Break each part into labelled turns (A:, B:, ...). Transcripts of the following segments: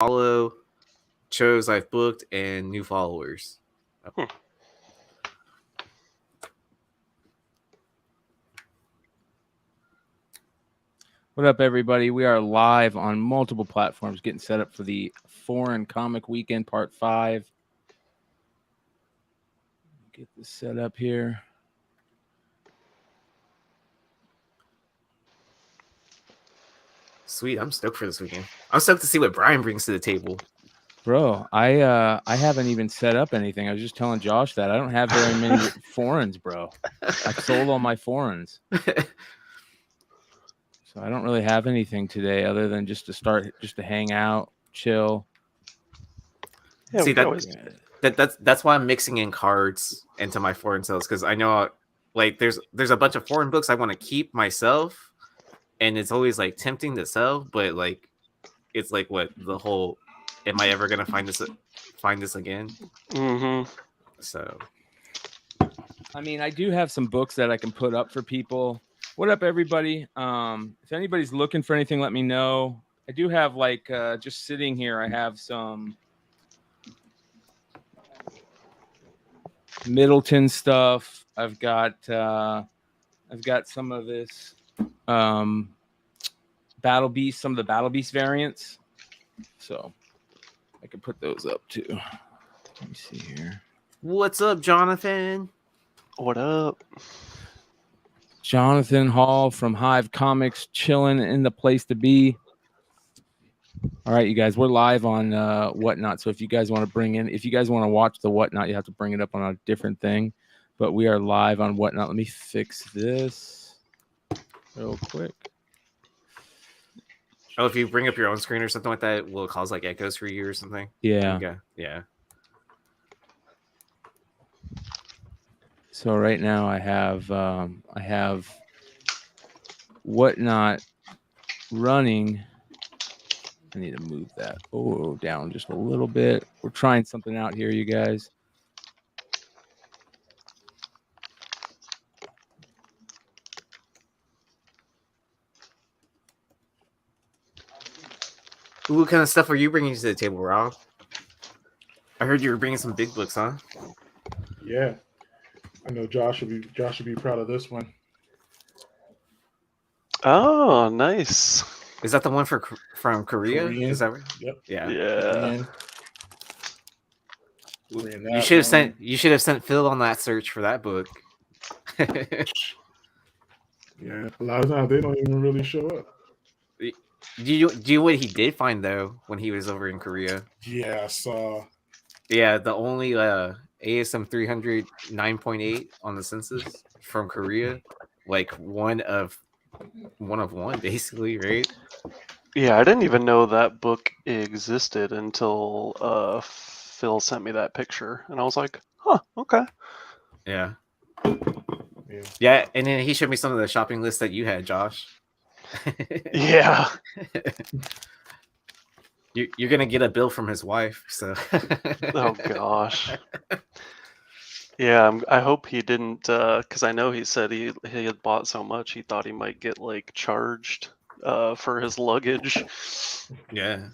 A: follow, shows I've booked, and new followers.
B: What up, everybody? We are live on multiple platforms, getting set up for the Foreign Comic Weekend Part 5. Get this set up here.
A: Sweet, I'm stoked for this weekend. I'm stoked to see what Bryan brings to the table.
B: Bro, I haven't even set up anything. I was just telling Josh that I don't have very many foreigns, bro. I've sold all my foreigns. So I don't really have anything today other than just to hang out, chill.
A: Yeah, see, that's why I'm mixing in cards into my foreign sales, because I know like there's a bunch of foreign books I want to keep myself, and it's always like tempting to sell, but like it's like what the whole am I ever gonna find this again?
C: Mm-hmm.
A: So
B: I mean, I do have some books that I can put up for people. What up, everybody? If anybody's looking for anything, let me know. I do have like just sitting here, I have some Middleton stuff. I've got some of this Battle Beast, some of the Battle Beast variants. So I could put those up too. Let me see here.
A: What's up, Jonathan?
C: What up?
B: Jonathan Hall from Hive Comics, chilling in the place to be. All right, you guys, we're live on Whatnot. So if you guys want to watch the Whatnot, you have to bring it up on a different thing. But we are live on Whatnot. Let me fix this real quick.
A: Oh, if you bring up your own screen or something like that, will it cause like echoes for you or something?
B: Yeah.
A: Yeah.
B: So right now I have Whatnot running. I need to move that down just a little bit. We're trying something out here, you guys.
A: What kind of stuff are you bringing to the table, Rob? I heard you were bringing some big books, huh?
D: Yeah, I know Josh will be proud of this one.
C: Oh, nice.
A: Is that the one from Korea?
D: Korean.
A: Is that right?
D: Yep.
C: Yeah.
A: You should have sent Phil on that search for that book.
D: Yeah, a lot of times they don't even really show up.
A: Do you know what he did find though when he was over in Korea?
D: Yeah, I saw.
A: Yeah, the only ASM 300 9.8 on the census from Korea, like one of one basically, right?
C: Yeah, I didn't even know that book existed until Phil sent me that picture, and I was like, "Huh, okay."
A: Yeah. Yeah, and then he showed me some of the shopping lists that you had, Josh.
C: Yeah.
A: You're gonna get a bill from his wife, so.
C: Oh gosh. Yeah, I hope he didn't, because I know he said he had bought so much he thought he might get like charged for his luggage.
A: Yeah.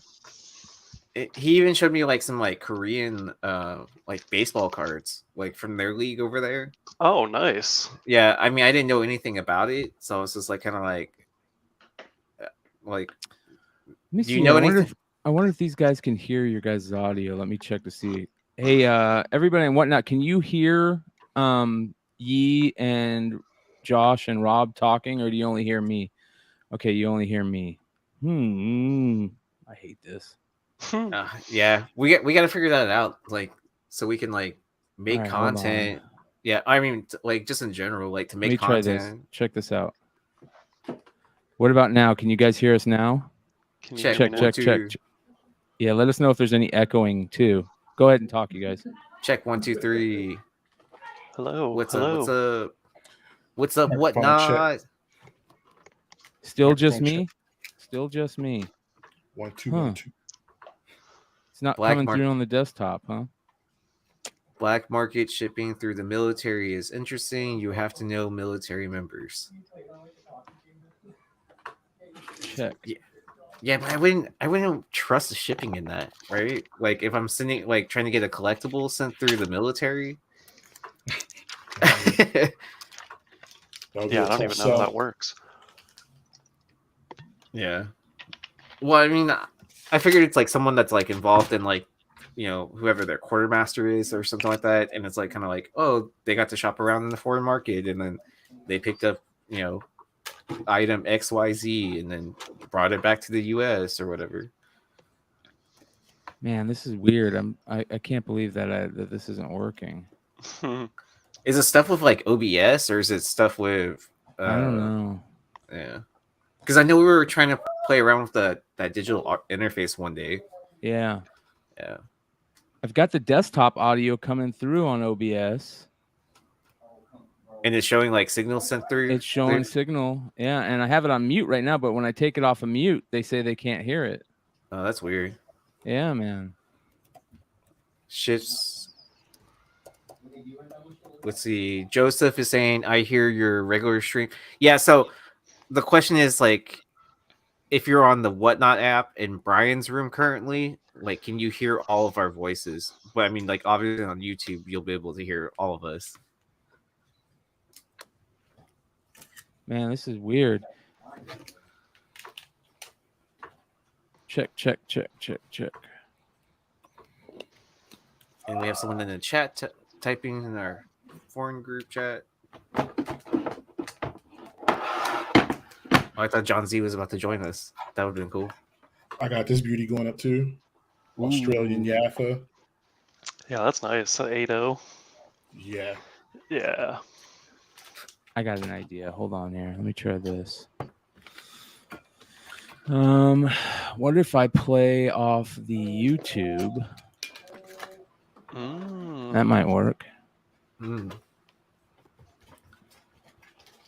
A: He even showed me like some like Korean like baseball cards, like from their league over there.
C: Oh, nice.
A: Yeah, I mean I didn't know anything about it, so it's just like kind of like
B: do you know anything? I wonder if these guys can hear your guys' audio. Let me check to see. Hey, everybody and Whatnot, can you hear Yi and Josh and Rob talking, or do you only hear me? Okay, you only hear me. I hate this.
A: Yeah, we got to figure that out, like so we can like make content. Yeah, I mean like just in general, like to make content.
B: Try this. Check this out. What about now? Can you guys hear us now? Check. Yeah, let us know if there's any echoing too. Go ahead and talk, you guys.
A: Check 1 2 3.
C: Hello.
A: What's up? Whatnot?
B: Still just me.
D: 1 2 1 2.
B: It's not coming through on the desktop, huh?
A: Black market shipping through the military is interesting. You have to know military members.
B: Check.
A: Yeah, but I wouldn't trust the shipping in that, right? Like if I'm sending like trying to get a collectible sent through the military.
D: That would be
C: Yeah,
D: a
C: I don't
D: tough
C: even know how
D: sell.
C: that works.
A: Yeah. Well, I mean, I figured it's like someone that's like involved in like, whoever their quartermaster is or something like that, and it's like kind of like, oh, they got to shop around in the foreign market, and then they picked up, item XYZ, and then brought it back to the U.S. or whatever.
B: Man, this is weird. I can't believe that this isn't working.
A: Is it stuff with like OBS or is it stuff with?
B: I don't know.
A: Yeah, because I know we were trying to play around with that digital interface one day.
B: Yeah.
A: Yeah.
B: I've got the desktop audio coming through on OBS.
A: And it's showing like signal sent through.
B: It's showing signal. Yeah, and I have it on mute right now, but when I take it off of mute, they say they can't hear it.
A: Oh, that's weird.
B: Yeah, man.
A: Shifts. Let's see. Joseph is saying, I hear your regular stream. Yeah, so the question is like, if you're on the Whatnot app in Brian's room currently, like, can you hear all of our voices? But I mean, like, obviously on YouTube, you'll be able to hear all of us.
B: Man, this is weird. Check.
A: And we have someone in the chat typing in our foreign group chat. Oh, I thought John Z was about to join us. That would have been cool.
D: I got this beauty going up too. Australian Yaffa.
C: Yeah, that's nice. 8-0.
D: Yeah.
C: Yeah.
B: I got an idea. Hold on here. Let me try this. What if I play off the YouTube? That might work.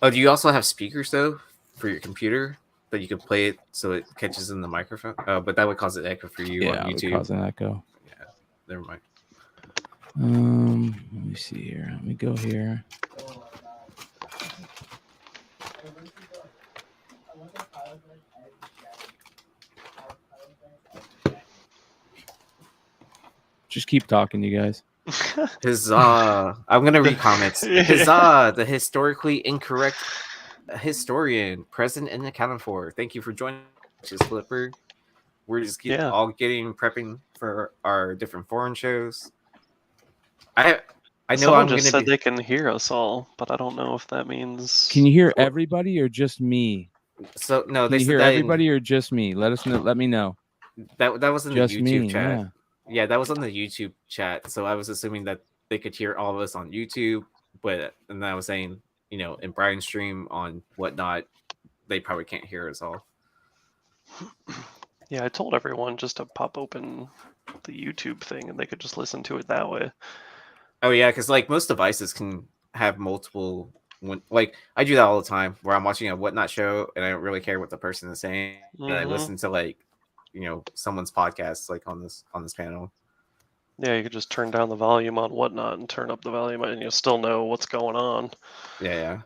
A: Oh, do you also have speakers though for your computer that you can play it so it catches in the microphone? Oh, but that would cause an echo for you on YouTube.
B: Yeah, cause an echo.
A: Yeah, never mind.
B: Let me see here. Let me go here. Just keep talking, you guys.
A: Huzzah! I'm gonna read comments. Huzzah! The historically incorrect historian, present and accounted for. Thank you for joining us, Flipper. We're just prepping for our different foreign shows. I know
C: someone just said they can hear us all, but I don't know if that means.
B: Can you hear everybody or just me?
A: So no,
B: can you hear everybody or just me? Let us know. Let me know.
A: That was in
B: just
A: the YouTube
B: me,
A: chat. Yeah, that was on the YouTube chat. So I was assuming that they could hear all of us on YouTube, and then I was saying, in Brian's stream on Whatnot, they probably can't hear us all.
C: Yeah, I told everyone just to pop open the YouTube thing and they could just listen to it that way.
A: Oh yeah, because like most devices can have multiple. Like I do that all the time, where I'm watching a Whatnot show and I don't really care what the person is saying, and I listen to like, someone's podcast like on this panel.
C: Yeah, you could just turn down the volume on Whatnot and turn up the volume, and you'll still know what's going on.
A: Yeah.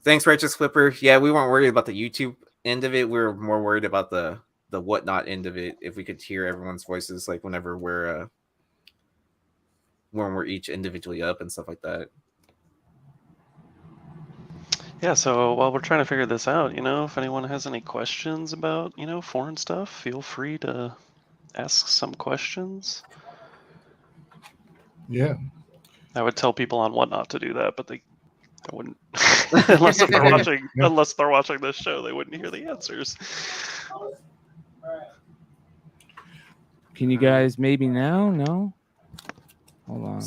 A: Thanks, Righteous Flipper. Yeah, we weren't worried about the YouTube end of it. We were more worried about the Whatnot end of it. If we could hear everyone's voices, like whenever when we're each individually up and stuff like that.
C: Yeah, so while we're trying to figure this out, if anyone has any questions about, foreign stuff, feel free to ask some questions.
D: Yeah.
C: I would tell people on Whatnot to do that, but I wouldn't. unless they're watching this show, they wouldn't hear the answers.
B: Can you guys maybe now? No? Hold on.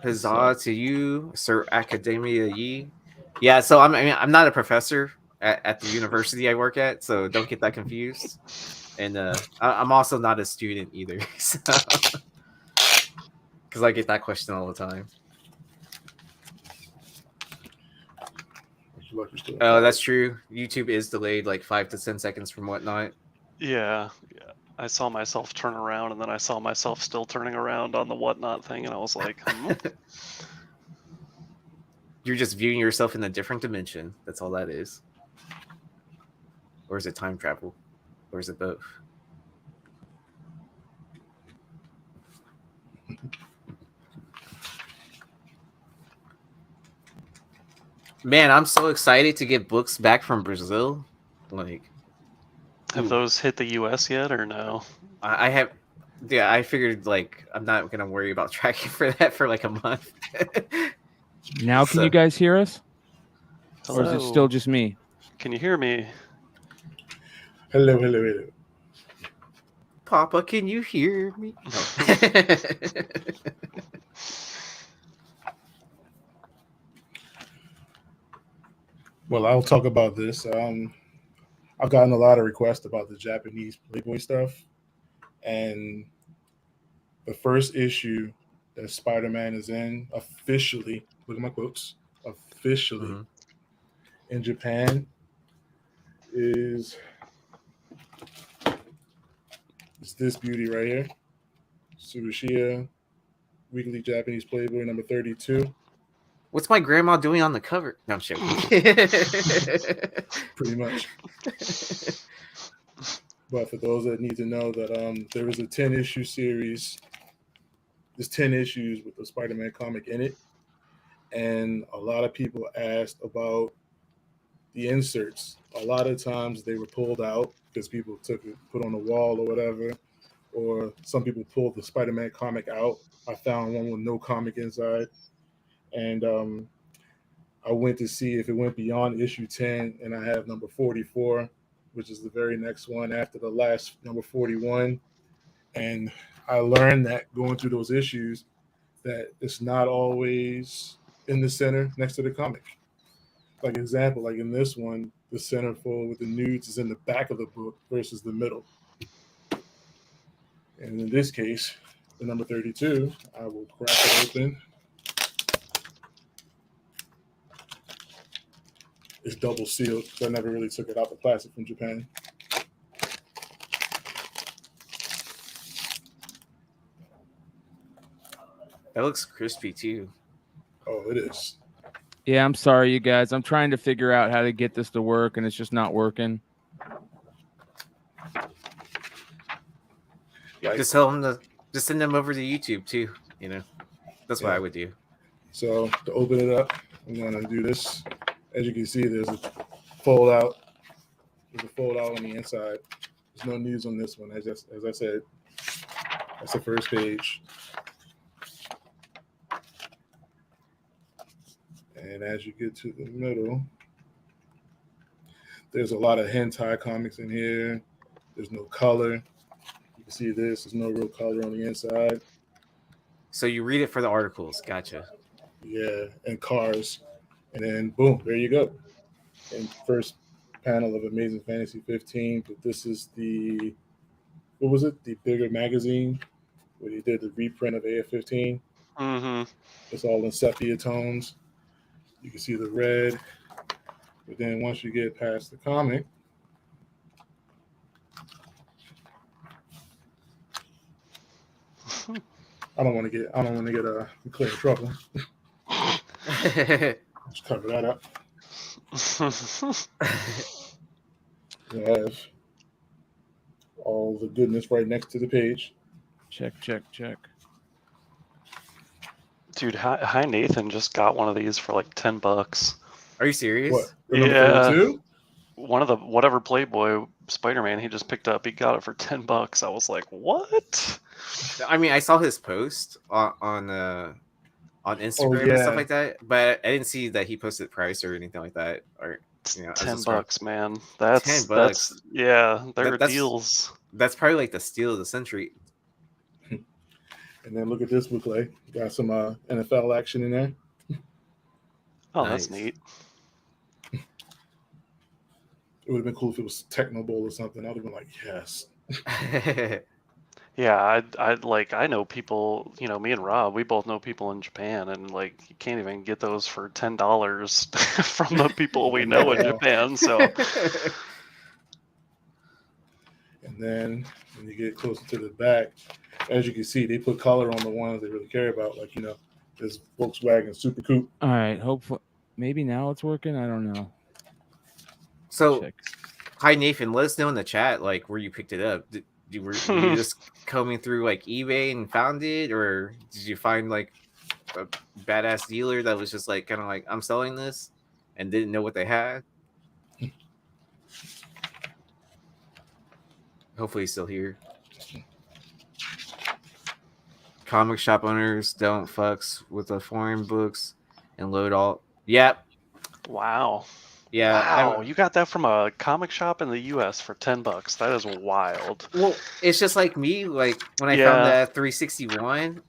A: Huzzah to you, Sir Academia Yi. Yeah, so I'm not a professor at the university I work at, so don't get that confused. And I'm also not a student either, because I get that question all the time. Oh, that's true. YouTube is delayed like 5 to 10 seconds from Whatnot.
C: Yeah. I saw myself turn around, and then I saw myself still turning around on the Whatnot thing, and I was like,
A: You're just viewing yourself in a different dimension. That's all that is. Or is it time travel? Or is it both? Man, I'm so excited to get books back from Brazil. Like,
C: have those hit the US yet or no?
A: I have. Yeah, I figured like I'm not gonna worry about tracking for that for like a month.
B: Now, can you guys hear us?
C: Hello?
B: Or is it still just me?
C: Can you hear me?
D: Hello.
A: Papa, can you hear me? No.
D: Well, I'll talk about this. I've gotten a lot of requests about the Japanese Playboy stuff, and the first issue that Spiderman is in officially, look at my quotes, officially in Japan is this beauty right here, Tsurushia Weekly Japanese Playboy number 32.
A: What's my grandma doing on the cover? No, I'm joking.
D: Pretty much. But for those that need to know that there is a 10-issue series. There's 10 issues with the Spider-Man comic in it. And a lot of people asked about the inserts. A lot of times they were pulled out because people took it, put on the wall or whatever. Or some people pulled the Spider-Man comic out. I found one with no comic inside. And I went to see if it went beyond issue 10, and I have number 44, which is the very next one after the last number 41. And I learned that going through those issues that it's not always in the center next to the comic. Like example, like in this one, the centerfold with the nudes is in the back of the book versus the middle. And in this case, the number 32, I will crack it open. It's double sealed because I never really took it out the plastic from Japan.
A: That looks crispy too.
D: Oh, it is.
B: Yeah, I'm sorry, you guys. I'm trying to figure out how to get this to work, and it's just not working.
A: Just tell them to just send them over to YouTube too. You know, that's what I would do.
D: So to open it up, I'm gonna do this. As you can see, there's a fold out. There's a fold out on the inside. There's no news on this one. As I said, that's the first page. And as you get to the middle, there's a lot of hentai comics in here. There's no color. You can see this. There's no real color on the inside.
A: So you read it for the articles. Gotcha.
D: Yeah, and cars. And then boom, there you go. And first panel of Amazing Fantasy 15. But this is the, what was it? The bigger magazine where they did the reprint of AF-15.
C: Mm-hmm.
D: It's all in sepia tones. You can see the red. But then once you get past the comic, I don't want to get clear in trouble. Just cover that up. You have all the goodness right next to the page.
B: Check.
C: Dude, Hi Nathan just got one of these for like $10.
A: Are you serious?
D: What?
C: Yeah.
D: 32?
C: One of the whatever Playboy Spider-Man he just picked up, he got it for $10. I was like, what?
A: I mean, I saw his post on Instagram and stuff like that, but I didn't see that he posted price or anything like that. Or
C: $10, man. That's
A: $10.
C: That's yeah, there are deals.
A: That's probably like the steal of the century.
D: And then look at this booklet. Got some NFL action in there.
C: Oh,
A: Nice.
C: That's neat.
D: It would have been cool if it was Techno Bowl or something. I would have been like, yes.
C: Yeah, I know people, me and Rob, we both know people in Japan, and like you can't even get those for $10 from the people we know in Japan. So
D: And then when you get closer to the back, as you can see, they put color on the ones they really care about, like this Volkswagen Super Coupe.
B: All right, hopefully, maybe now it's working. I don't know.
A: So,
B: Check.
A: Hi Nathan, let us know in the chat like where you picked it up. Were you just combing through like eBay and found it, or did you find like a badass dealer that was just like kind of like, I'm selling this and didn't know what they had? Hopefully he's still here. Comic shop owners don't fucks with the foreign books and load all. Yep.
C: Wow.
A: Yeah.
C: Wow, you got that from a comic shop in the U.S. for $10. That is wild.
A: Well, it's just like me. Like when I found that 361,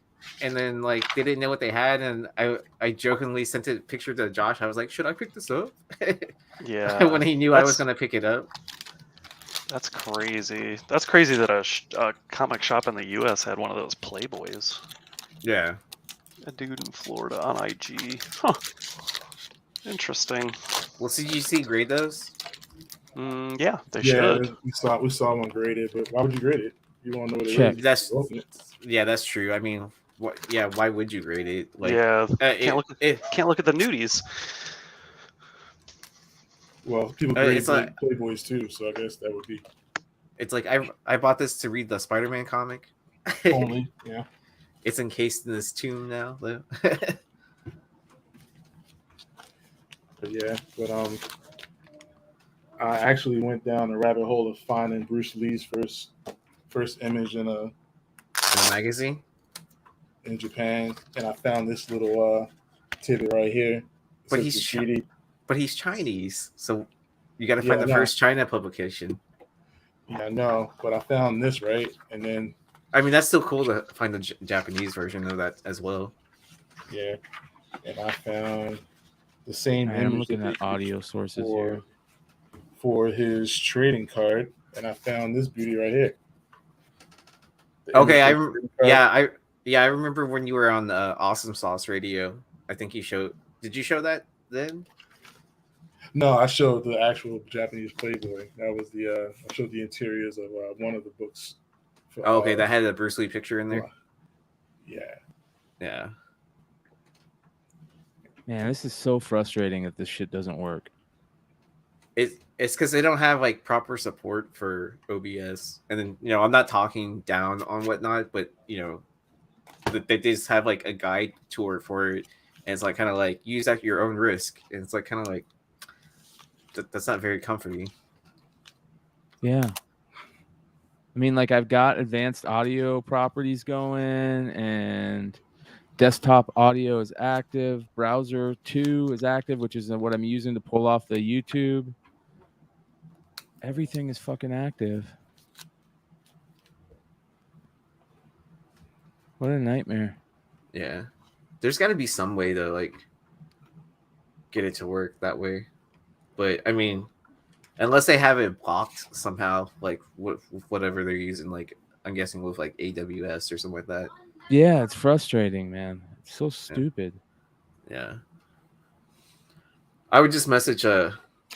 A: and then like they didn't know what they had, and I jokingly sent a picture to Josh. I was like, "Should I pick this up?"
C: Yeah.
A: When he knew I was gonna pick it up.
C: That's crazy. That's crazy that a comic shop in the U.S. had one of those Playboys.
A: Yeah.
C: A dude in Florida on IG. Huh. Interesting.
A: Well, so did you see grade those?
C: Yeah, they should.
D: We saw one graded, but why would you grade it? You want to know what
B: Check.
D: it
A: That's
D: is.
A: that's true. I mean, what? Yeah, why would you grade it? Like,
C: yeah, can't look at the nudies.
D: Well, people grade
A: it's like,
D: Playboys too, so I guess that would be.
A: It's like I bought this to read the Spiderman comic.
D: Only, yeah.
A: It's encased in this tomb now, though.
D: But I actually went down the rabbit hole of finding Bruce Lee's first image in a
A: magazine
D: in Japan, and I found this little tidbit right here.
A: But he's Chinese, so you got to find the first China publication.
D: Yeah, I know, but I found this right, and then
A: I mean that's still cool to find the Japanese version of that as well.
D: Yeah, and I found the same image.
B: I'm looking at audio sources here
D: for his trading card, and I found this beauty right here.
A: Okay, I remember when you were on the Awesome Sauce Radio. I think you showed. Did you show that then?
D: No, I showed the actual Japanese Playboy. That was I showed the interiors of one of the books.
A: Okay, that had a Bruce Lee picture in there.
D: Yeah.
B: Man, this is so frustrating that this shit doesn't work.
A: It's because they don't have like proper support for OBS, and then I'm not talking down on whatnot, but they just have like a guide tour for it, and it's like kind of like use at your own risk, and it's like kind of like that's not very comforting.
B: Yeah. I mean, like I've got advanced audio properties going, and desktop audio is active. Browser 2 is active, which is what I'm using to pull off the YouTube. Everything is fucking active. What a nightmare.
A: Yeah. There's got to be some way to like get it to work that way. But I mean, unless they have it blocked somehow, like with whatever they're using, like I'm guessing with like AWS or something like that.
B: Yeah, it's frustrating, man. It's so stupid.
A: Yeah. I would just message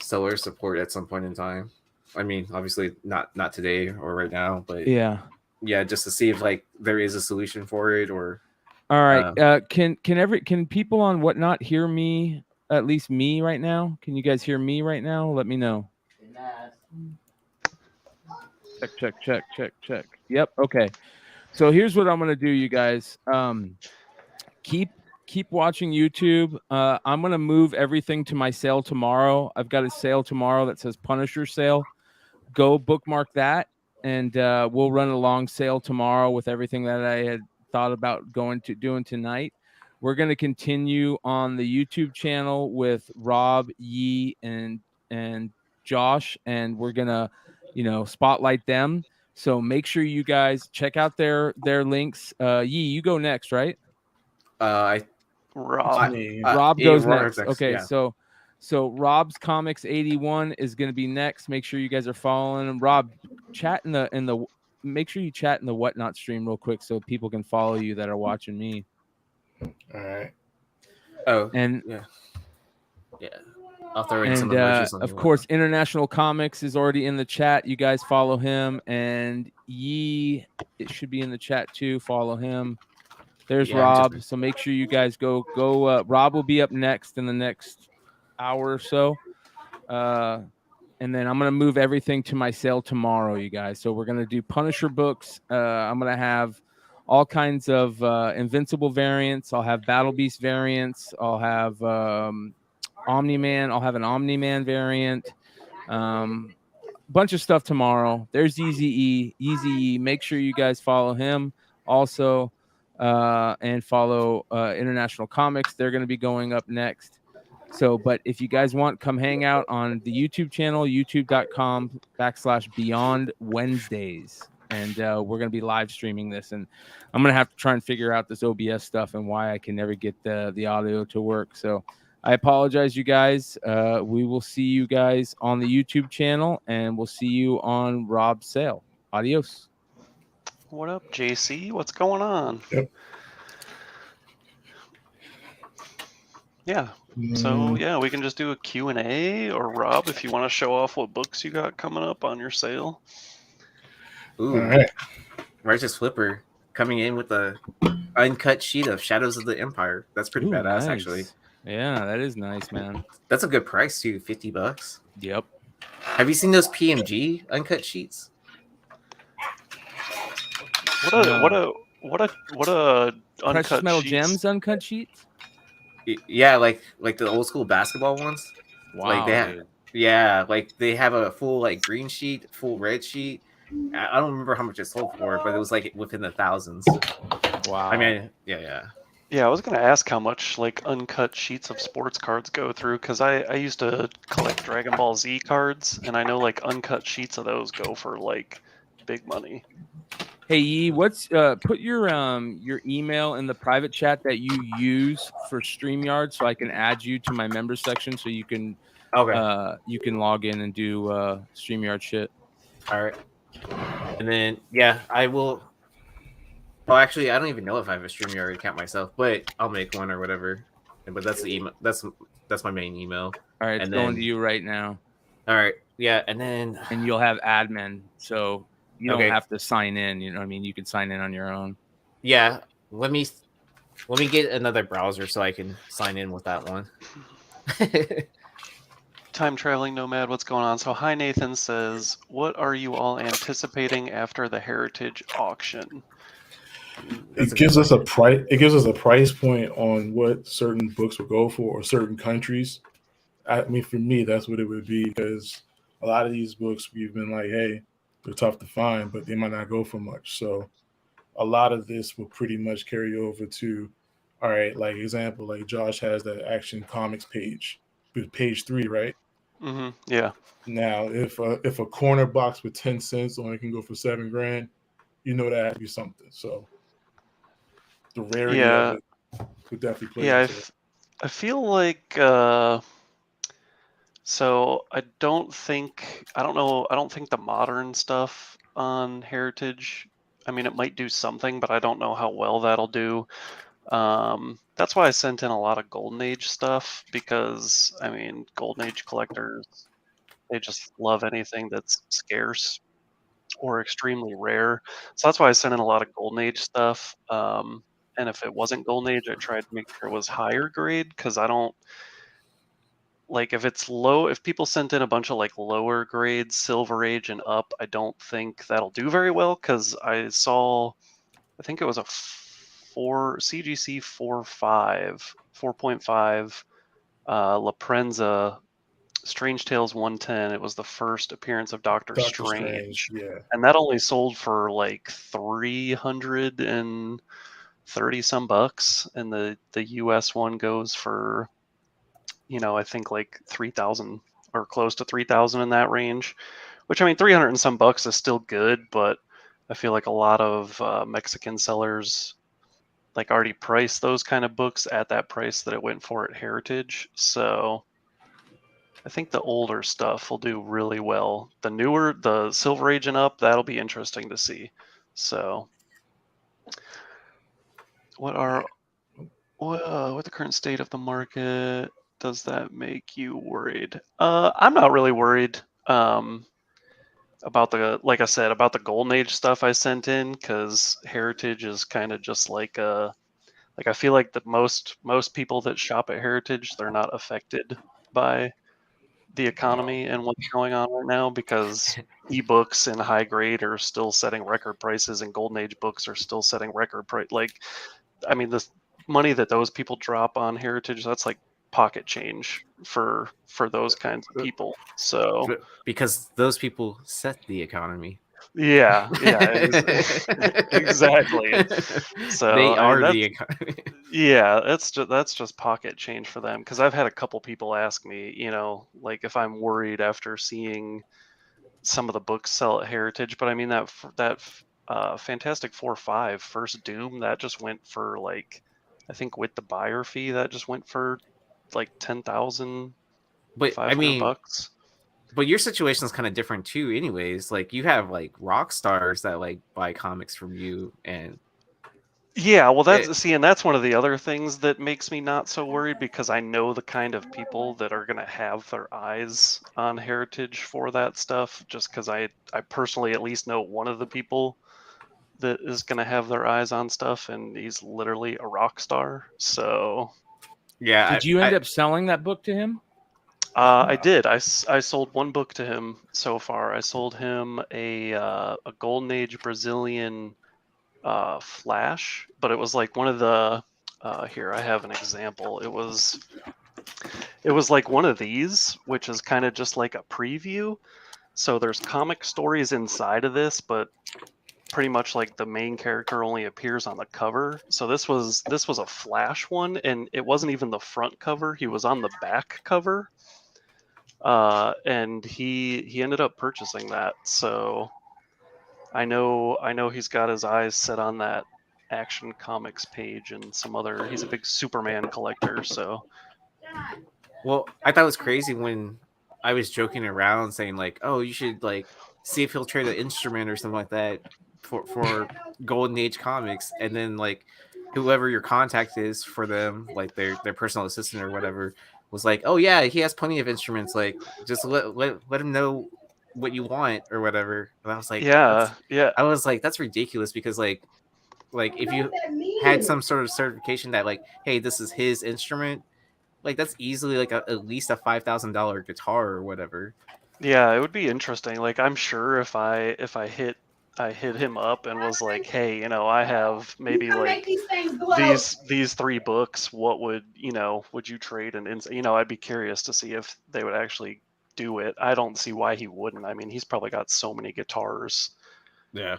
A: seller support at some point in time. I mean, obviously not today or right now, but yeah, just to see if like there is a solution for it or.
B: All right. Can people on Whatnot hear me? At least me right now? Can you guys hear me right now? Let me know. Check. Yep. Okay. So here's what I'm gonna do, you guys. Keep watching YouTube. I'm gonna move everything to my sale tomorrow. I've got a sale tomorrow that says Punisher sale. Go bookmark that, and we'll run a long sale tomorrow with everything that I had thought about doing tonight. We're going to continue on the YouTube channel with Rob, Yee, and Josh, and we're going to, spotlight them. So make sure you guys check out their links. Yee, you go next, right?
C: Rob
B: goes next. Okay, yeah. So Rob's Comics 81 is going to be next. Make sure you guys are following him. Rob, chat in the make sure you chat in the Whatnot stream real quick so people can follow you that are watching me.
D: All right.
A: Oh,
B: and
A: yeah. I'll throw in some emojis on
B: of course, International Comics is already in the chat. You guys follow him, and Yee, it should be in the chat too. Follow him. There's Rob. So make sure you guys go. Rob will be up next in the next hour or so. And And then I'm going to move everything to my sale tomorrow, you guys. So we're going to do Punisher books. I'm going to have all kinds of Invincible variants. I'll have Battle Beast variants. I'll have Omni-Man. I'll have an Omni-Man variant. Bunch of stuff tomorrow. There's Easy. Make sure you guys follow him also, and follow International Comics. They're going to be going up next. So, but if you guys want, come hang out on the YouTube channel, youtube.com/Beyond Wednesdays. And we're going to be live streaming this. And I'm going to have to try and figure out this OBS stuff and why I can never get the audio to work. So I apologize, you guys. We will see you guys on the YouTube channel, and we'll see you on Rob's sale. Adios.
C: What up, JC? What's going on?
D: Yep.
C: Yeah. So yeah, we can just do a Q&A, or Rob, if you want to show off what books you got coming up on your sale.
A: Ooh,
D: All right.
A: Righteous Flipper coming in with a uncut sheet of Shadows of the Empire. That's pretty badass,
B: nice.
A: Actually.
B: Yeah, that is nice, man.
A: That's a good price too, $50.
B: Yep.
A: Have you seen those PMG uncut sheets?
C: What a
B: Precious
C: uncut
B: Metal
C: sheets.
B: Gems uncut sheets?
A: Yeah, like the old school basketball ones.
B: Wow,
A: Like they have,
B: dude.
A: yeah, like they have a full like green sheet, full red sheet. I don't remember how much it sold for, but it was like within the thousands.
B: Wow.
A: I mean, yeah.
C: Yeah, I was gonna ask how much like uncut sheets of sports cards go through, because I used to collect Dragon Ball Z cards, and I know like uncut sheets of those go for like big money.
B: Hey, Yi, what's put your email in the private chat that you use for StreamYard, so I can add you to my member section, so you can you can log in and do StreamYard shit.
A: All right. And then yeah, I will. Oh, actually, I don't even know if I have a StreamYard account myself, but I'll make one or whatever. But that's the email. That's my main email.
B: All right, it's going to you right now.
A: All right, yeah, and
B: you'll have admin, so you don't
A: Okay.
B: have to sign in. You know what I mean? You can sign in on your own.
A: Yeah, let me get another browser so I can sign in with that one.
C: Time traveling nomad, what's going on? So Hi Nathan says, what are you all anticipating after the Heritage auction?
D: It gives us a price. It gives us a price point on what certain books will go for, or certain countries. I mean, for me, that's what it would be, because a lot of these books we've been like, hey, they're tough to find, but they might not go for much. So a lot of this will pretty much carry over to, all right, like example, like Josh has that Action Comics page, page 3, right?
C: Mm-hmm. Yeah.
D: Now, if a corner box with 10 cents only can go for $7,000, you know that has to be something. So the rarity of it would definitely play.
C: Yeah, I feel like so I don't think the modern stuff on Heritage, I mean, it might do something, but I don't know how well that'll do. That's why I sent in a lot of Golden Age stuff, because I mean, Golden Age collectors, they just love anything that's scarce or extremely rare. So that's why I sent in a lot of Golden Age stuff. And if it wasn't Golden Age, I tried to make sure it was higher grade, because I don't like, if it's low, if people sent in a bunch of like lower grades, Silver Age and up, I don't think that'll do very well, because I think it was a CGC 4.5 La Prensa Strange Tales 110. It was the first appearance of Doctor Strange.
D: Yeah.
C: And that only sold for like 330 some bucks, and the US one goes for, I think like 3,000 or close to 3,000, in that range, which, I mean, 300 and some bucks is still good, but I feel like a lot of Mexican sellers like already priced those kind of books at that price that it went for at Heritage. So I think the older stuff will do really well. The newer, the Silver Age and up, that'll be interesting to see. So what the current state of the market? Does that make you worried? I'm not really worried about like I said, about the Golden Age stuff I sent in, because Heritage is kind of just like I feel like that most people that shop at Heritage, they're not affected by the economy and what's going on right now, because ebooks in high grade are still setting record prices, and golden age books are still setting record price. Like, I mean, the money that those people drop on heritage, that's like pocket change for those kinds of people. So
A: because those people set the economy.
C: Yeah, exactly. So
A: they
C: I mean,
A: are the economy.
C: yeah, that's just pocket change for them. Because I've had a couple people ask me, like if I'm worried after seeing some of the books sell at Heritage. But I mean that Fantastic Four 5 first Doom, that just went for like, I think with the buyer fee, that just went for like $10,500.
A: But I mean, but your situation is kind of different too, anyways. Like you have like rock stars that like buy comics from you, and
C: yeah, well, and that's one of the other things that makes me not so worried, because I know the kind of people that are going to have their eyes on Heritage for that stuff, just because I personally at least know one of the people that is going to have their eyes on stuff, and he's literally a rock star. So
A: yeah.
B: Did you end up selling that book to him?
C: I did. I sold one book to him so far. I sold him a Golden Age Brazilian Flash, but it was like one of the here I have an example. It was like one of these, which is kind of just like a preview. So there's comic stories inside of this, but pretty much like the main character only appears on the cover. So this was a Flash one, and it wasn't even the front cover. He was on the back cover. And he ended up purchasing that. So I know he's got his eyes set on that Action Comics page and some other. He's a big Superman collector. So,
A: well, I thought it was crazy when I was joking around saying like, "Oh, you should like see if he'll trade an instrument or something like that for Golden Age Comics," and then like whoever your contact is for them, like their personal assistant or whatever, was like, "Oh yeah, he has plenty of instruments. Like, just let him know what you want or whatever." And I was like,
C: yeah.
A: I was like, that's ridiculous, because like if you had some sort of certification that like, hey, this is his instrument, like that's easily like at least a $5,000 guitar or whatever.
C: Yeah, it would be interesting. Like, I'm sure if I hit him up and was like, hey, I have maybe like these 3 books. What would you trade? And I'd be curious to see if they would actually do it. I don't see why he wouldn't. I mean, he's probably got so many guitars.
A: Yeah.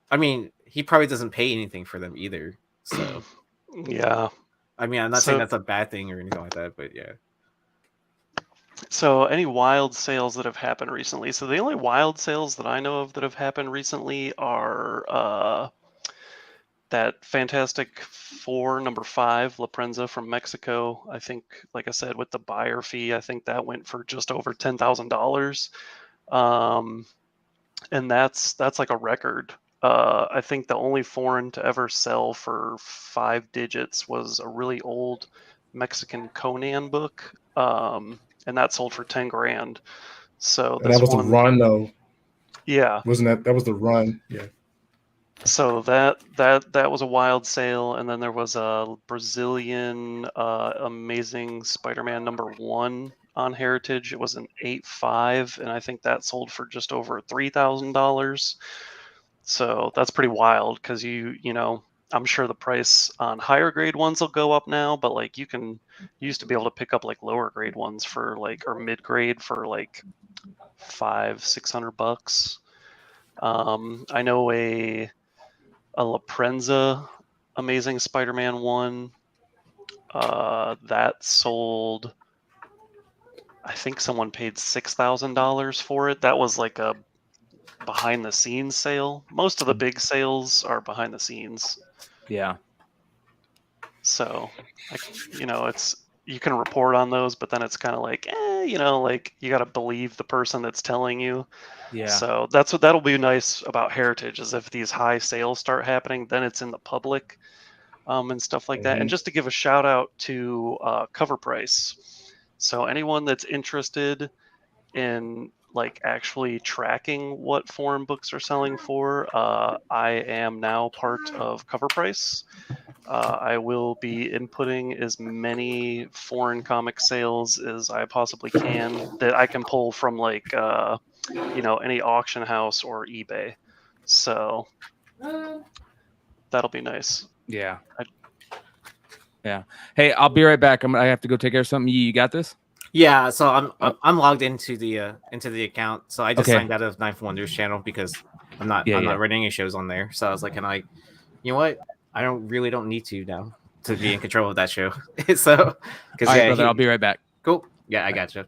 A: I mean, he probably doesn't pay anything for them either. So
C: yeah.
A: I mean, I'm not saying that's a bad thing or anything like that, but yeah.
C: So any wild sales that have happened recently? So the only wild sales that I know of that have happened recently are that Fantastic Four number 5, La Prensa from Mexico. I think, like I said, with the buyer fee, I think that went for just over $10,000. And that's like a record. I think the only foreign to ever sell for 5 digits was a really old Mexican Conan book. And that sold for 10 grand. So
D: that was the run, though.
C: Yeah,
D: wasn't that was the run? Yeah.
C: So that was a wild sale, and then there was a Brazilian Amazing Spider-Man number 1 on Heritage. It was an 8.5, and I think that sold for just over $3,000. So that's pretty wild, because I'm sure the price on higher grade ones will go up now, but like you used to be able to pick up like lower grade ones for like, or mid grade for like $500-600. I know a La Prensa Amazing Spider-Man 1 that sold, I think someone paid $6,000 for it. That was like a behind the scenes sale. Most of the big sales are behind the scenes.
B: Yeah.
C: So, it's, you can report on those, but then it's kind of like, like you got to believe the person that's telling you.
B: Yeah.
C: So that'll be nice about Heritage, is if these high sales start happening, then it's in the public, and stuff like that. And just to give a shout out to Cover Price. So anyone that's interested in like actually tracking what foreign books are selling for, I am now part of Cover Price. I will be inputting as many foreign comic sales as I possibly can that I can pull from like any auction house or eBay. So that'll be nice.
B: Yeah. Yeah. Hey, I'll be right back. I have to go take care of something. You got this?
A: Yeah, so I'm logged into the account. So I just
B: Okay.
A: signed out of Knife Wonders channel because I'm not running any shows on there. So I was like, can I, you know what? I don't need to now to be in control of that show. So because
B: all right, brother, I'll be right back.
A: Cool. Yeah, I gotcha.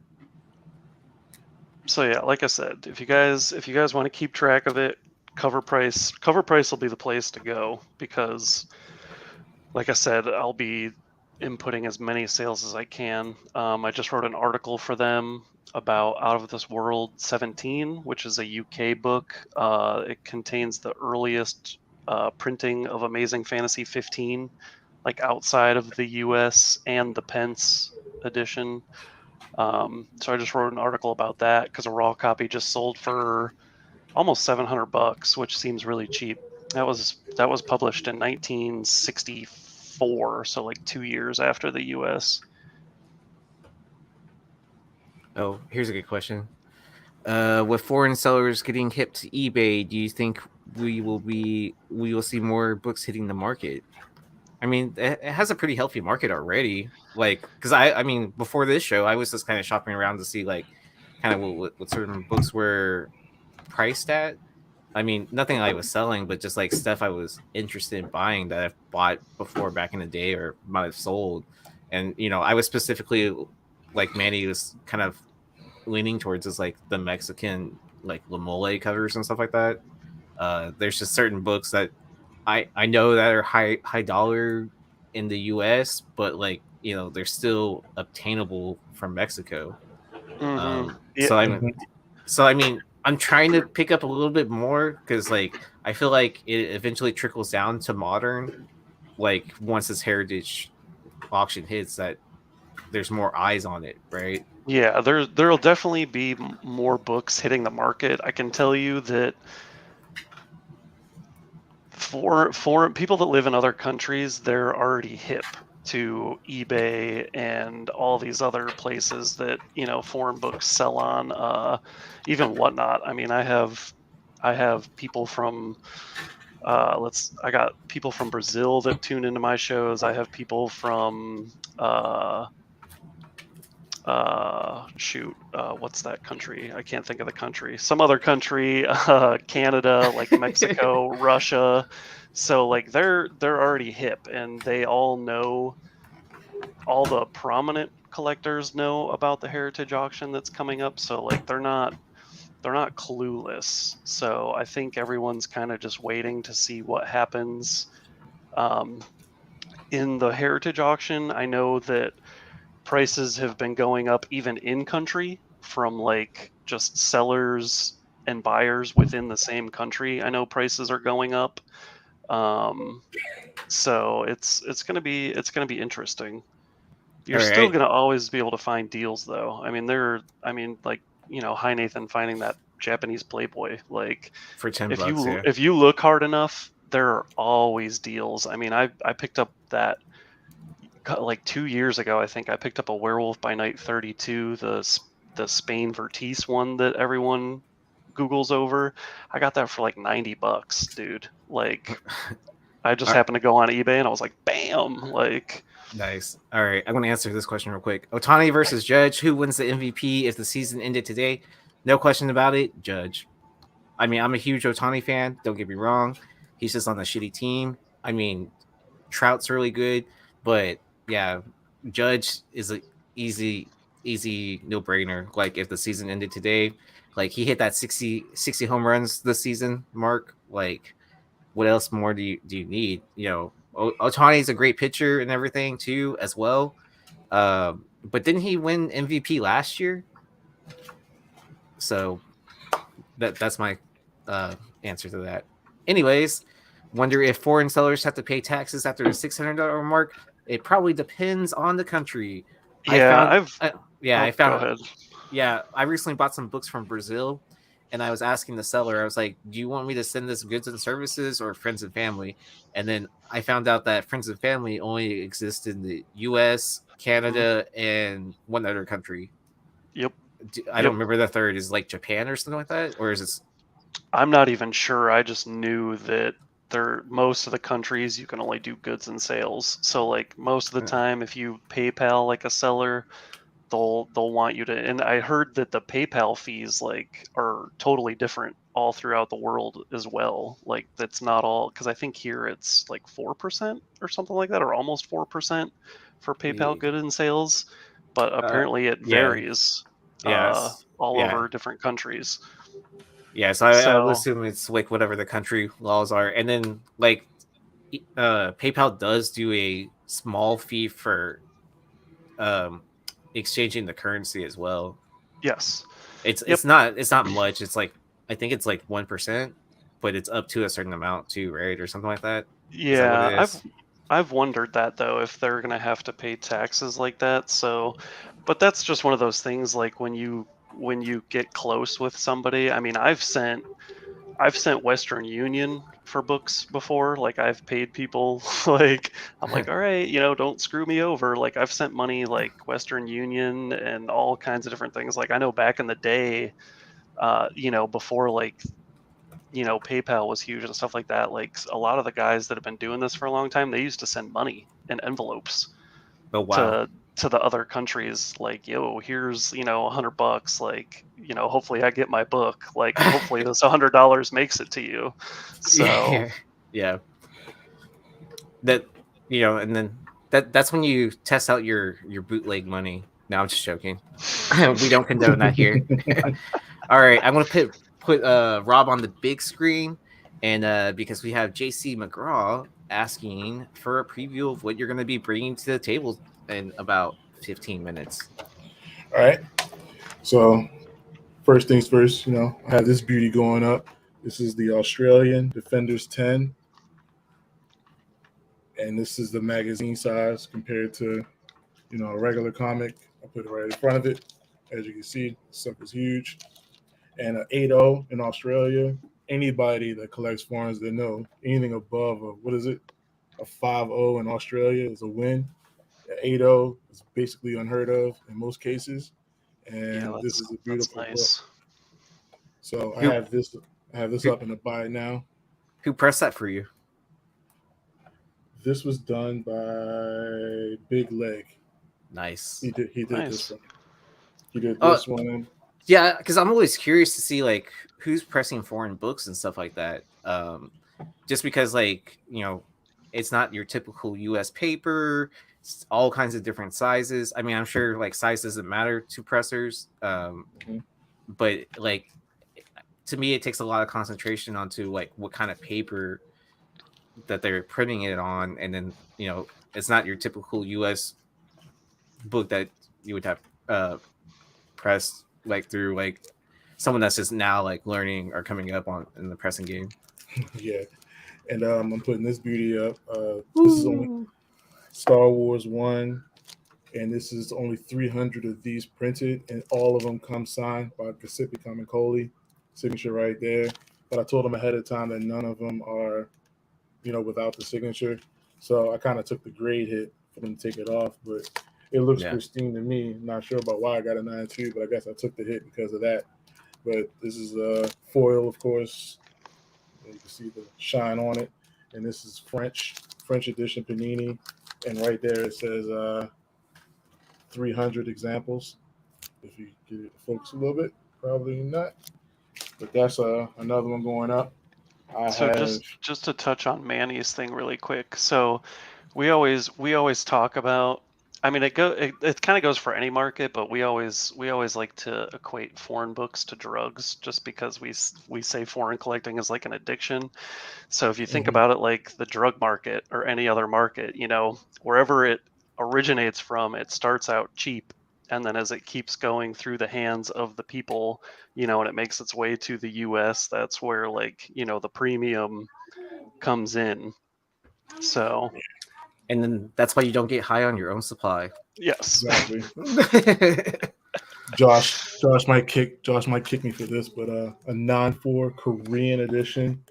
C: So yeah, like I said, if you guys want to keep track of it, cover price will be the place to go because, like I said, I'll be inputting as many sales as I can. I just wrote an article for them about Out of This World 17, which is a UK book. It contains the earliest printing of Amazing Fantasy 15, like outside of the US and the Pence edition. So I just wrote an article about that because a raw copy just sold for almost $700, which seems really cheap. That was published in 1964, so like 2 years after the US.
A: Oh, here's a good question. With foreign sellers getting hip to eBay, do you think we will see more books hitting the market? I mean, it has a pretty healthy market already. Like, because I mean, before this show, I was just kind of shopping around to see like, kind of what certain books were priced at. I mean, nothing I was selling, but just like stuff I was interested in buying that I've bought before back in the day or might have sold. And I was specifically like Manny was kind of leaning towards is like the Mexican like La Mole covers and stuff like that. There's just certain books that I know that are high dollar in the US, but like they're still obtainable from Mexico.
C: Mm-hmm.
A: So I mean I'm trying to pick up a little bit more because like I feel like it eventually trickles down to modern, like once this heritage auction hits, that there's more eyes on it, right?
C: Yeah, there'll definitely be more books hitting the market. I can tell you that for people that live in other countries, they're already hip to eBay and all these other places that foreign books sell on, even Whatnot. I mean, I have people from I got people from Brazil that tune into my shows. I have people from what's that country? I can't think of the country. Some other country, Canada, like Mexico, Russia. So like they're already hip and they all know, all the prominent collectors know about the heritage auction that's coming up. So like they're not clueless. So I think everyone's kind of just waiting to see what happens in the heritage auction. I know that prices have been going up even in country from like just sellers and buyers within the same country. I know prices are going up. So it's gonna be interesting. You're still gonna always be able to find deals though. I mean Hi Nathan finding that Japanese Playboy, like
A: for $10.
C: If you look hard enough, there are always deals. I mean I picked up that like 2 years ago. I think I picked up a Werewolf by Night 32, the Spain Vertice one that everyone Googles over. I got that for like $90, dude. Like I just happened to go on eBay and I was like, bam, like
A: nice. All right, I'm going to answer this question real quick. Otani versus Judge, who wins the MVP if the season ended today? No question about it, Judge. I mean, I'm a huge Otani fan, don't get me wrong. He's just on a shitty team. I mean, Trout's really good, but yeah, Judge is an easy no-brainer. Like if the season ended today, like he hit that 60 home runs this season mark, like what else more do you need? Otani's a great pitcher and everything too as well. But didn't he win MVP last year? So that's my answer to that. Anyways, wonder if foreign sellers have to pay taxes after the $600 mark. It probably depends on the country.
C: Yeah,
A: I found.
C: Go ahead.
A: Yeah, I recently bought some books from Brazil, and I was asking the seller, I was like, do you want me to send this goods and services or friends and family? And then I found out that friends and family only exist in the US, Canada, and one other country.
C: Yep.
A: I don't remember the third. Is like Japan or something like that? Or is it?
C: I'm not even sure. I just knew that most of the countries you can only do goods and sales. So like most of the time, if you PayPal like a seller, they'll want you to. And I heard that the PayPal fees like are totally different all throughout the world as well. Like that's not all, because I think here it's like 4% or something like that, or almost 4% for PayPal goods and sales. But apparently it varies.
A: Yes.
C: All over different countries.
A: Yeah, so I would assume it's like whatever the country laws are, and then like PayPal does do a small fee for exchanging the currency as well.
C: Yes,
A: it's not much. It's like I think it's like 1%, but it's up to a certain amount too, right, or something like that.
C: Yeah, I've wondered that though, if they're gonna have to pay taxes like that. So, but that's just one of those things. Like when you get close with somebody. I mean, I've sent Western Union for books before. Like I've paid people like I'm like, all right, don't screw me over. Like I've sent money like Western Union and all kinds of different things. Like I know back in the day, before like PayPal was huge and stuff like that. Like a lot of the guys that have been doing this for a long time, they used to send money in envelopes to the other countries. Like, yo, here's $100. Like, hopefully I get my book. Like, hopefully this $100 makes it to you. So
A: yeah, that and then that's when you test out your bootleg money. No, I'm just joking. We don't condone that here. All right, I'm gonna put Rob on the big screen, and because we have JC McGraw asking for a preview of what you're going to be bringing to the table in about 15 minutes.
D: All right. So first things first, I have this beauty going up. This is the Australian Defenders 10, and this is the magazine size compared to a regular comic. I put it right in front of it. As you can see, stuff is huge. And an 8.0 in Australia, anybody that collects foreigns, they know anything above a 5.0 in Australia is a win. An 8.0 is basically unheard of in most cases. And this is a beautiful book. So I have this up in the buy now.
A: Who pressed that for you?
D: This was done by Big Leg.
A: Nice.
D: He did this one. He did this one.
A: Yeah, because I'm always curious to see like who's pressing foreign books and stuff like that. Just because it's not your typical U.S. paper. It's all kinds of different sizes. I mean, I'm sure like size doesn't matter to pressers, but like to me, it takes a lot of concentration onto like what kind of paper that they're printing it on, and then it's not your typical U.S. book that you would have pressed like through like someone that's just now like learning or coming up on in the pressing game.
D: Yeah, and I'm putting this beauty up. This is only Star Wars 1, and this is only 300 of these printed, and all of them come signed by Pacific Comicoli, signature right there. But I told them ahead of time that none of them are, without the signature. So I kind of took the grade hit for them to take it off, but it looks pristine to me. Not sure about why I got a 9.2, but I guess I took the hit because of that. But this is foil, of course. You can see the shine on it. And this is French edition Panini. And right there it says 300 examples. If you get it to focus a little bit, probably not. But that's another one going up.
C: Just to touch on Manny's thing really quick. So we always talk about. I mean, it kind of goes for any market, but we always like to equate foreign books to drugs, just because we say foreign collecting is like an addiction. So if you think about it like the drug market or any other market, wherever it originates from, it starts out cheap, and then as it keeps going through the hands of the people, and it makes its way to the U.S., that's where the premium comes in. So.
A: And then that's why you don't get high on your own supply.
C: Yes.
D: Exactly. Josh might kick me for this, but a non-4 Korean edition,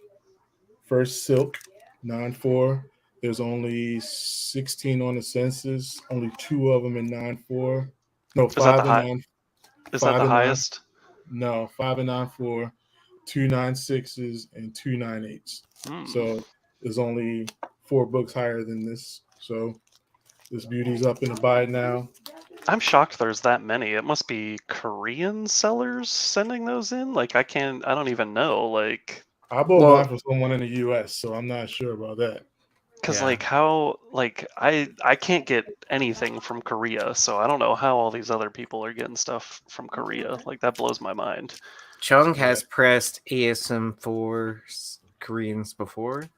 D: first Silk non-4. There's only 16 on the census, only 2 of them in non-4. No,
C: Is that
D: 5
C: the
D: and
C: high?
D: 9.
C: Is that the highest?
D: No, 5 and 9-4, 2 9-6s, and 2 9-8s. So there's only 4 books higher than this. So this beauty's up in the buy now.
C: I'm shocked there's that many. It must be Korean sellers sending those in. Like I don't even know. Like
D: I bought mine from someone in the US, so I'm not sure about that.
C: Because I can't get anything from Korea, so I don't know how all these other people are getting stuff from Korea. Like that blows my mind.
A: Chung has pressed ASM for Koreans before,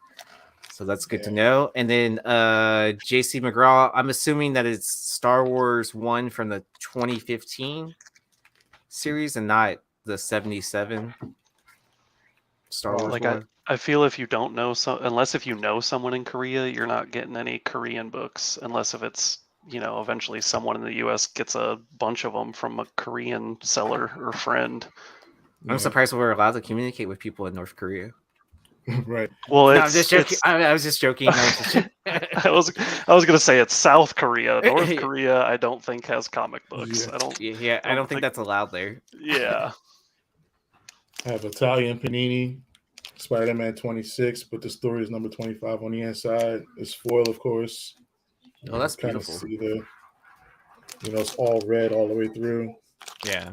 A: so that's good to know. And then JC McGraw, I'm assuming that it's Star Wars 1 from the 2015 series and not the 77 Star Wars.
C: Like I feel if you don't know if you know someone in Korea, you're not getting any Korean books unless if it's eventually someone in the U.S. gets a bunch of them from a Korean seller or friend.
A: I'm surprised we're allowed to communicate with people in North Korea.
D: Right.
A: Well, no, I'm just joking. I was just joking.
C: I was gonna say it's South Korea. North Korea, I don't think has comic books.
A: Yeah. I don't think that's allowed there.
C: Yeah.
D: I have Italian Panini, Spider-Man 26, but the story is number 25 on the inside. It's foil, of course.
A: Oh, that's beautiful.
D: See it's all red all the way through.
A: Yeah.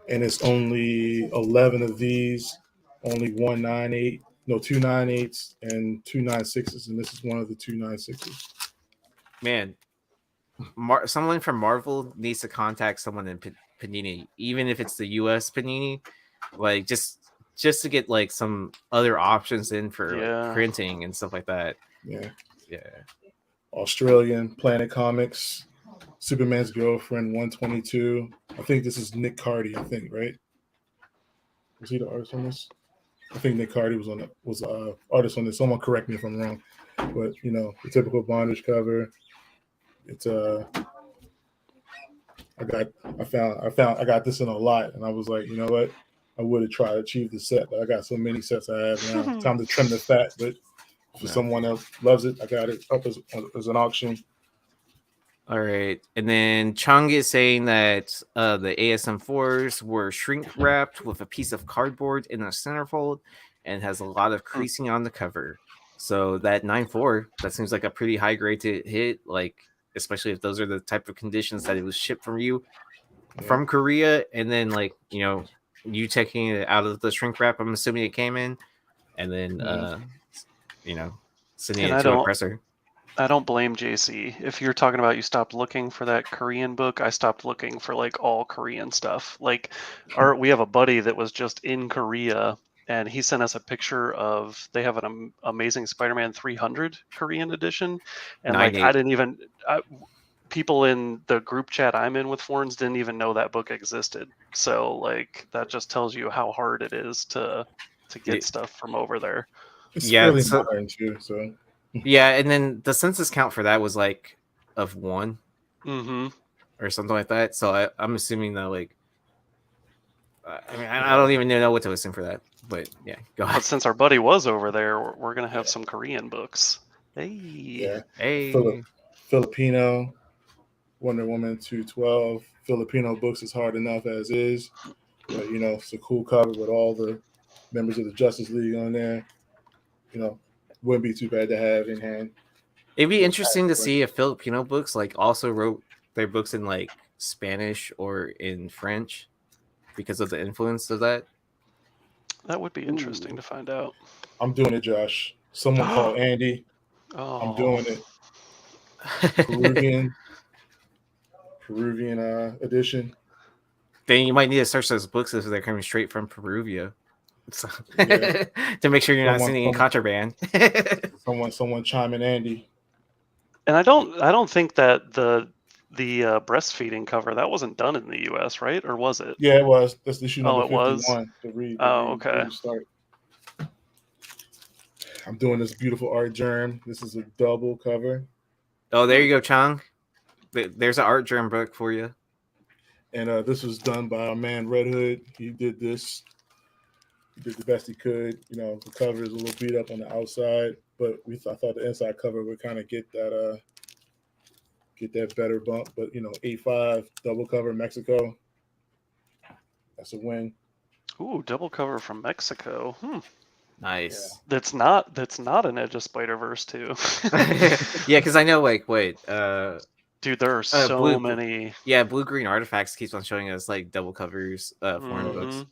D: And it's only 11 of these, only 2 9-8s and 2 9-6s, and this is one of the 2 9-6s.
A: Man, someone from Marvel needs to contact someone in Panini, even if it's the US Panini, like just to get like some other options in for like, printing and stuff like that.
D: Yeah.
A: Australian
D: Planet Comics, Superman's Girlfriend 122. I think this is Nick Cardy. I think, right? Was he the artist on this? I think Nick Cardy was artist on this. Someone correct me if I'm wrong, but the typical bondage cover. It's I got this in a lot, and I was like, you know what? I would have tried to achieve the set, but I got so many sets I have now. Time to trim the fat, but for someone else loves it, I got it up as an auction.
A: All right, and then Chung is saying that the ASM4s were shrink wrapped with a piece of cardboard in a centerfold and has a lot of creasing on the cover. So that 9.4, that seems like a pretty high grade to hit, like especially if those are the type of conditions that it was shipped from you from Korea, and then like you taking it out of the shrink wrap. I'm assuming it came in, and then sending it to a presser.
C: I don't blame JC. If you're talking about you stopped looking for that Korean book, I stopped looking for like all Korean stuff. Like we have a buddy that was just in Korea and he sent us a picture of, they have an amazing Spider-Man 300 Korean edition. And like, I didn't even, people in the group chat I'm in with foreigners didn't even know that book existed. So like, that just tells you how hard it is to get stuff from over there.
D: It's really modern too, so.
A: Yeah, and then the census count for that was like of 1 or something like that. So I'm assuming that like, I don't even know what to assume for that. But yeah, go ahead.
C: But since our buddy was over there, we're gonna have some Korean books.
D: Filipino, Wonder Woman 212. Filipino books is hard enough as is, but it's a cool cover with all the members of the Justice League on there. Wouldn't be too bad to have in hand.
A: It'd be interesting to see if Filipino books like also wrote their books in like Spanish or in French because of the influence of that.
C: That would be interesting to find out.
D: I'm doing it, Josh. Someone call Andy. I'm doing it. Peruvian edition.
A: Then you might need to search those books if they're coming straight from Peruvia. So, to make sure you're not sending in contraband.
D: someone chime in, Andy.
C: And I don't think that the breastfeeding cover that wasn't done in the U.S., right? Or was it?
D: Yeah, it was. That's the issue number 51.
C: Was?
D: Okay. Start. I'm doing this beautiful art germ. This is a double cover.
A: Oh, there you go, Chang. There's an art germ book for you.
D: And this was done by our man Red Hood. He did this. He did the best he could. You know, the cover is a little beat up on the outside, but I thought the inside cover would kind of get that better bump. But you know, 8.5 double cover Mexico. That's a win.
C: Ooh, double cover from Mexico.
A: Nice.
C: Yeah. That's not an Edge of Spider-Verse too.
A: Yeah, because I know
C: dude, there are so many.
A: Yeah, Blue Green Artifacts keeps on showing us like double covers, foreign books.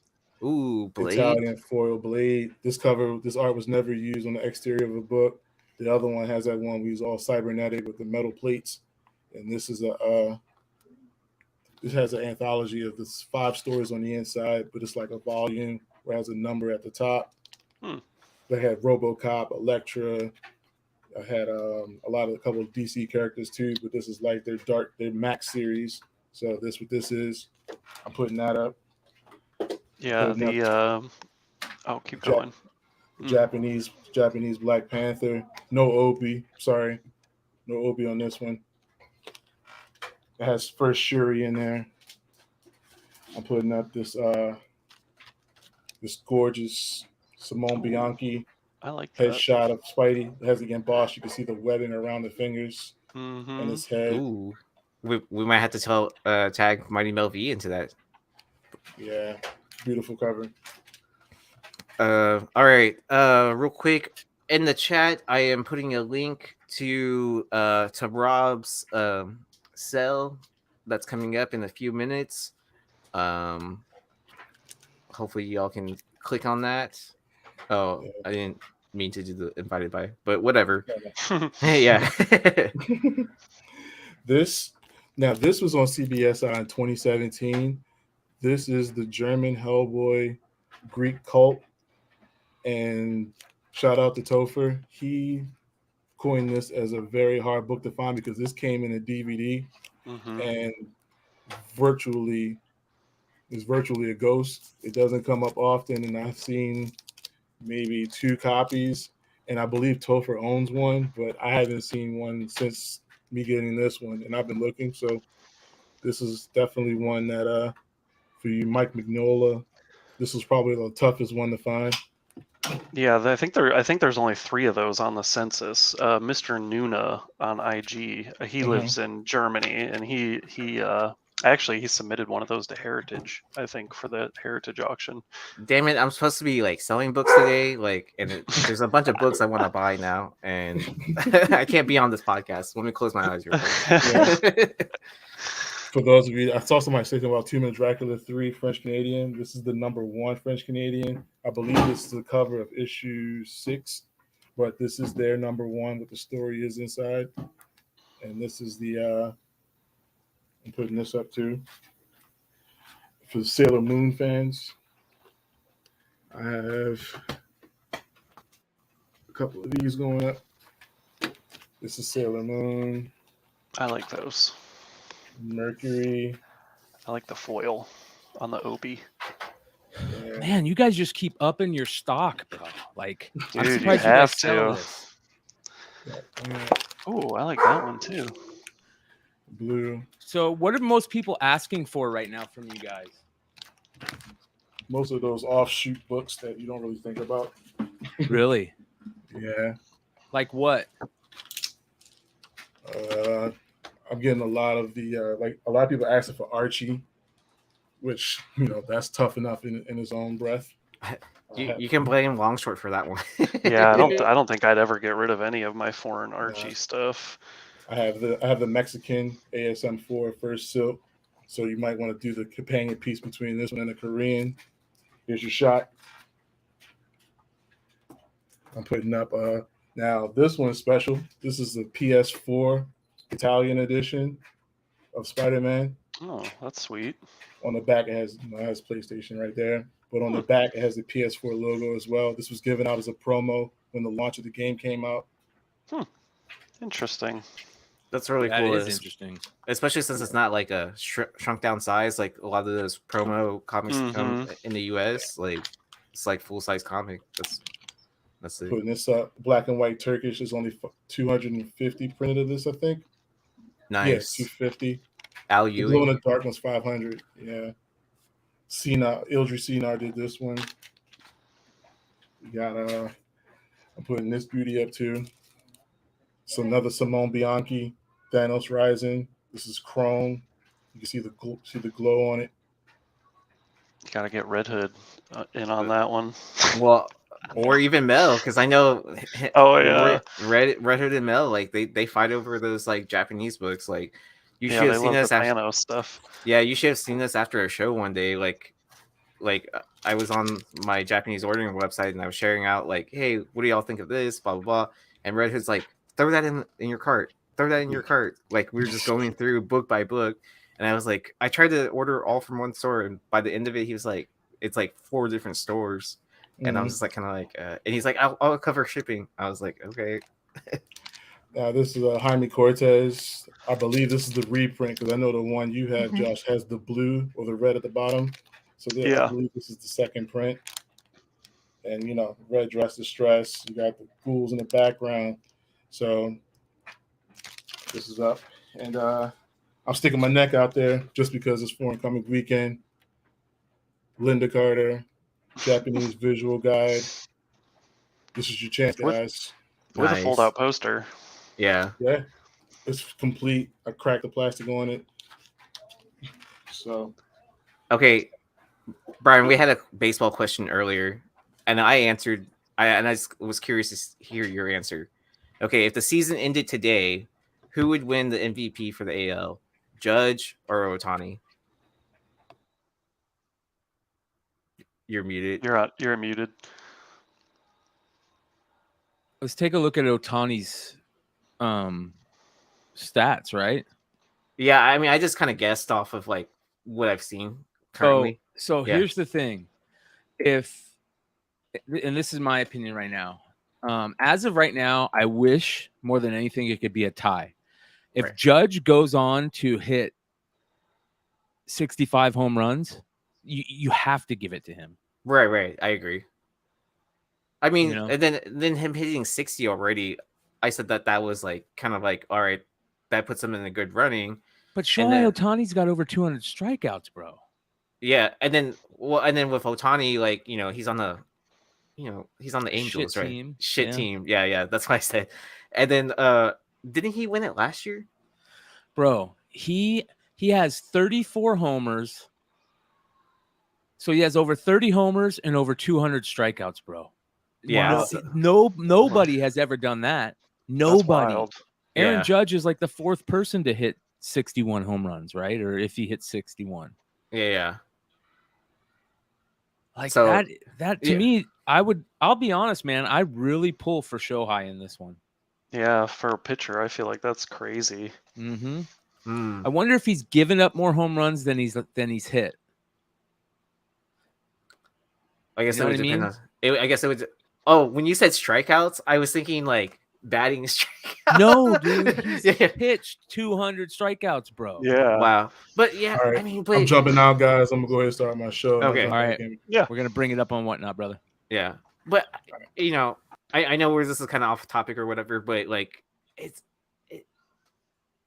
A: Ooh, Blade.
D: Italian foil Blade. This art was never used on the exterior of a book. The other one has that one we use all cybernetic with the metal plates. And this is this has an anthology of this 5 stories on the inside, but it's like a volume where it has a number at the top. They had RoboCop, Elektra. I had a couple of DC characters too, but this is like their Max series. So what this is. I'm putting that up.
C: Yeah, keep going.
D: Japanese Black Panther. No Obi. Sorry. No Obi on this one. It has first Shuri in there. I'm putting up this gorgeous Simone Bianchi.
C: I like that.
D: Headshot of Spidey. It has it embossed. You can see the webbing around the fingers and his head.
A: Ooh. We might have to tag Mighty Mel V into that.
D: Yeah. Beautiful cover.
A: All right. Real quick, in the chat, I am putting a link to Rob's sale that's coming up in a few minutes. Hopefully y'all can click on that. Oh, yeah. I didn't mean to do the invited by, but whatever. Yeah. This
D: was on CBSI in 2017. This is the German Hellboy Greek cult. And shout out to Topher. He coined this as a very hard book to find because this came in a DVD and is virtually a ghost. It doesn't come up often, and I've seen maybe 2 copies, and I believe Topher owns one, but I haven't seen one since me getting this one, and I've been looking. So this is definitely one that for you, Mike Mignola, this was probably the toughest one to find.
C: Yeah, I think there's only 3 of those on the census. Mr. Nuna on IG, he lives in Germany, and he submitted one of those to Heritage, I think, for the Heritage auction.
A: Damn it! I'm supposed to be like selling books today, there's a bunch of books I want to buy now, and I can't be on this podcast. Let me close my eyes.
D: For those of you, I saw somebody saying about Tomb of Dracula 3 French Canadian. This is the #1 French Canadian. I believe this is the cover of issue 6, but this is their #1 what the story is inside. And this is the I'm putting this up too. For the Sailor Moon fans, I have a couple of these going up. This is Sailor Moon.
C: I like those.
D: Mercury.
C: I like the foil on the Obi.
B: Yeah. Man, you guys just keep upping your stock, bro. Like,
C: dude,
B: I'm surprised you guys sell this.
C: Oh, I like that one too.
D: Blue.
B: So, what are most people asking for right now from you guys?
D: Most of those offshoot books that you don't really think about.
B: Really?
D: Yeah.
B: Like what?
D: I'm getting a lot of the a lot of people asking for Archie, which that's tough enough in its own breath.
A: You can blame Longshort for that one.
C: Yeah, I don't think I'd ever get rid of any of my foreign Archie stuff.
D: I have the Mexican ASM4 First Silk, so you might want to do the companion piece between this one and the Korean. Here's your shot. I'm putting up now this one's special. This is the PS4 Italian edition of Spider-Man.
C: Oh, that's sweet.
D: On the back it has PlayStation right there, but on the back it has the PS4 logo as well. This was given out as a promo when the launch of the game came out.
C: Interesting.
A: That's really
B: that
A: cool.
B: Is interesting,
A: especially since it's not like a shrunk down size like a lot of those promo comics come in the US. Like it's like full size comic. That's it.
D: Putting this up, black and white Turkish is only 250 printed of this, I think.
A: Nice.
D: Yes, 250.
A: Al
D: The Glow in
A: Ewing.
D: the Dark one's 500. Yeah. Ildry Senar did this one. We got I'm putting this beauty up too. So another Simone Bianchi, Thanos Rising. This is Chrome. You can see the glow on it.
C: You gotta get Red Hood in on that one.
A: Well, or even Mel, because I know.
C: Oh yeah,
A: Red Hood and Mel, like they fight over those like Japanese books. Like you should
C: they
A: have seen
C: love
A: us
C: the
A: after.
C: Thanos stuff.
A: Yeah, you should have seen us after a show one day. Like I was on my Japanese ordering website and I was sharing out like, hey, what do y'all think of this? Blah blah blah. And Red Hood's like, throw that in your cart. Throw that in your cart. Like we were just going through book by book. And I was like, I tried to order all from one store, and by the end of it, he was like, it's like 4 different stores. And I was just like, kind of like, and he's like, I'll cover shipping. I was like, okay.
D: This is Jaime Cortez. I believe this is the reprint because I know the one you have, Josh, has the blue or the red at the bottom. So I believe this is the second print. And, red dress distress. You got the ghouls in the background. So this is up. And I'm sticking my neck out there just because it's Foreign Comic Weekend. Linda Carter, Japanese visual guide. This is your chance, guys.
C: With a fold-out poster.
A: Yeah.
D: Yeah. It's complete. I cracked the plastic on it. So.
A: Okay, Brian, we had a baseball question earlier, and I answered. I was curious to hear your answer. Okay, if the season ended today, who would win the MVP for the AL? Judge or Ohtani? You're muted.
C: You're muted.
B: Let's take a look at Ohtani's stats, right?
A: Yeah, I mean, I just kind of guessed off of like what I've seen currently.
B: So here's the thing. And this is my opinion right now. As of right now, I wish more than anything it could be a tie. If Judge goes on to hit 65 home runs, you have to give it to him.
A: Right. I agree. I mean, and then him hitting 60 already, I said that was like kind of like, all right, that puts him in a good running.
B: But Shohei Ohtani's got over 200 strikeouts, bro.
A: Yeah, and then with Ohtani, like he's on the, he's on the Angels, right?
B: Team.
A: Team. Yeah. That's why I said. And then didn't he win it last year?
B: Bro, he has 34 homers. So he has over 30 homers and over 200 strikeouts, bro.
A: Yeah.
B: Nobody has ever done that. Nobody. Aaron
A: Yeah.
B: Judge is like the 4th person to hit 61 home runs, right? Or if he hits 61.
A: Yeah.
B: Like so, that to me, I'll be honest, man, I really pull for Shohei in this one.
C: Yeah, for a pitcher, I feel like that's crazy.
B: I wonder if he's given up more home runs than he's hit.
A: I guess it would depend on. I guess it would. Oh, when you said strikeouts, I was thinking like batting strikeouts.
B: No, dude, he's pitched 200 strikeouts, bro.
C: Yeah.
A: Wow. But yeah,
D: right.
A: I mean,
D: I'm jumping out, guys. I'm gonna go ahead and start my show.
A: Okay.
B: All right.
C: Yeah.
B: We're gonna bring it up on Whatnot, brother.
A: Yeah. But I know where this is kind of off topic or whatever, but like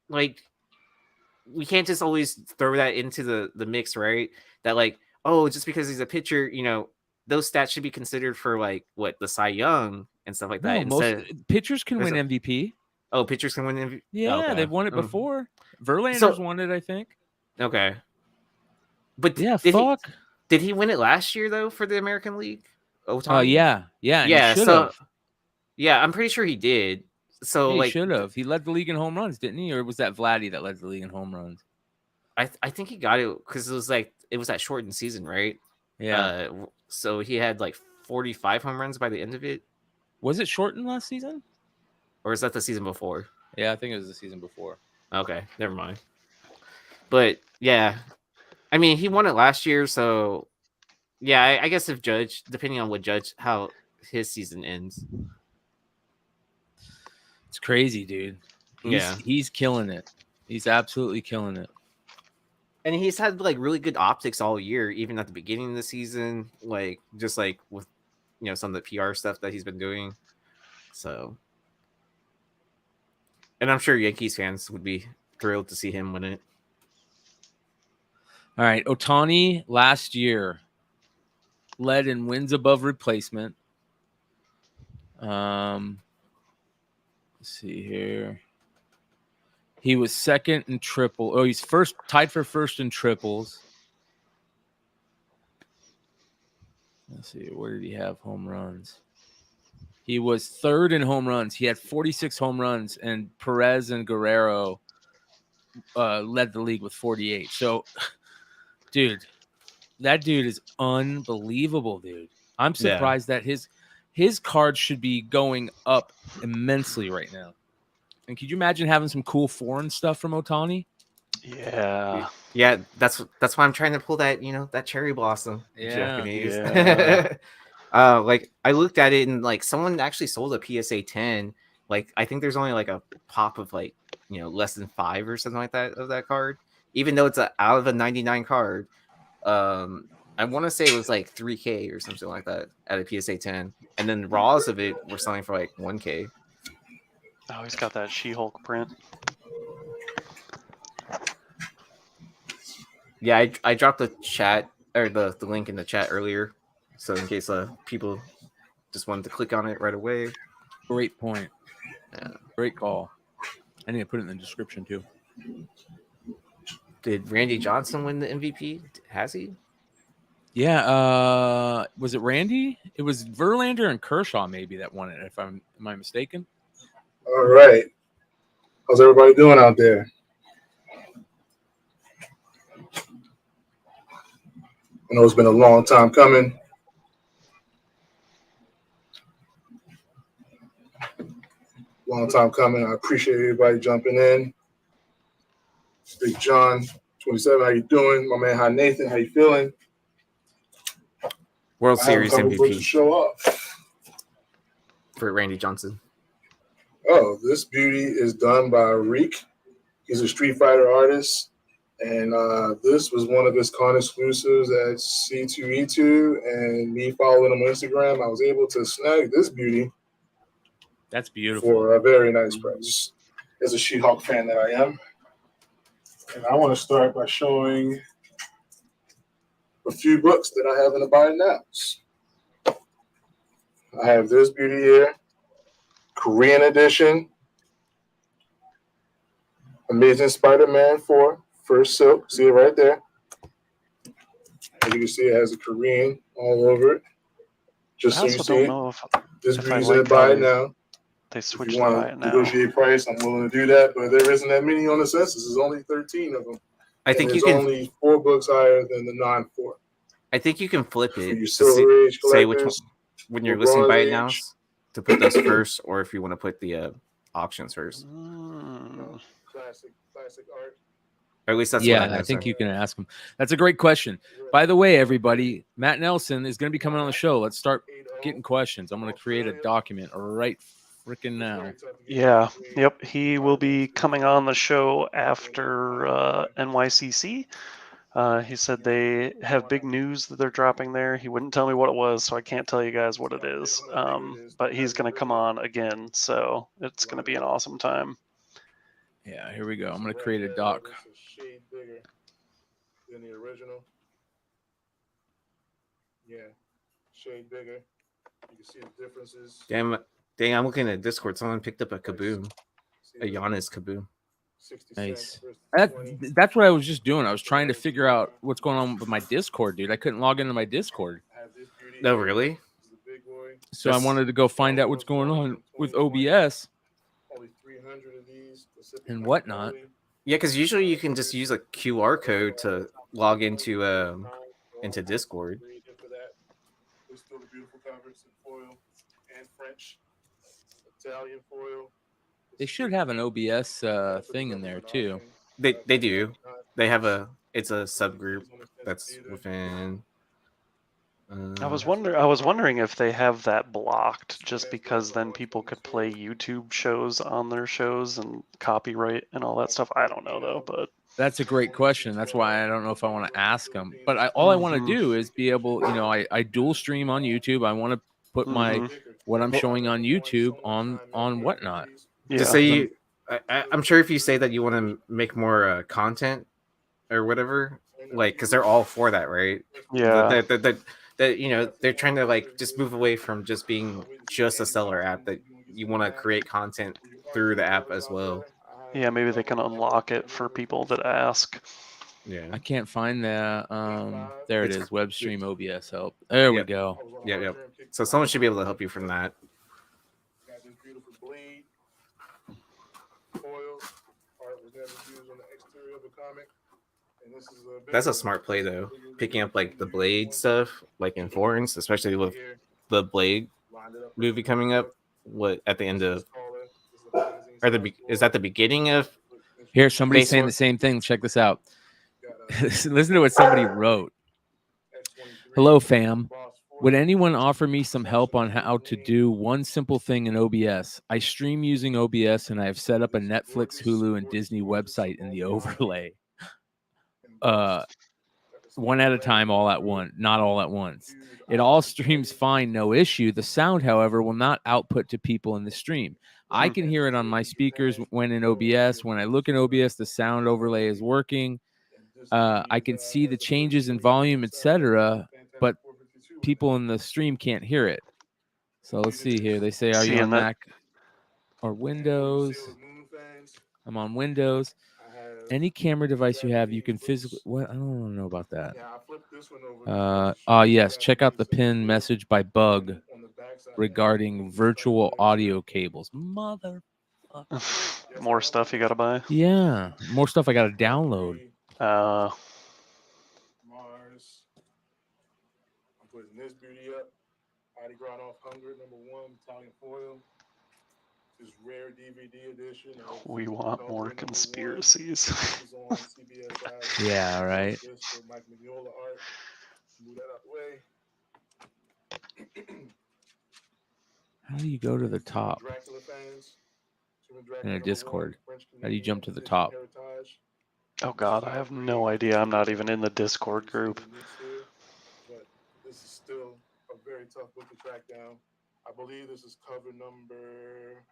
A: like we can't just always throw that into the mix, right? That like, oh, just because he's a pitcher, those stats should be considered for like what the Cy Young and stuff like that.
B: Most pitchers can win MVP.
A: Oh, pitchers can win MVP.
B: Yeah,
A: okay.
B: They've won it before. Verlander's won it, I think.
A: Okay. But did he win it last year though for the American League?
B: Yeah.
A: So yeah, I'm pretty sure he did. So
B: he should have. He led the league in home runs, didn't he? Or was that Vladdy that led the league in home runs?
A: I think he got it because it was that shortened season, right?
B: Yeah.
A: So he had like 45 home runs by the end of it.
B: Was it shortened last season?
A: Or is that the season before?
B: Yeah, I think it was the season before.
A: Okay, never mind. But yeah, I mean, he won it last year, so yeah, I guess if Judge, depending on how his season ends.
B: It's crazy, dude. He's killing it. He's absolutely killing it.
A: And he's had like really good optics all year, even at the beginning of the season, like just like with some of the PR stuff that he's been doing. So, and I'm sure Yankees fans would be thrilled to see him win it.
B: All right, Ohtani last year led in wins above replacement. Let's see here. He was second in triple. Oh, he's tied for first in triples. Let's see. Where did he have home runs? He was third in home runs. He had 46 home runs, and Perez and Guerrero led the league with 48. So, dude, that dude is unbelievable, dude. I'm surprised that his cards should be going up immensely right now. And could you imagine having some cool foreign stuff from Ohtani?
A: Yeah. That's why I'm trying to pull that that cherry blossom Japanese. Like I looked at it and like someone actually sold a PSA 10. Like I think there's only like a pop of like less than 5 or something like that of that card, even though it's out of a 99 card. I want to say it was like 3K or something like that at a PSA 10, and then raws of it were selling for like 1K.
C: Oh, he's got that She-Hulk print.
A: Yeah, I dropped the chat or the link in the chat earlier, so in case people just wanted to click on it right away.
B: Great point. Yeah. Great call. I need to put it in the description too.
A: Did Randy Johnson win the MVP? Has he?
B: Yeah. Was it Randy? It was Verlander and Kershaw maybe that won it. Am I mistaken?
D: All right. How's everybody doing out there? I know it's been a long time coming. I appreciate everybody jumping in. Big John, 27, how you doing? My man, hi Nathan, how you feeling?
A: World Series MVP.
D: Show up
A: for Randy Johnson.
D: Oh, this beauty is done by Reek. He's a Street Fighter artist. And this was one of his con exclusives at C2E2. And me following him on Instagram, I was able to snag this beauty.
B: That's beautiful.
D: For a very nice price. As a She-Hulk fan that I am. And I want to start by showing a few books that I have in the buy nows. I have this beauty here. Korean edition. Amazing Spider-Man 4. First Silk. See it right there. As you can see, it has a Korean all over it. Just so you see it. This beauty's in the buy now.
C: They switched
D: if you want to negotiate price, I'm willing to do that. But there isn't that many on the census. There's only 13 of them.
A: I think you can.
D: Only 4 books higher than the non-4.
A: I think you can flip it to
D: say
A: which one when you're listening by it now to put those first, or if you want to put the auctions first.
D: Classic art.
A: Or at least that's
B: what
A: I
B: think you can ask him. That's a great question. By the way, everybody, Matt Nelson is going to be coming on the show. Let's start getting questions. I'm going to create a document right freaking now.
C: Yeah. Yep. He will be coming on the show after NYCC. He said they have big news that they're dropping there. He wouldn't tell me what it was, so I can't tell you guys what it is. But he's going to come on again, so it's going to be an awesome time.
B: Yeah, here we go. I'm going to create a doc.
D: Shade bigger than the original. Yeah, shade bigger. You can see the differences.
A: Dang, I'm looking at Discord. Someone picked up a Kaboom. A Giannis Kaboom.
B: Nice. That's what I was just doing. I was trying to figure out what's going on with my Discord, dude. I couldn't log into my Discord.
A: No, really?
B: So I wanted to go find out what's going on with OBS and whatnot.
A: Yeah, because usually you can just use a QR code to log into Discord.
B: They should have an OBS thing in there too.
A: They do. They have it's a subgroup that's within.
C: I was wondering if they have that blocked just because then people could play YouTube shows on their shows and copyright and all that stuff. I don't know though, but
B: that's a great question. That's why I don't know if I want to ask them. But all I want to do is be able, I dual stream on YouTube. I want to put what I'm showing on YouTube on whatnot.
A: Yeah. Just say I'm sure if you say that you want to make more content or whatever, like because they're all for that, right?
C: Yeah.
A: That you know, they're trying to like just move away from just being just a seller app, that you want to create content through the app as well.
C: Yeah, maybe they can unlock it for people that ask.
A: Yeah,
B: I can't find that. There it is. Web stream OBS help. There we go.
A: Yep. So someone should be able to help you from that.
D: Got this beautiful blade foil. Art was never used on the exterior of a comic. And this is
A: That's a smart play though. Picking up like the Blade stuff, like in foreigns, especially with the Blade movie coming up. What at the end of, is that the beginning of?
B: Here, somebody's saying the same thing. Check this out. Listen to what somebody wrote. Hello, fam. Would anyone offer me some help on how to do one simple thing in OBS? I stream using OBS, and I have set up a Netflix, Hulu, and Disney website in the overlay. One at a time, all at once, not all at once. It all streams fine, no issue. The sound, however, will not output to people in the stream. I can hear it on my speakers when in OBS. When I look in OBS, the sound overlay is working. I can see the changes in volume, etc., but people in the stream can't hear it. So let's see here. They say, are you on Mac or Windows? I'm on Windows. Any camera device you have, you can physically... What? I don't want to know about that. Yes. Check out the pinned message by Bug regarding virtual audio cables. Mother...
C: More stuff you got to buy?
B: Yeah. More stuff I got to download.
D: Mars. I'm putting this beauty up. Heidi Granoff Hunger, #1, Italian foil. This rare DVD edition.
C: We want more conspiracies.
B: Yeah, right. How do you go to the top? In a Discord. How do you jump to the top?
C: Oh God, I have no idea. I'm not even in the Discord group.
D: But this is still a very tough book to track down. I believe this is cover number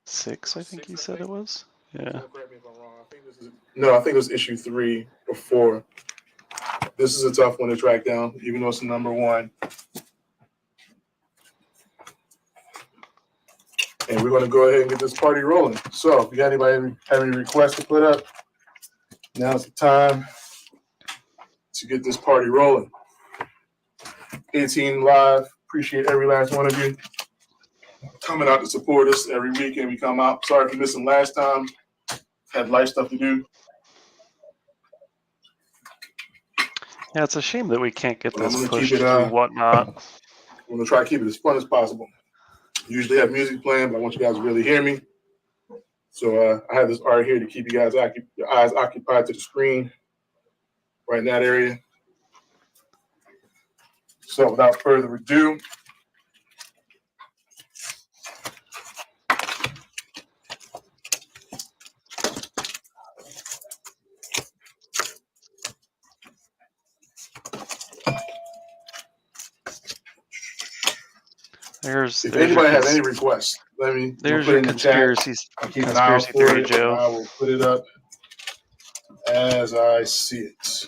C: 6, I think you said it was. Yeah.
D: Correct me if I'm wrong. I think it was issue 3 or 4. This is a tough one to track down, even though it's #1. And we're going to go ahead and get this party rolling. So if you got anybody have any requests to put up, now's the time to get this party rolling. 18 live. Appreciate every last one of you coming out to support us every weekend. We come out. Sorry for missing last time. Had life stuff to do.
C: Yeah, it's a shame that we can't get this
D: gonna
C: pushed
D: keep it,
C: through Whatnot.
D: I'm going to try to keep it as fun as possible. Usually have music playing, but I want you guys to really hear me. So I have this art here to keep you guys your eyes occupied to the screen, right in that area. So without further ado, if anybody has any requests, let me
C: there's
D: put
C: your
D: it in the chat.
C: conspiracy theory, Joe.
D: I will put it up as I see it.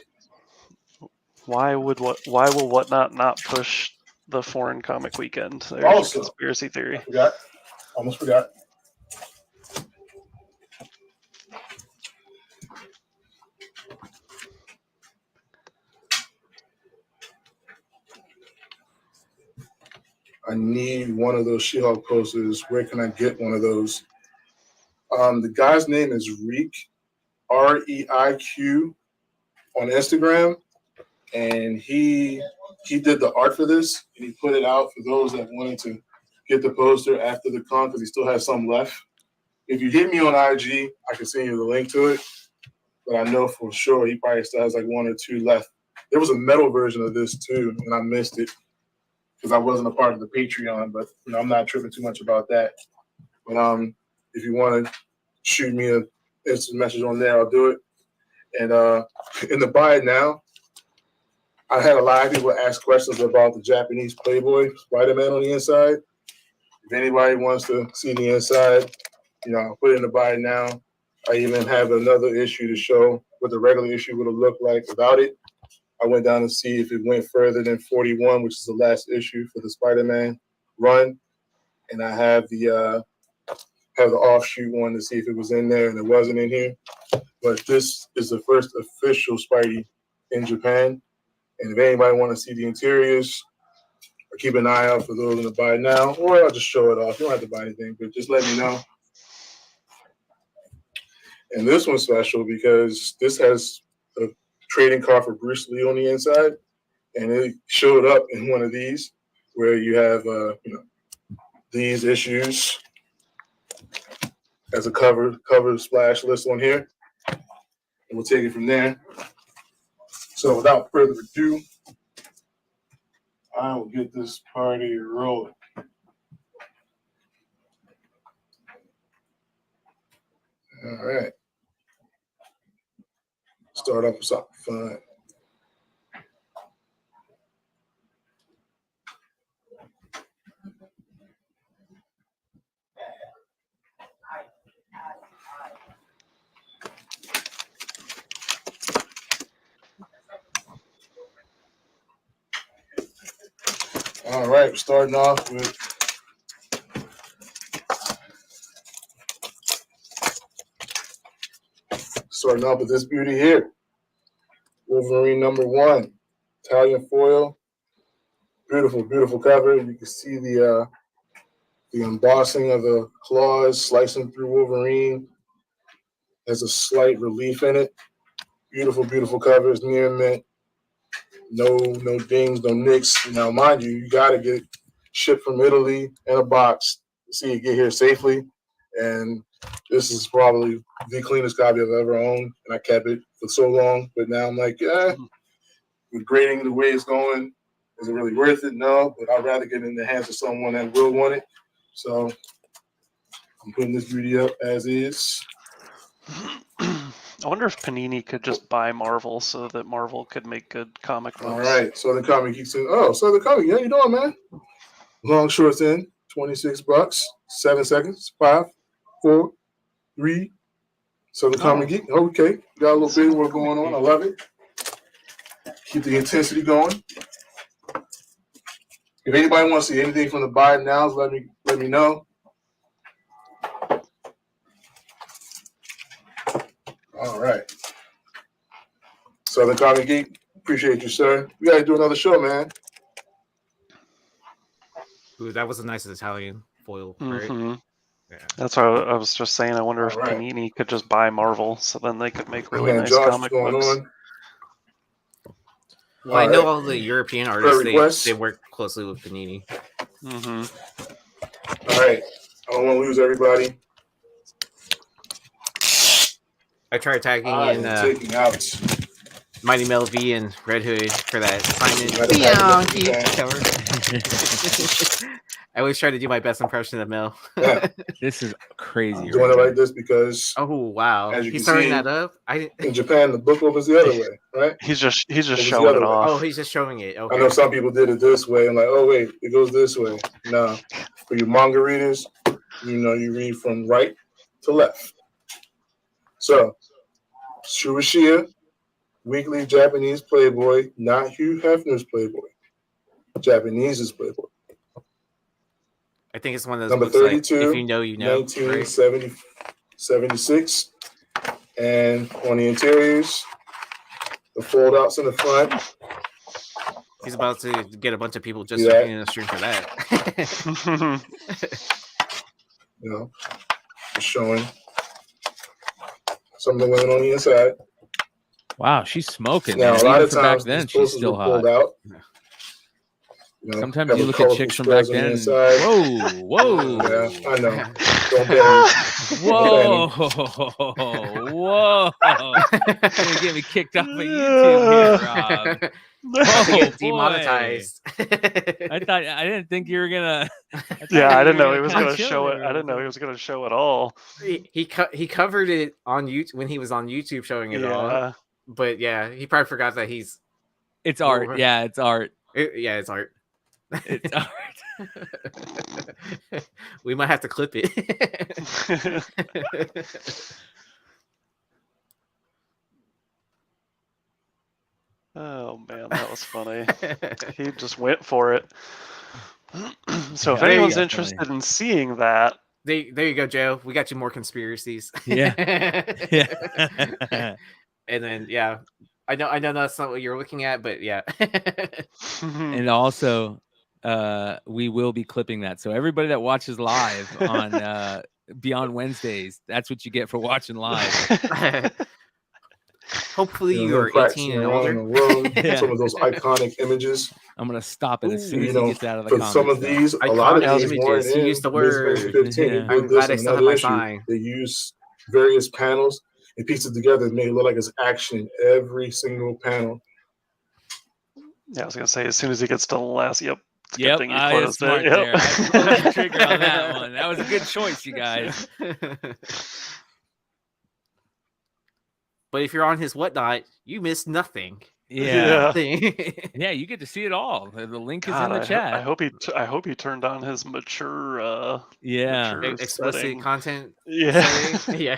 C: Why will Whatnot not push the foreign comic weekend? There's
D: Also,
C: your conspiracy theory.
D: Almost forgot. I need one of those She-Hulk posters. Where can I get one of those? The guy's name is Reik, Reiq, on Instagram, and he did the art for this, and he put it out for those that wanted to get the poster after the con because he still has some left. If you hit me on IG, I can send you the link to it, but I know for sure he probably still has like 1 or 2 left. There was a metal version of this too, and I missed it because I wasn't a part of the Patreon, but I'm not tripping too much about that. But if you want to shoot me an instant message on there, I'll do it. And in the buy it now, I had a lot of people ask questions about the Japanese Playboy Spiderman on the inside. If anybody wants to see the inside, I'll put it in the buy it now. I even have another issue to show what the regular issue would have looked like without it. I went down to see if it went further than 41, which is the last issue for the Spider-Man run, and I have the offshoot one to see if it was in there, and it wasn't in here. But this is the first official Spidey in Japan, and if anybody want to see the interiors, or keep an eye out for those to buy now, or I'll just show it off. You don't have to buy anything, but just let me know. And this one's special because this has a trading card for Bruce Lee on the inside, and it showed up in one of these where you have these issues as a cover splash list on here, and we'll take it from there. So without further ado, I will get this party rolling. All right. Start off with something fun. All right, we're starting off with this beauty here. Wolverine #1, Italian foil. Beautiful, beautiful cover. You can see the embossing of the claws slicing through Wolverine. There's a slight relief in it. Beautiful, beautiful covers, near mint. No dings, no nicks. Now, mind you, you got to get shipped from Italy in a box to see it get here safely. And this is probably the cleanest copy I've ever owned, and I kept it for so long. But now I'm like, with grading the way it's going, is it really worth it? No, but I'd rather get it in the hands of someone that will want it. So I'm putting this beauty up as is.
C: I wonder if Panini could just buy Marvel so that Marvel could make good comic books.
D: All right, Southern Comic Geeks. Oh, Southern Comic, how you doing, man? Long shorts in, $26, 7 seconds, 5, 4, 3. Southern Comic Geek. Okay, got a little bit of work going on. I love it. Keep the intensity going. If anybody wants to see anything from the buy nows, let me know. All right. Southern Comic Geek, appreciate you, sir. We got to do another show, man.
A: Ooh, that was a nice Italian foil, right? Mm-hmm.
C: Yeah. That's what I was just saying. I wonder if Panini could just buy Marvel, so then they could make really nice comic books.
A: Well, I know all the European artists, they work closely with Panini.
C: Mm-hmm.
D: All right. I don't want to lose everybody.
A: I tried tagging in Mighty Mel V and Red Hood for that cover. I always try to do my best impression of Mel.
D: Yeah.
B: This is crazy.
D: I'm doing it like this because
A: wow, he's starting that up.
D: In Japan, the book opens the other way, right?
C: He's just showing it off.
A: Oh, he's just showing it. Okay.
D: I know some people did it this way. I'm like, oh wait, it goes this way. No, for you manga readers, you read from right to left. So, Shueisha, Weekly Japanese Playboy, not Hugh Hefner's Playboy. Japanese's Playboy.
A: I think it's one of those
D: number
A: books
D: 32,
A: like, if you know, you know.
D: 1976. And on the interiors, the fold-outs in the front.
A: He's about to get a bunch of people just in the stream for that.
D: Just showing something went on the inside.
B: Wow, she's smoking.
D: Now,
B: man.
D: a lot
B: Even
D: of times,
B: back then, she's still hot.
D: Out.
B: Sometimes you look at chicks from back then. Whoa.
D: Yeah, I know. Don't
B: Whoa. You're gonna get me kicked off of YouTube here, Rob.
A: Demonetized.
B: I didn't think you were gonna.
C: I didn't know he was gonna show it. I didn't know he was gonna show it all.
A: He covered it on YouTube when he was on YouTube showing it all. But yeah, he probably forgot that he's.
B: It's art. Yeah, it's art.
A: It's art.
B: It's art.
A: We might have to clip it.
C: Oh man, that was funny. He just went for it. So if anyone's interested in seeing that,
A: there you go, Joe. We got you more conspiracies.
B: Yeah.
A: And then I know that's not what you're looking at, but yeah.
B: And also, we will be clipping that. So everybody that watches live on Beyond Wednesdays, that's what you get for watching live.
A: Hopefully you're 18 and older.
D: In the room, some of those iconic images.
B: I'm gonna stop it as soon as he gets out of the comments.
D: Some of these, a lot of these weren't in.
A: Use the word.
D: 15,
A: I'm glad I still have my sign.
D: They use various panels and piece it together and make it look like it's action in every single panel.
C: Yeah, I was gonna say as soon as he gets to the last,
B: Yep, I was smart there. I pulled the trigger on that one. That was a good choice, you guys.
A: But if you're on his whatnot, you miss nothing.
B: Yeah, yeah, you get to see it all. The link is in the chat.
C: I hope he turned on his mature.
B: Mature
A: explicit
C: setting.
A: content.
C: Yeah,
A: yeah.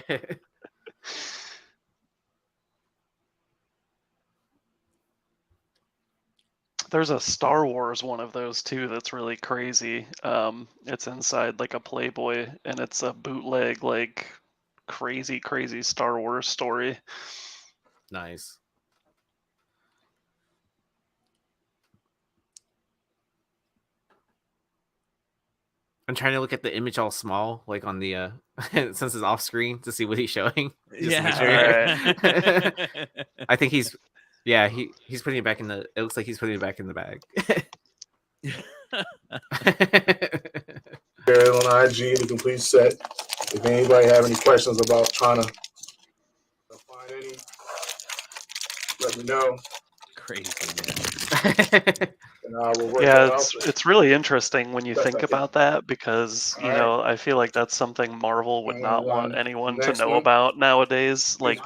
C: There's a Star Wars one of those too that's really crazy. It's inside like a Playboy, and it's a bootleg like crazy Star Wars story.
A: Nice. I'm trying to look at the image all small, like on the since it's off screen to see what he's showing.
B: Just
A: I think he's putting it back in the. It looks like he's putting it back in the bag.
D: On IG, the complete set. If anybody have any questions about trying to find any, let me know.
B: Crazy,
D: man.
C: Yeah, it's really interesting when you think about that, because you know, I feel like that's something Marvel would not want anyone to know about nowadays. Like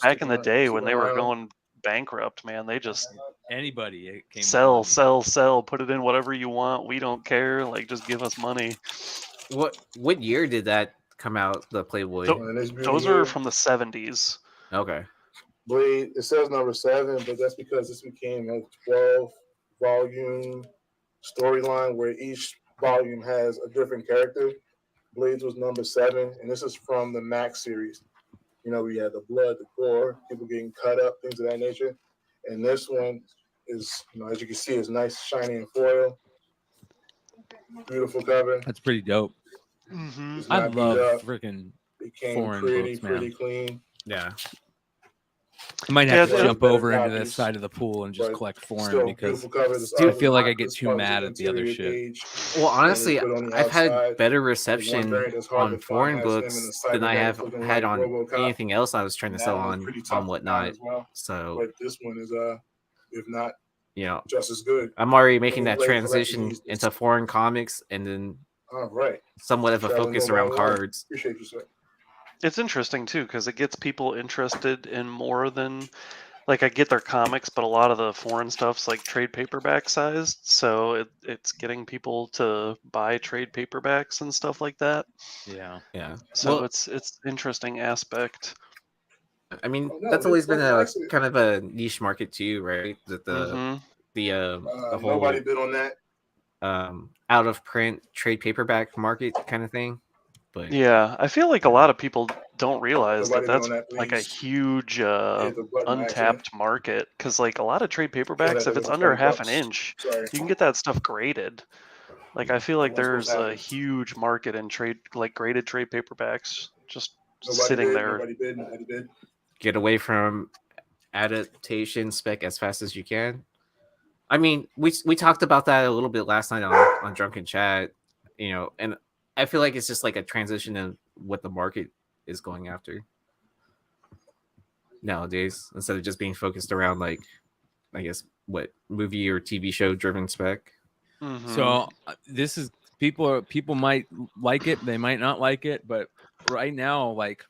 C: back in the day when they were going bankrupt, man, they just
B: anybody came
C: sell, put it in whatever you want. We don't care. Like, just give us money.
A: What year did that come out? The Playboy.
C: Those are from the 70s.
A: Okay.
D: Blade. It says number 7, but that's because this became a 12-volume storyline where each volume has a different character. Blades was number 7, and this is from the Max series. You know, we had the blood, the gore, people getting cut up, things of that nature. And this one is, you know, as you can see, is nice, shiny, and foil. Beautiful cover.
B: That's pretty dope.
C: Mm-hmm.
B: I love freaking foreign books, man.
D: Pretty clean.
A: Yeah.
B: I might have to jump over into this side of the pool and just collect foreign, because I feel like I get too mad at the other shit.
A: Well, honestly, I've had better reception on foreign books than I have had on anything else I was trying to sell on whatnot. So,
D: but this one is if not,
A: you know,
D: just as good.
A: I'm already making that transition into foreign comics, and then somewhat of a focus around cards.
D: Appreciate you, sir.
C: It's interesting too, because it gets people interested in more than, like, I get their comics, but a lot of the foreign stuff's like trade paperback sized, so it's getting people to buy trade paperbacks and stuff like that.
B: Yeah.
C: So it's interesting aspect.
A: I mean, that's always been a kind of a niche market too, right? That the whole
D: nobody bid on that.
A: Out of print trade paperback market kind of thing. But
C: yeah, I feel like a lot of people don't realize that's like a huge untapped market, because like a lot of trade paperbacks, if it's under half an inch, you can get that stuff graded. Like, I feel like there's a huge market in graded trade paperbacks just sitting there.
D: Nobody bid.
A: Get away from adaptation spec as fast as you can. I mean, we talked about that a little bit last night on Drunken Chat, you know, and I feel like it's just like a transition in what the market is going after nowadays, instead of just being focused around, like, I guess, what movie or TV show driven spec.
C: Mm-hmm.
B: So this is people might like it, they might not like it, but right now, like,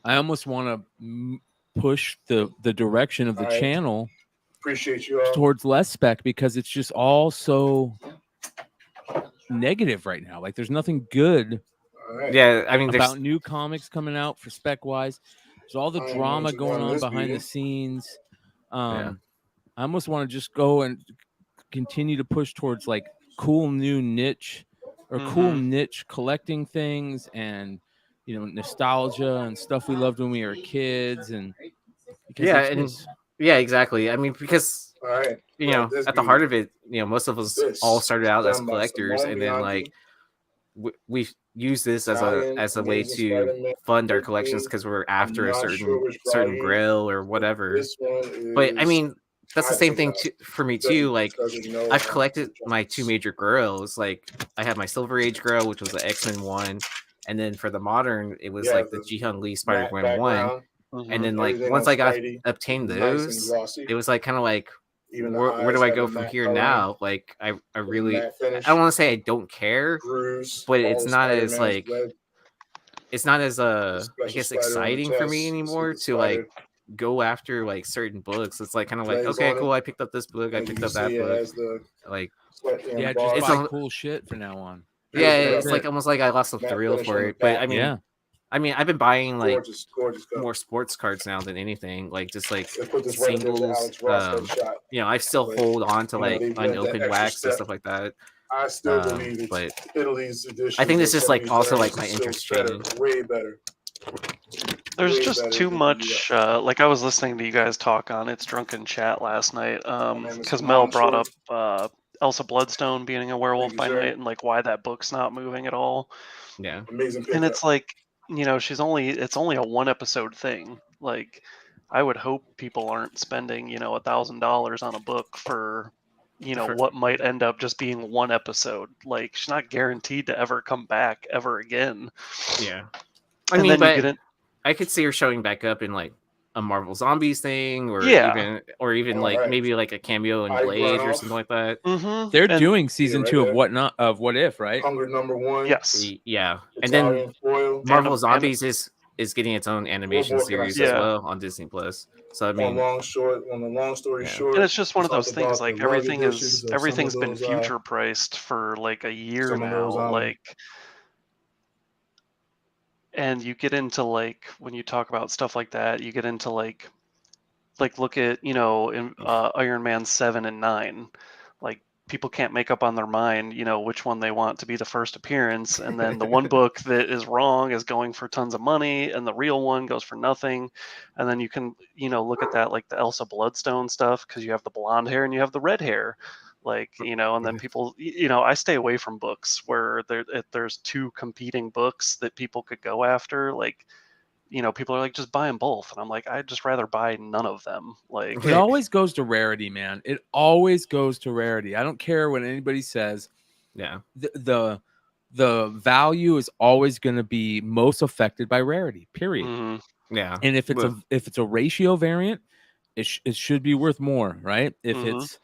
B: I almost want to push the direction of the channel.
D: Appreciate you all.
B: Towards less spec, because it's just all so negative right now. Like, there's nothing good.
A: Yeah, I mean,
B: about new comics coming out for spec wise. There's all the drama going on behind the scenes. I almost want to just go and continue to push towards like cool new niche or cool niche collecting things and nostalgia and stuff we loved when we were kids and
A: exactly. I mean, because at the heart of it, most of us all started out as collectors, and then like we use this as a way to fund our collections because we're after a certain grail or whatever. But I mean, that's the same thing for me too. Like I've collected my two major grails. Like I have my Silver Age grail, which was the X-Men one, and then for the modern, it was like the Ji-Hun Lee Spider-Man one. And then like once I obtained those, it was like kind of like where do I go from here now? Like I really I don't want to say I don't care, but it's not as I guess exciting for me anymore to like go after like certain books. It's like kind of like, okay, cool, I picked up this book, I picked up that book. Like
B: just buy cool shit from now on.
A: Yeah, it's like almost like I lost the thrill for it. But I mean, I've been buying like more sports cards now than anything. Like just like singles. I still hold on to like unopened wax and stuff like that.
D: I still believe
A: but
D: Italy's edition.
A: I think it's just like also like my interest changed.
D: Way better.
C: There's just too much. Like I was listening to you guys talk on It's Drunken Chat last night, because Mel brought up Elsa Bloodstone being a werewolf by night and like why that book's not moving at all.
A: Yeah,
D: amazing.
C: And it's like, it's only a 1 episode thing. Like I would hope people aren't spending $1,000 on a book for what might end up just being 1 episode. Like she's not guaranteed to ever come back ever again.
A: Yeah, I mean, but I could see her showing back up in like a Marvel Zombies thing, or even like maybe like a cameo in Blade or something like that.
B: They're doing season 2 of What If, right?
D: Hunger #1.
C: Yes.
A: Yeah, and then Marvel Zombies is getting its own animation series as well on Disney Plus. So I mean,
D: on the long story short,
C: and it's just one of those things. Like everything's been future priced for like a year now. Like. And you get into like when you talk about stuff like that, you get into like look at in Iron Man 7 and 9, like people can't make up on their mind which one they want to be the first appearance, and then the one book that is wrong is going for tons of money, and the real one goes for nothing. And then you can look at that like the Elsa Bloodstone stuff because you have the blonde hair and you have the red hair. Like, and then people, I stay away from books where there's 2 competing books that people could go after. Like, people are like, just buy them both. And I'm like, I'd just rather buy none of them. Like,
B: it always goes to rarity, man. It always goes to rarity. I don't care what anybody says.
A: Yeah.
B: The value is always going to be most affected by rarity, period.
A: Yeah.
B: And if it's a ratio variant, it should be worth more, right? If it's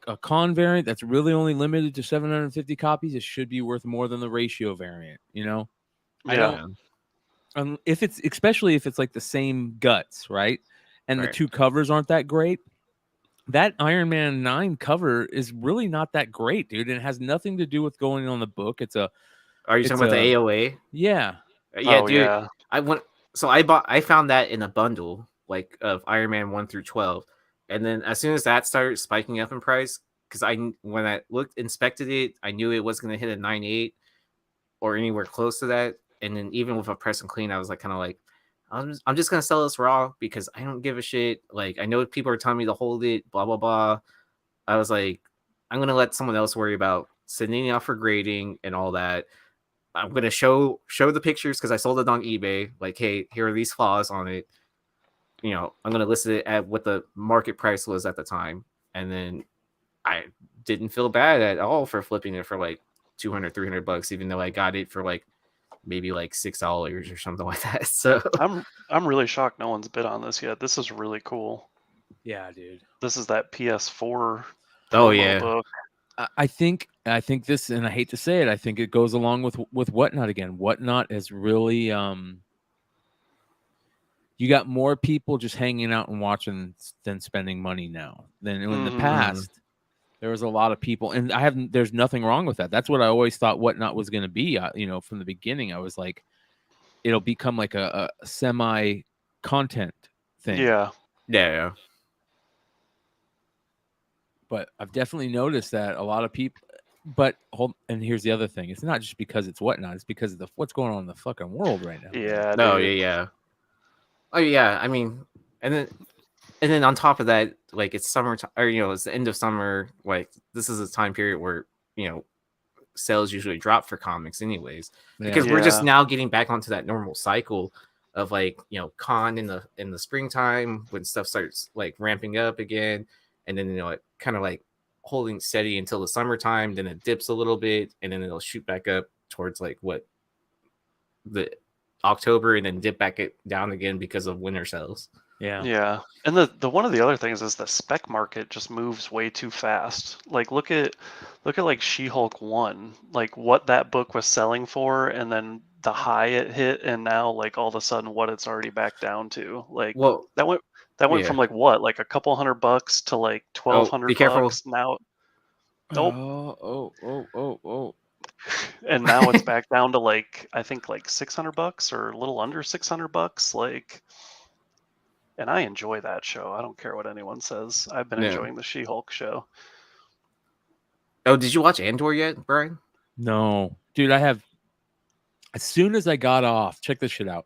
B: a con variant that's really only limited to 750 copies, it should be worth more than the ratio variant. I don't. Especially if it's like the same guts, right? And the 2 covers aren't that great. That Iron Man 9 cover is really not that great, dude. And it has nothing to do with going on the book.
A: Are you talking about the AOA?
B: Yeah.
A: Yeah, dude. Yeah. I found that in a bundle like of Iron Man 1 through 12. And then as soon as that started spiking up in price, because when I inspected it, I knew it was going to hit a 9.8 or anywhere close to that. And then even with a press and clean, I was like, kind of like, I'm just going to sell this raw because I don't give a shit. Like, I know people are telling me to hold it, blah, blah, blah. I was like, I'm going to let someone else worry about sending it out for grading and all that. I'm going to show the pictures because I sold it on eBay. Like, hey, here are these flaws on it. I'm going to list it at what the market price was at the time. And then I didn't feel bad at all for flipping it for like $200-$300, even though I got it for like maybe like $6 or something like that. So
C: I'm really shocked no one's bid on this yet. This is really cool.
B: Yeah, dude.
C: This is that PS4
A: book.
B: I think this, and I hate to say it, I think it goes along with Whatnot again. Whatnot is really you got more people just hanging out and watching than spending money now. Than in the past, there was a lot of people, and there's nothing wrong with that. That's what I always thought Whatnot was going to be. From the beginning, I was like, it'll become like a semi content thing.
C: Yeah.
B: but I've definitely noticed that a lot of people. But and here's the other thing: it's not just because it's whatnot; it's because of what's going on in the fucking world right now.
C: Yeah.
A: No,
C: Dude.
A: yeah. Oh yeah, I mean, and then on top of that, like it's summertime, or it's the end of summer. Like this is a time period where sales usually drop for comics, anyways, because we're just now getting back onto that normal cycle of like con in the springtime when stuff starts like ramping up again, and then it kind of like holding steady until the summertime, then it dips a little bit, and then it'll shoot back up towards like the October, and then dip back down again because of winter sales.
C: Yeah. And the one of the other things is the spec market just moves way too fast. Like look at like She-Hulk 1, like what that book was selling for, and then the high it hit, and now like all of a sudden what it's already back down to. Like that went from like what, like a couple $100 to like $1,200.
A: Be careful.
C: Now.
B: Oh.
C: And now it's back down to like I think like $600 or a little under $600. Like, and I enjoy that show. I don't care what anyone says. I've been enjoying the She-Hulk show.
A: Oh, did you watch Andor yet, Brian?
B: No, dude. I have. As soon as I got off, check this shit out.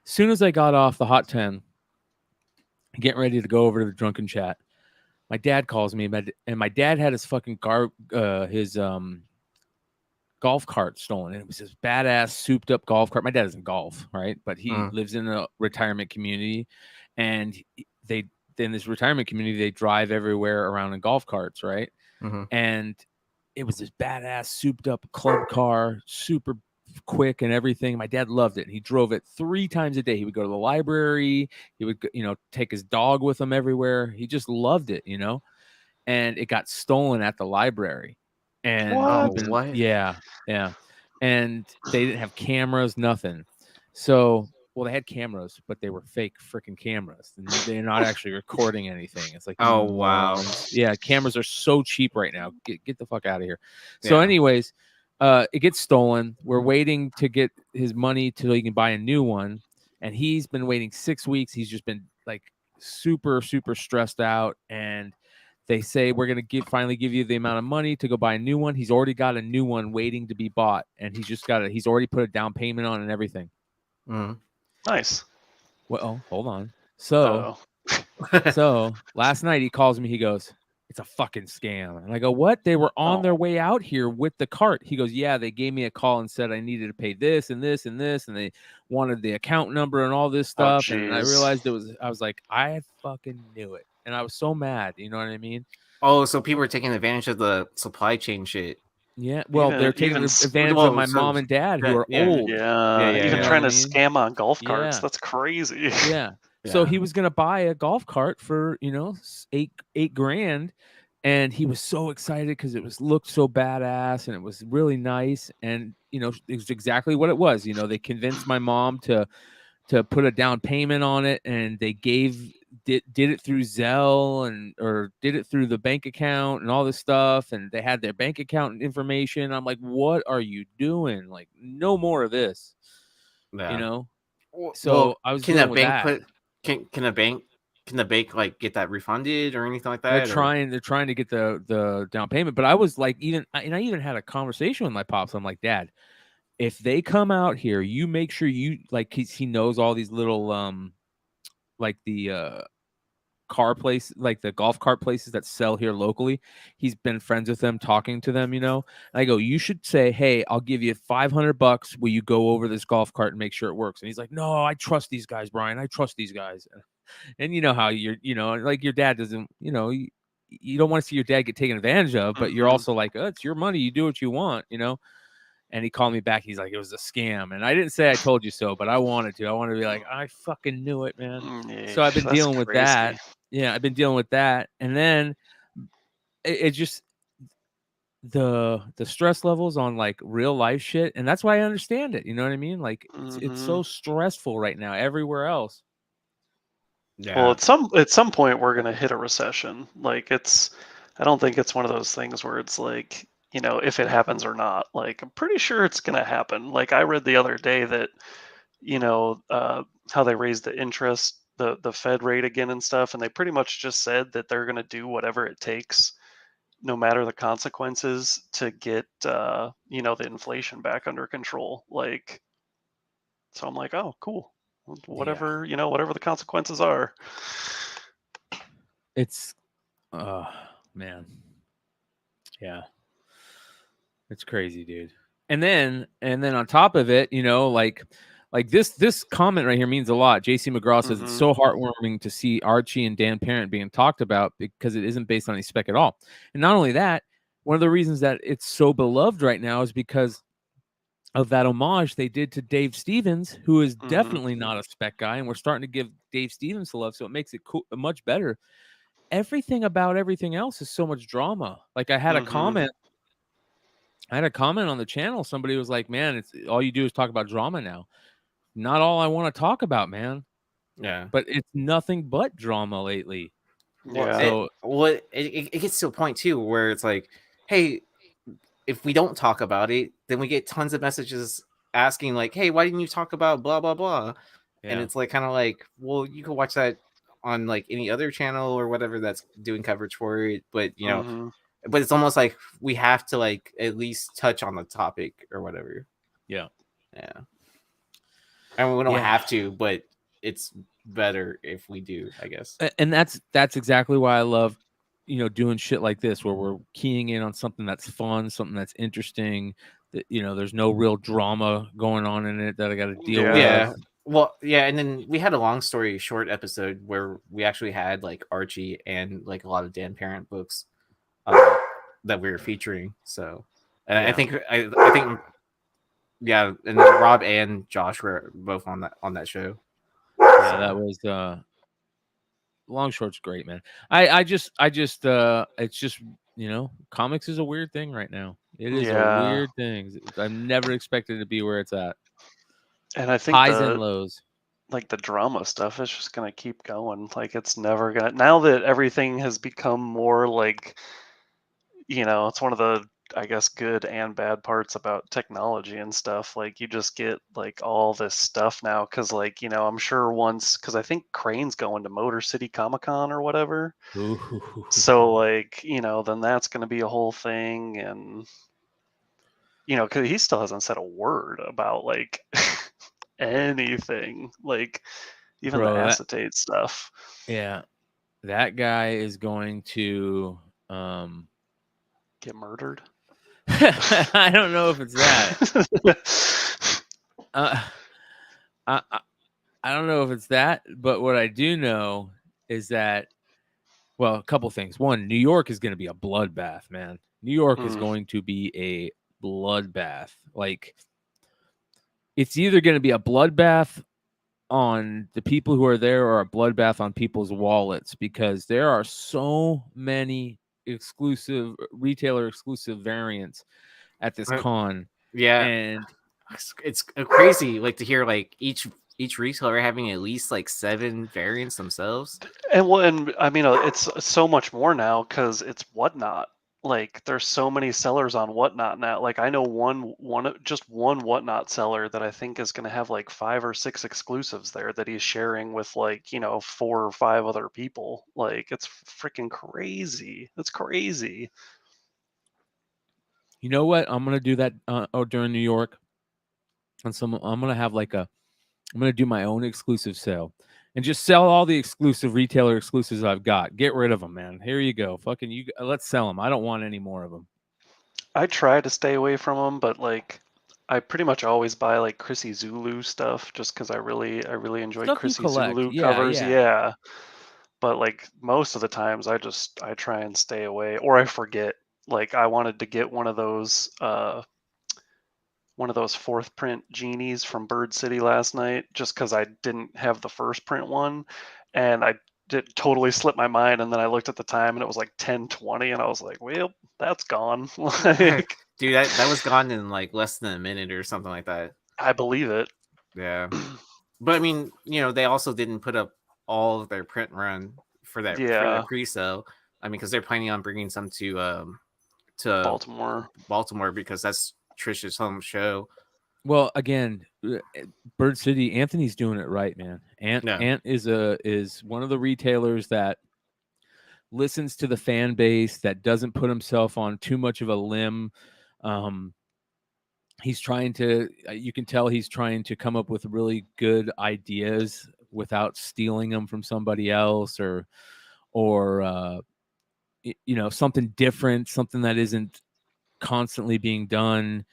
B: As soon as I got off the Hot 10, getting ready to go over to the Drunken chat, my dad calls me, and my dad had his fucking golf cart stolen. And it was this badass souped up golf cart. My dad doesn't golf, right? But he lives in a retirement community, and in this retirement community, they drive everywhere around in golf carts, right? And it was this badass souped up club car, super quick and everything. My dad loved it. He drove it 3 times a day. He would go to the library. He would, take his dog with him everywhere. He just loved it, and it got stolen at the library. And
A: what?
B: Yeah. And they didn't have cameras, nothing. So, they had cameras, but they were fake freaking cameras. And they're not actually recording anything. It's like,
A: oh wow,
B: yeah, cameras are so cheap right now. Get the fuck out of here. So, anyways, it gets stolen. We're waiting to get his money till he can buy a new one, and he's been waiting 6 weeks. He's just been like super, super stressed out, and they say we're gonna finally give you the amount of money to go buy a new one. He's already got a new one waiting to be bought, and he's already put a down payment on and everything.
C: Nice.
B: Well, hold on. So last night he calls me. He goes, "It's a fucking scam." And I go, "What? They were on their way out here with the cart." He goes, "Yeah, they gave me a call and said I needed to pay this and this and this, and they wanted the account number and all this stuff." And I realized I was like, I fucking knew it. And I was so mad. You know what I mean?
A: Oh, so people were taking advantage of the supply chain shit.
B: Yeah, well, they're taking advantage of my mom and dad who are old.
C: Even trying to scam on golf carts. That's crazy.
B: Yeah. So he was gonna buy a golf cart for $8,000, and he was so excited because it looked so badass and it was really nice, and it was exactly what it was. They convinced my mom to put a down payment on it, and they did it through Zelle or did it through the bank account and all this stuff, and they had their bank account information. I'm like, what are you doing? Like, no more of this. So I was dealing with that.
A: Can the bank like get that refunded or anything like that?
B: They're trying to get the down payment, but I was like, I even had a conversation with my pops. I'm like, Dad, if they come out here, you make sure you he knows all these little like the car place, like the golf cart places that sell here locally. He's been friends with them, talking to them, And I go, you should say, hey, I'll give you $500. Will you go over this golf cart and make sure it works? And he's like, no, I trust these guys, Brian. I trust these guys. And you know how like your dad doesn't, you don't want to see your dad get taken advantage of, but you're also like, oh, it's your money. You do what you want, And he called me back. He's like, it was a scam. And I didn't say I told you so, but I wanted to. I wanted to be like, I fucking knew it, man. So I've been dealing with that. Yeah, I've been dealing with that. And then it just the stress levels on like real life shit. And that's why I understand it. You know what I mean? Like it's so stressful right now everywhere else.
C: Yeah. Well, at some point we're gonna hit a recession. Like I don't think it's one of those things where it's like, if it happens or not. Like, I'm pretty sure it's going to happen. Like, I read the other day that, how they raised the interest the Fed rate again and stuff, and they pretty much just said that they're going to do whatever it takes, no matter the consequences, to get the inflation back under control. Like, so I'm like, oh, cool. Whatever whatever the consequences are.
B: It's, man, yeah, it's crazy, dude. And then on top of it, like this comment right here means a lot. JC McGraw says it's so heartwarming to see Archie and Dan Parent being talked about because it isn't based on any spec at all. And not only that, one of the reasons that it's so beloved right now is because of that homage they did to Dave Stevens, who is definitely not a spec guy, and we're starting to give Dave Stevens the love, so it makes it cool, much better. Everything about everything else is so much drama. Like I had a comment on the channel. Somebody was like, "Man, it's all you do is talk about drama now." Not all I want to talk about, man.
A: Yeah,
B: but it's nothing but drama lately.
C: Yeah.
B: So
A: it gets to a point too where it's like, hey, if we don't talk about it, then we get tons of messages asking like, hey, why didn't you talk about blah blah blah? Yeah. And it's like kind of like, well, you can watch that on like any other channel or whatever that's doing coverage for it, but but it's almost like we have to like at least touch on the topic or whatever.
B: Yeah.
A: And we don't have to, but it's better if we do, I guess.
B: And that's exactly why I love, doing shit like this where we're keying in on something that's fun, something that's interesting, that, there's no real drama going on in it that I got to deal with.
A: Yeah. Well, yeah, and then we had a long story short episode where we actually had like Archie and like a lot of Dan Parent books that we were featuring. So, and I think yeah, and then Rob and Josh were both on that show.
B: Yeah, that was long short's great, man. I just it's just, comics is a weird thing right now. It is a weird thing. I've never expected it to be where it's at.
C: And I think
B: highs and lows.
C: Like the drama stuff is just gonna keep going. Like it's never gonna. Now that everything has become more like, it's one of the, I guess, good and bad parts about technology and stuff. Like you just get like all this stuff now because like, I'm sure once, because I think Crane's going to Motor City Comic-Con or whatever.
B: Ooh.
C: So like, then that's going to be a whole thing. And, because he still hasn't said a word about like anything, like even the acetate stuff.
B: Yeah. That guy is going to
C: get murdered.
B: I don't know if it's that. I don't know if it's that, but what I do know is that, well, a couple things. One, New York is going to be a bloodbath, man. New York is going to be a bloodbath. Like, it's either going to be a bloodbath on the people who are there or a bloodbath on people's wallets, because there are so many retailer exclusive variants at this con.
A: Yeah,
B: and
A: it's crazy like to hear like each retailer having at least like 7 variants themselves.
C: And I mean, it's so much more now because it's Whatnot. Like there's so many sellers on Whatnot now. Like I know one Whatnot seller that I think is going to have like 5 or 6 exclusives there that he's sharing with like 4 or 5 other people. Like it's freaking crazy. It's crazy.
B: You know what? I'm gonna do that during New York, and I'm gonna have like I'm gonna do my own exclusive sale and just sell all the exclusive retailer exclusives I've got. Get rid of them, man. Here you go. Fucking let's sell them. I don't want any more of them.
C: I try to stay away from them, but like I pretty much always buy like Chrissy Zulu stuff just because I really enjoy
B: stuff
C: Chrissy Zulu covers. Yeah. But like most of the times I try and stay away, or I forget. Like I wanted to get one of those 4th print genies from Bird City last night just because I didn't have the first print one, and I did totally slip my mind, and then I looked at the time and it was like 10:20 and I was like, well, that's gone. Like,
A: dude, that was gone in like less than a minute or something like that.
C: I believe it.
A: Yeah. But I mean, they also didn't put up all of their print run for that for their pre-sale. I mean, because they're planning on bringing some to
C: Baltimore
A: because that's Trish's home show.
B: Well, again, Bird City, Anthony's doing it right, man. Ant is one of the retailers that listens to the fan base, that doesn't put himself on too much of a limb. He's trying to, you can tell he's trying to come up with really good ideas without stealing them from somebody else or something different, something that isn't constantly being done.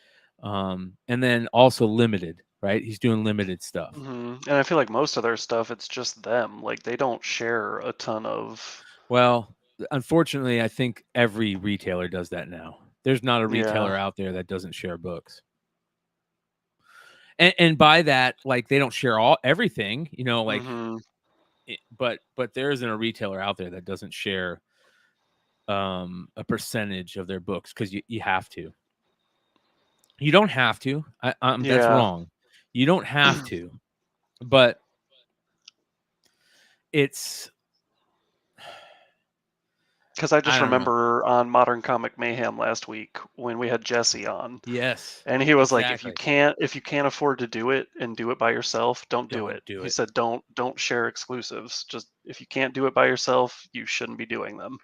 B: And then also limited, right? He's doing limited stuff.
C: And I feel like most of their stuff, it's just them. Like they don't share a ton of.
B: Well, unfortunately, I think every retailer does that now. There's not a retailer out there that doesn't share books. And by that, like they don't share everything, but there isn't a retailer out there that doesn't share a percentage of their books because you have to. You don't have to. That's wrong. You don't have to, but it's.
C: Because I just remember on Modern Comic Mayhem last week when we had Jesse on.
B: Yes.
C: And he was like, if you can't afford to do it and do it by yourself, don't do it. He said, don't share exclusives. Just if you can't do it by yourself, you shouldn't be doing them.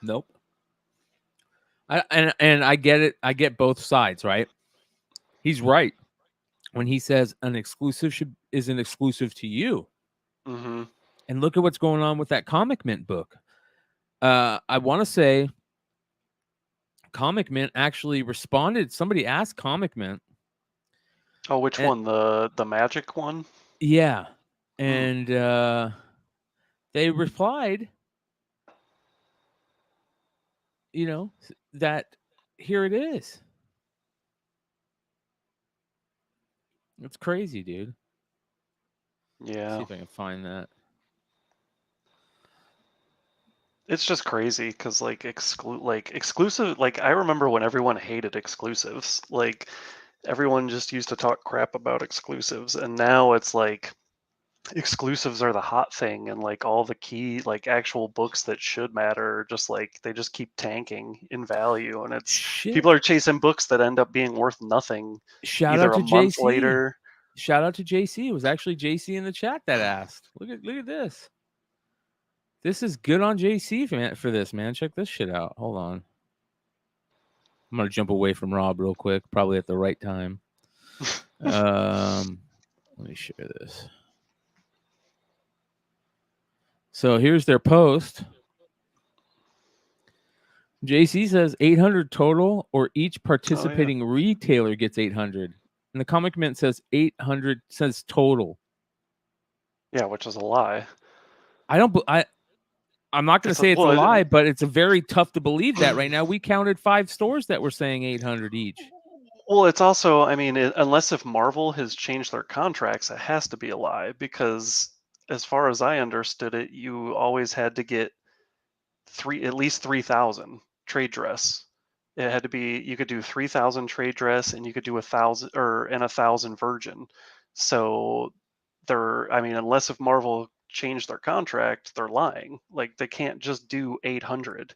B: Nope. And I get it. I get both sides, right? He's right when he says an exclusive is an exclusive to you.
C: Mm-hmm.
B: And look at what's going on with that Comic Mint book. I want to say Comic Mint actually responded. Somebody asked Comic Mint.
C: Oh, which one? The Magic one?
B: Yeah. And they replied, that here it is. It's crazy, dude.
C: Yeah.
B: Let's see if I can find that.
C: It's just crazy because exclusive. Like I remember when everyone hated exclusives. Like everyone just used to talk crap about exclusives, and now it's like exclusives are the hot thing, and like all the key actual books that should matter just they just keep tanking in value, and it's people are chasing books that end up being worth nothing.
B: Shout out to JC later. Shout out to JC. It was actually JC in the chat that asked. Look at this. This is good on JC for this, man. Check this shit out. Hold on. I'm gonna jump away from Rob real quick, probably at the right time. Let me share this. So here's their post. JC says 800 total, or each participating retailer gets 800. And the Comic Mint says 800 says total.
C: Yeah, which is a lie.
B: I'm not going to say it's a lie, but it's very tough to believe that right now. We counted 5 stores that were saying 800 each.
C: Well, it's also, I mean, unless if Marvel has changed their contracts, it has to be a lie because as far as I understood it, you always had to get at least 3,000 trade dress. It had to be, you could do 3,000 trade dress and you could do 1,000 and 1,000 virgin. So unless if Marvel changed their contract, they're lying. Like they can't just do 800.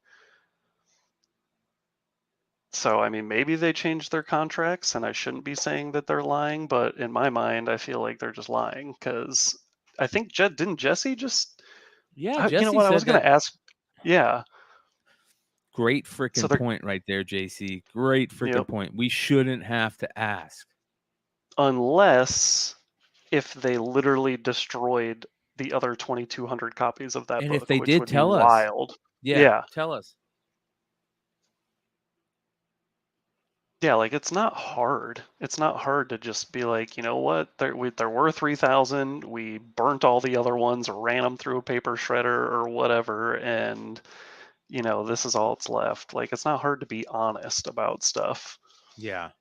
C: So, I mean, maybe they changed their contracts and I shouldn't be saying that they're lying, but in my mind, I feel like they're just lying because I think didn't Jesse just.
B: Yeah, Jesse
C: you know what? I was going to ask. Yeah.
B: Great freaking point right there, JC. Great freaking point. We shouldn't have to ask.
C: Unless if they literally destroyed the other 2,200 copies of that book.
B: And if they
C: which
B: did,
C: would
B: tell
C: be
B: us.
C: Wild.
B: Yeah, tell us.
C: Yeah, like it's not hard. It's not hard to just be like, you know what? There were 3,000. We burnt all the other ones, ran them through a paper shredder or whatever, and this is all that's left. Like it's not hard to be honest about stuff.
B: Yeah.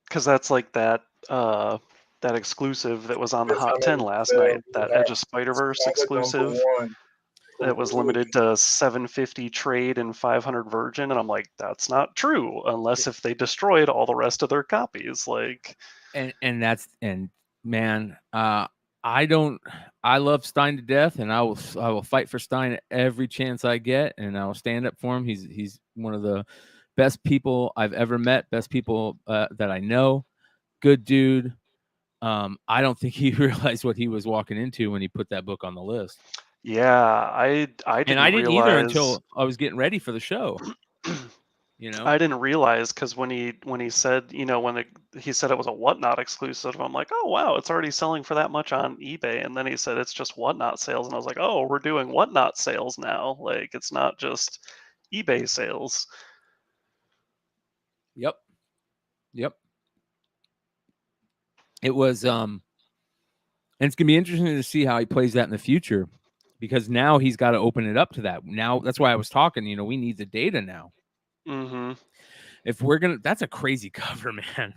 C: Because that's like that exclusive that was on the Hot 10 last night. That Edge of Spider-Verse exclusive. It was limited to 750 trade and 500 virgin, and I'm like, that's not true unless if they destroyed all the rest of their copies. Like,
B: man, I love Stein to death, and I will fight for Stein every chance I get, and I will stand up for him. He's one of the Best people I've ever met. Best people that I know. Good dude. I don't think he realized what he was walking into when he put that book on the list.
C: Yeah, I didn't
B: either
C: realize
B: until I was getting ready for the show.
C: I didn't realize because when he said, he said it was a Whatnot exclusive, I'm like, oh wow, it's already selling for that much on eBay. And then he said it's just Whatnot sales, and I was like, oh, we're doing Whatnot sales now. Like it's not just eBay sales.
B: Yep. It was and it's gonna be interesting to see how he plays that in the future, because now he's got to open it up to that. Now that's why I was talking. We need the data now.
C: Mm-hmm.
B: If we're gonna, that's a crazy cover, man.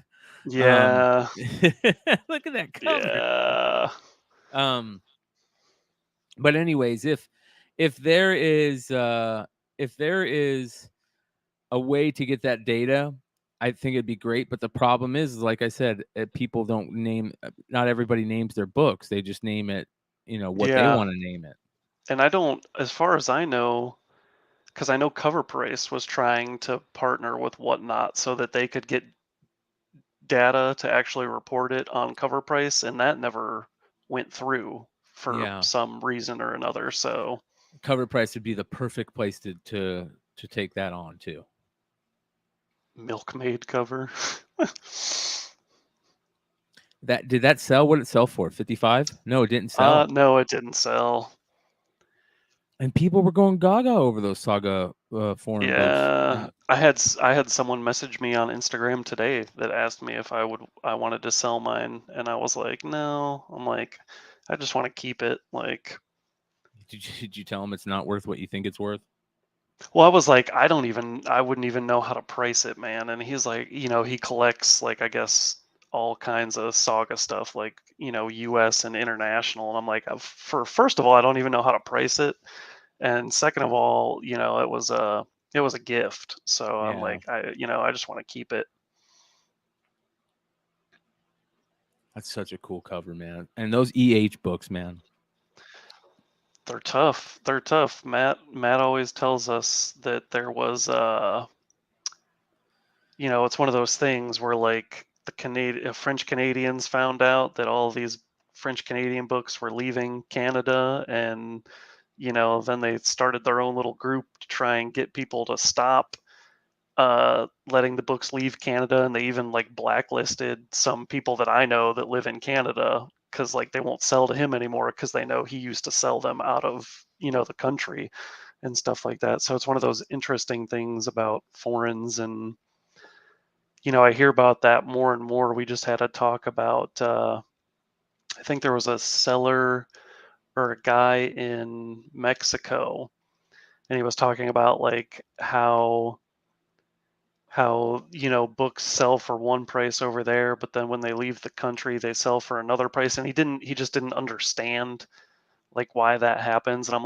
C: Yeah.
B: Look at that cover.
C: Yeah.
B: But anyways, if there is a way to get that data, I think it'd be great. But the problem is, like I said, people don't name. Not everybody names their books. They just name it, what they want to name it.
C: And I don't, as far as I know, because I know Cover Price was trying to partner with Whatnot so that they could get data to actually report it on Cover Price, and that never went through for some reason or another. So
B: Cover Price would be the perfect place to take that on too.
C: Milkmaid cover.
B: Did that sell? What did it sell for? 55? No, it didn't sell.
C: No, it didn't sell.
B: And people were going gaga over those Saga foreign books.
C: I had someone message me on Instagram today that asked me if I wanted to sell mine, and I was like, no. I'm like, I just want to keep it. Like,
B: did you tell him it's not worth what you think it's worth?
C: Well, I was like, I wouldn't even know how to price it, man. And he's like, he collects, like, I guess all kinds of Saga stuff, like, US and international. And I'm like, first of all, I don't even know how to price it. And second of all, it was a gift. So I'm like, I just want to keep it.
B: That's such a cool cover, man. And those EH books, man.
C: They're tough. Matt always tells us that there was it's one of those things where like the French Canadians found out that all these French Canadian books were leaving Canada, and then they started their own little group to try and get people to stop letting the books leave Canada, and they even like blacklisted some people that I know that live in Canada because like they won't sell to him anymore because they know he used to sell them out of the country and stuff like that. So it's one of those interesting things about foreigns, and I hear about that more and more. We just had a talk about I think there was a seller or a guy in Mexico, and he was talking about like how books sell for one price over there, but then when they leave the country they sell for another price, and he just didn't understand like why that happens. And I'm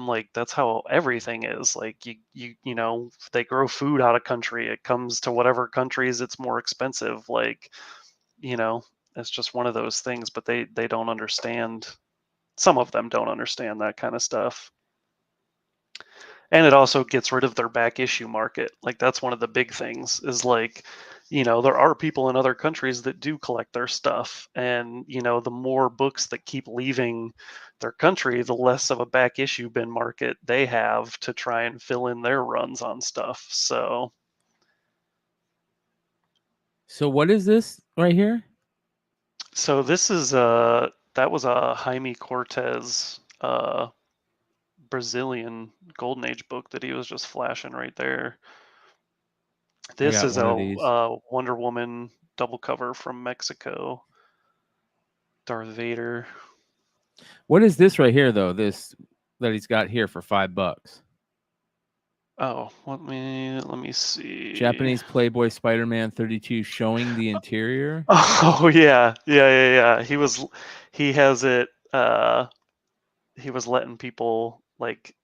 C: like that's how everything is. Like they grow food out of country, it comes to whatever countries it's more expensive. Like it's just one of those things, but they don't understand. Some of them don't understand that kind of stuff. And it also gets rid of their back issue market. Like that's one of the big things is like, there are people in other countries that do collect their stuff. And, the more books that keep leaving their country, the less of a back issue bin market they have to try and fill in their runs on stuff. So
B: what is this right here?
C: So this is that was a Jaime Cortez Brazilian Golden Age book that he was just flashing right there. This is a Wonder Woman double cover from Mexico. Darth Vader.
B: What is this right here, though? This that he's got here for $5.
C: Oh, let me see.
B: Japanese Playboy Spider-Man 32 showing the interior.
C: Oh yeah. He has it. He was letting people, like,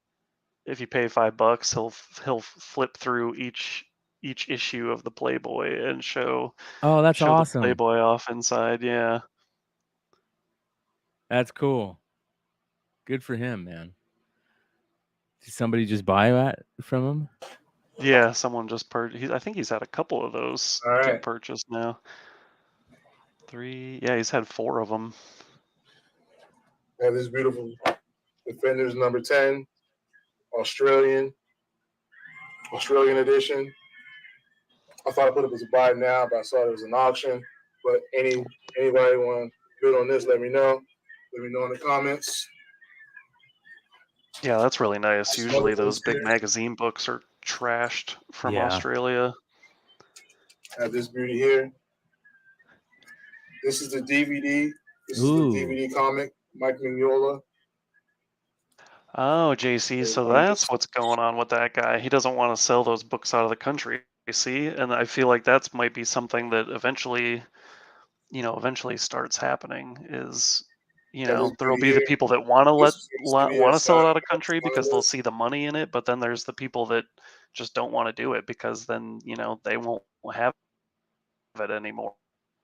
C: if you pay $5, he'll flip through each issue of the Playboy and show.
B: Oh, that's awesome.
C: The Playboy off inside. Yeah.
B: That's cool. Good for him, man. Did somebody just buy that from him?
C: Yeah, someone just purchased. I think he's had a couple of those get purchased now. 3. Yeah, he's had 4 of them.
D: I have this beautiful Defenders number 10, Australian edition. I thought I put it as a buy now, but I saw it was an auction. But anybody want to bid on this, let me know. Let me know in the comments.
C: Yeah, that's really nice. Usually those big magazine books are trashed from Australia.
D: I have this beauty here. This is the DVD. This is the DVD comic, Mike Mignola.
C: Oh, JC, so that's what's going on with that guy. He doesn't want to sell those books out of the country, you see? And I feel like that might be something that eventually starts happening is, there'll be the people that want to sell it out of country because they'll see the money in it, but then there's the people that just don't want to do it because then, they won't have it anymore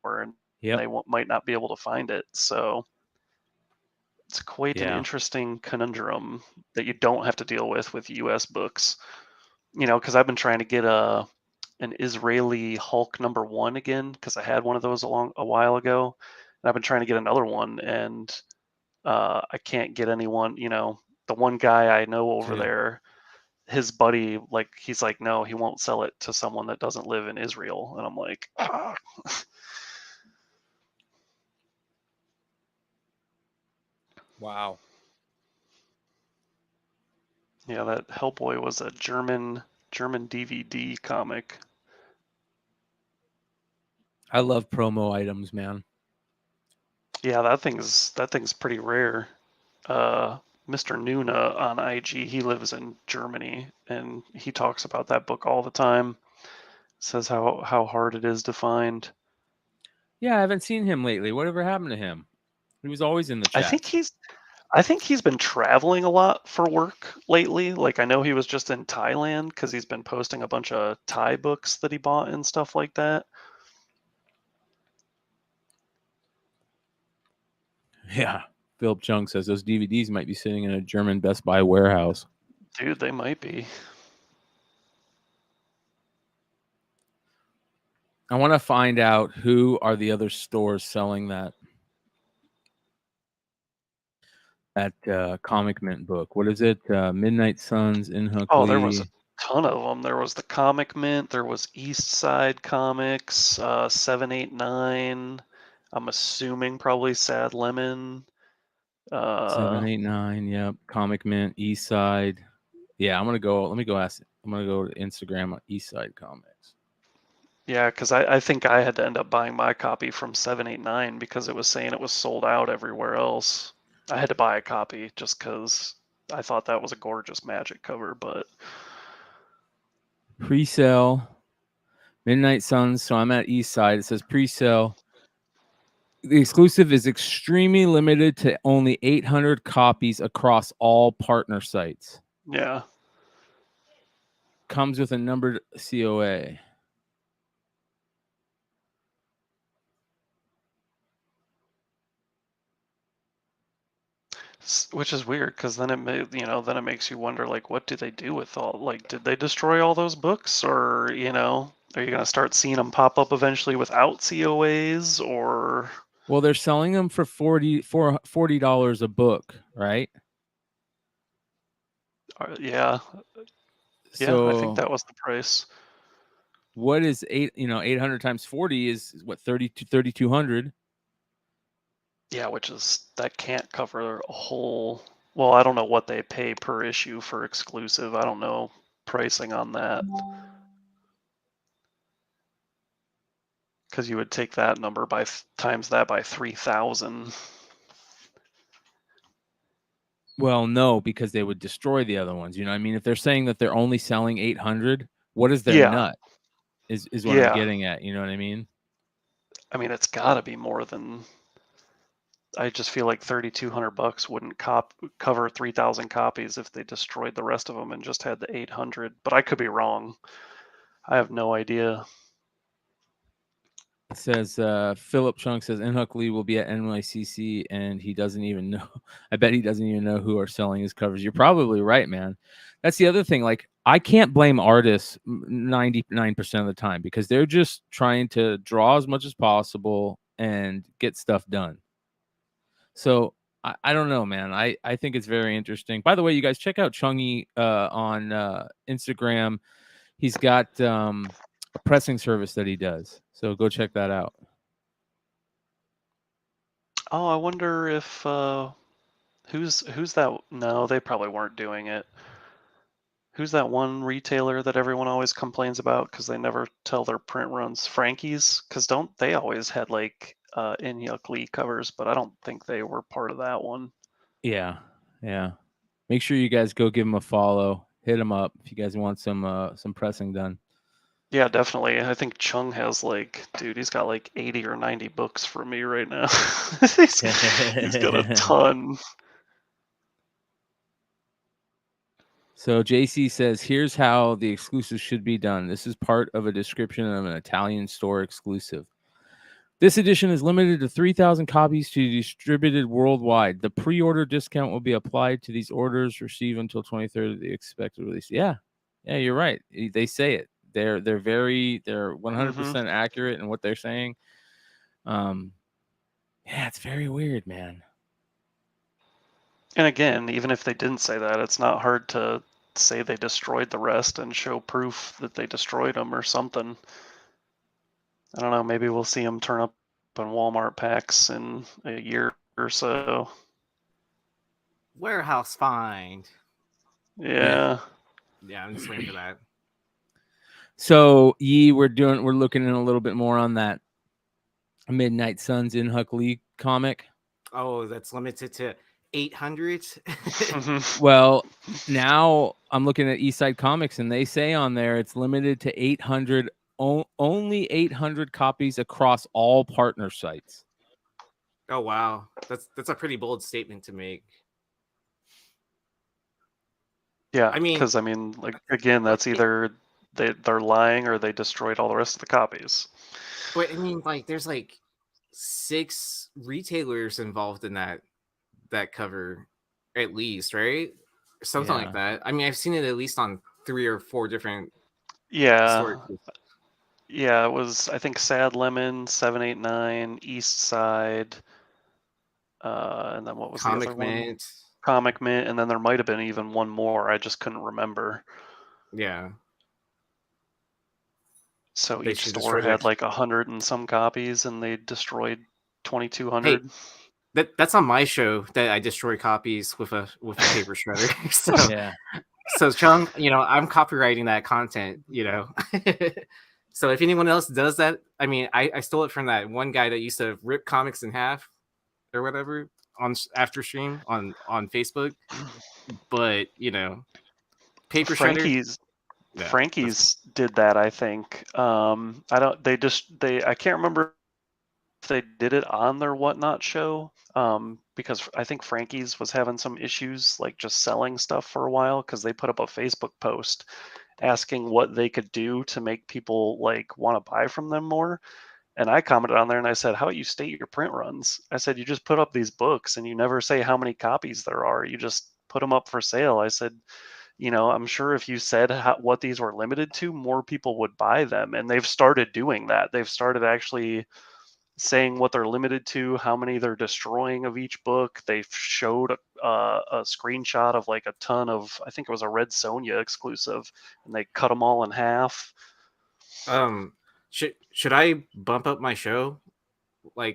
C: and they might not be able to find it. So it's quite an interesting conundrum that you don't have to deal with US books. Because I've been trying to get an Israeli Hulk #1 again because I had one of those a while ago, and I've been trying to get another one, and I can't get anyone. The one guy I know over there, his buddy, he's like, no, he won't sell it to someone that doesn't live in Israel, and I'm like, ah.
B: Wow.
C: Yeah, that Hellboy was a German DVD comic.
B: I love promo items, man.
C: Yeah, that thing's pretty rare. Mr. Nuna on IG, he lives in Germany, and he talks about that book all the time. Says how hard it is to find.
B: Yeah, I haven't seen him lately. Whatever happened to him? He was always in the chat.
C: I think he's been traveling a lot for work lately. Like I know he was just in Thailand because he's been posting a bunch of Thai books that he bought and stuff like that.
B: Yeah. Philip Chung says those DVDs might be sitting in a German Best Buy warehouse.
C: Dude, they might be.
B: I want to find out who are the other stores selling that Comic Mint book. What is it? Midnight Suns in Huckley.
C: Oh, there was a ton of them. There was the Comic Mint. There was East Side Comics, 789. I'm assuming probably Sad Lemon.
B: 789. Yep. Comic Mint, East Side. Yeah, I'm gonna go. Let me go ask. I'm gonna go to Instagram on East Side Comics.
C: Yeah, because I think I had to end up buying my copy from 789 because it was saying it was sold out everywhere else. I had to buy a copy just because I thought that was a gorgeous Magic cover, but
B: pre-sale Midnight Suns. So I'm at East Side. It says pre-sale. The exclusive is extremely limited to only 800 copies across all partner sites.
C: Yeah.
B: Comes with a numbered COA.
C: Which is weird because then it makes you wonder, like, what do they do with did they destroy all those books, or are you gonna start seeing them pop up eventually without COAs, or?
B: Well, they're selling them for $40 a book, right?
C: Yeah.
B: So
C: I think that was the price.
B: What is 800 times 40 is what, 3,200.
C: Yeah, that can't cover a whole. Well, I don't know what they pay per issue for exclusive. I don't know pricing on that. Because you would take that number times that by 3,000.
B: Well, no, because they would destroy the other ones. You know what I mean? If they're saying that they're only selling 800, what is their nut? Is what I'm getting at. You know what I mean?
C: I mean, it's got to be more than. I just feel like $3,200 wouldn't cover 3,000 copies if they destroyed the rest of them and just had the 800. But I could be wrong. I have no idea.
B: It says Philip Chung says Inhuck Lee will be at NYCC and he doesn't even know. I bet he doesn't even know who are selling his covers. You're probably right, man. That's the other thing. Like, I can't blame artists 99% of the time because they're just trying to draw as much as possible and get stuff done. So I don't know, man. I think it's very interesting. By the way, you guys check out Chungy on Instagram. He's got a pressing service that he does. So go check that out.
C: Oh, I wonder if who's that? No, they probably weren't doing it. Who's that one retailer that everyone always complains about because they never tell their print runs? Frankie's, because don't they always had like Inhuck Lee covers, but I don't think they were part of that one.
B: Yeah. Make sure you guys go give him a follow. Hit him up if you guys want some pressing done.
C: Yeah, definitely. I think Chung has he's got like 80 or 90 books for me right now. he's got a ton.
B: So JC says, here's how the exclusive should be done. This is part of a description of an Italian store exclusive. This edition is limited to 3,000 copies to be distributed worldwide. The pre-order discount will be applied to these orders received until 23rd of the expected release. Yeah, you're right. They say it. They're 100% accurate in what they're saying. Yeah, it's very weird, man.
C: And again, even if they didn't say that, it's not hard to say they destroyed the rest and show proof that they destroyed them or something. I don't know. Maybe we'll see them turn up in Walmart packs in a year or so.
A: Warehouse find.
C: Yeah.
A: Yeah, I'm just waiting for that.
B: So we're looking in a little bit more on that Midnight Suns Inhuck Lee comic.
A: Oh, that's limited to 800.
B: Well, now I'm looking at Eastside Comics and they say on there it's limited to 800, only 800 copies across all partner sites.
A: Oh wow, that's a pretty bold statement to make.
C: Yeah, because again, that's either they're lying or they destroyed all the rest of the copies.
A: But I mean, there's 6 retailers involved in that cover, at least, right? Something like that. I mean, I've seen it at least on 3 or 4 different.
C: Yeah, it was, I think, Sad Lemon, 789, East Side, and then what was the other one? Comic Mint, and then there might have been even one more. I just couldn't remember.
A: Yeah.
C: So each store had 100 and some copies, and they destroyed 2,200.
A: Hey, that's on my show that I destroy copies with a paper shredder. So
B: yeah.
A: So Chung, I'm copywriting that content. So if anyone else does that, I mean, I stole it from that one guy that used to rip comics in half or whatever on after stream on Facebook. But paper
C: Frankie's did that, I think. I can't remember if they did it on their Whatnot show, because I think Frankie's was having some issues just selling stuff for a while, because they put up a Facebook post asking what they could do to make people want to buy from them more. And I commented on there and I said, how about you state your print runs? I said, you just put up these books and you never say how many copies there are. You just put them up for sale. I said, I'm sure if you said what these were limited to, more people would buy them. And they've started doing that. They've started actually saying what they're limited to, how many they're destroying of each book. They showed a screenshot of a ton of, I think it was a Red Sonja exclusive, and they cut them all in half.
A: Should I bump up my show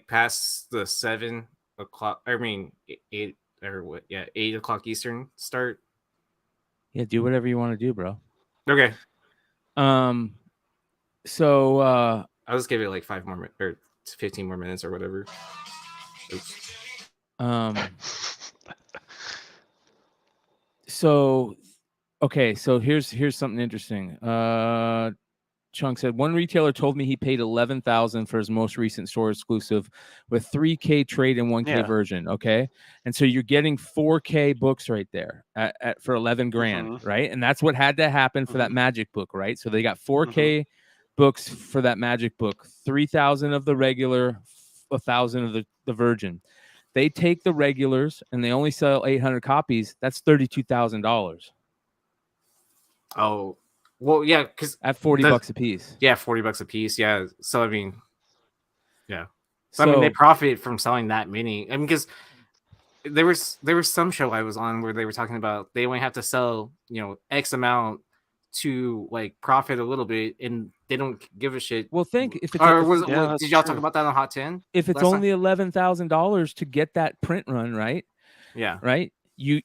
A: past the 7 o'clock? I mean 8 or what? Yeah, 8 o'clock Eastern start.
B: Yeah, do whatever you want to do, bro.
A: Okay.
B: So
A: I'll just give it 5 more minutes or 15 more minutes or whatever. Oops.
B: So here's something interesting. Chunk said one retailer told me he paid $11,000 for his most recent store exclusive with 3K trade and 1K version. Okay, and so you're getting 4K books right there for $11,000, right? And that's what had to happen for that Magic book, right? So they got 4K books for that magic book. 3,000 of the regular, 1,000 of the virgin. They take the regulars and they only sell 800 copies. That's $32,000.
A: Oh, well, yeah, because
B: at $40 a piece.
A: Yeah, $40 a piece. Yeah. So I mean, yeah. So I mean, they profit from selling that many. I mean, because there was some show I was on where they were talking about they only have to sell, X amount to like profit a little bit, and they don't give a shit.
B: Well, think if it's
A: did y'all talk about that on Hot 10?
B: If it's only $11,000 to get that print run, right?
A: Yeah.
B: Right. You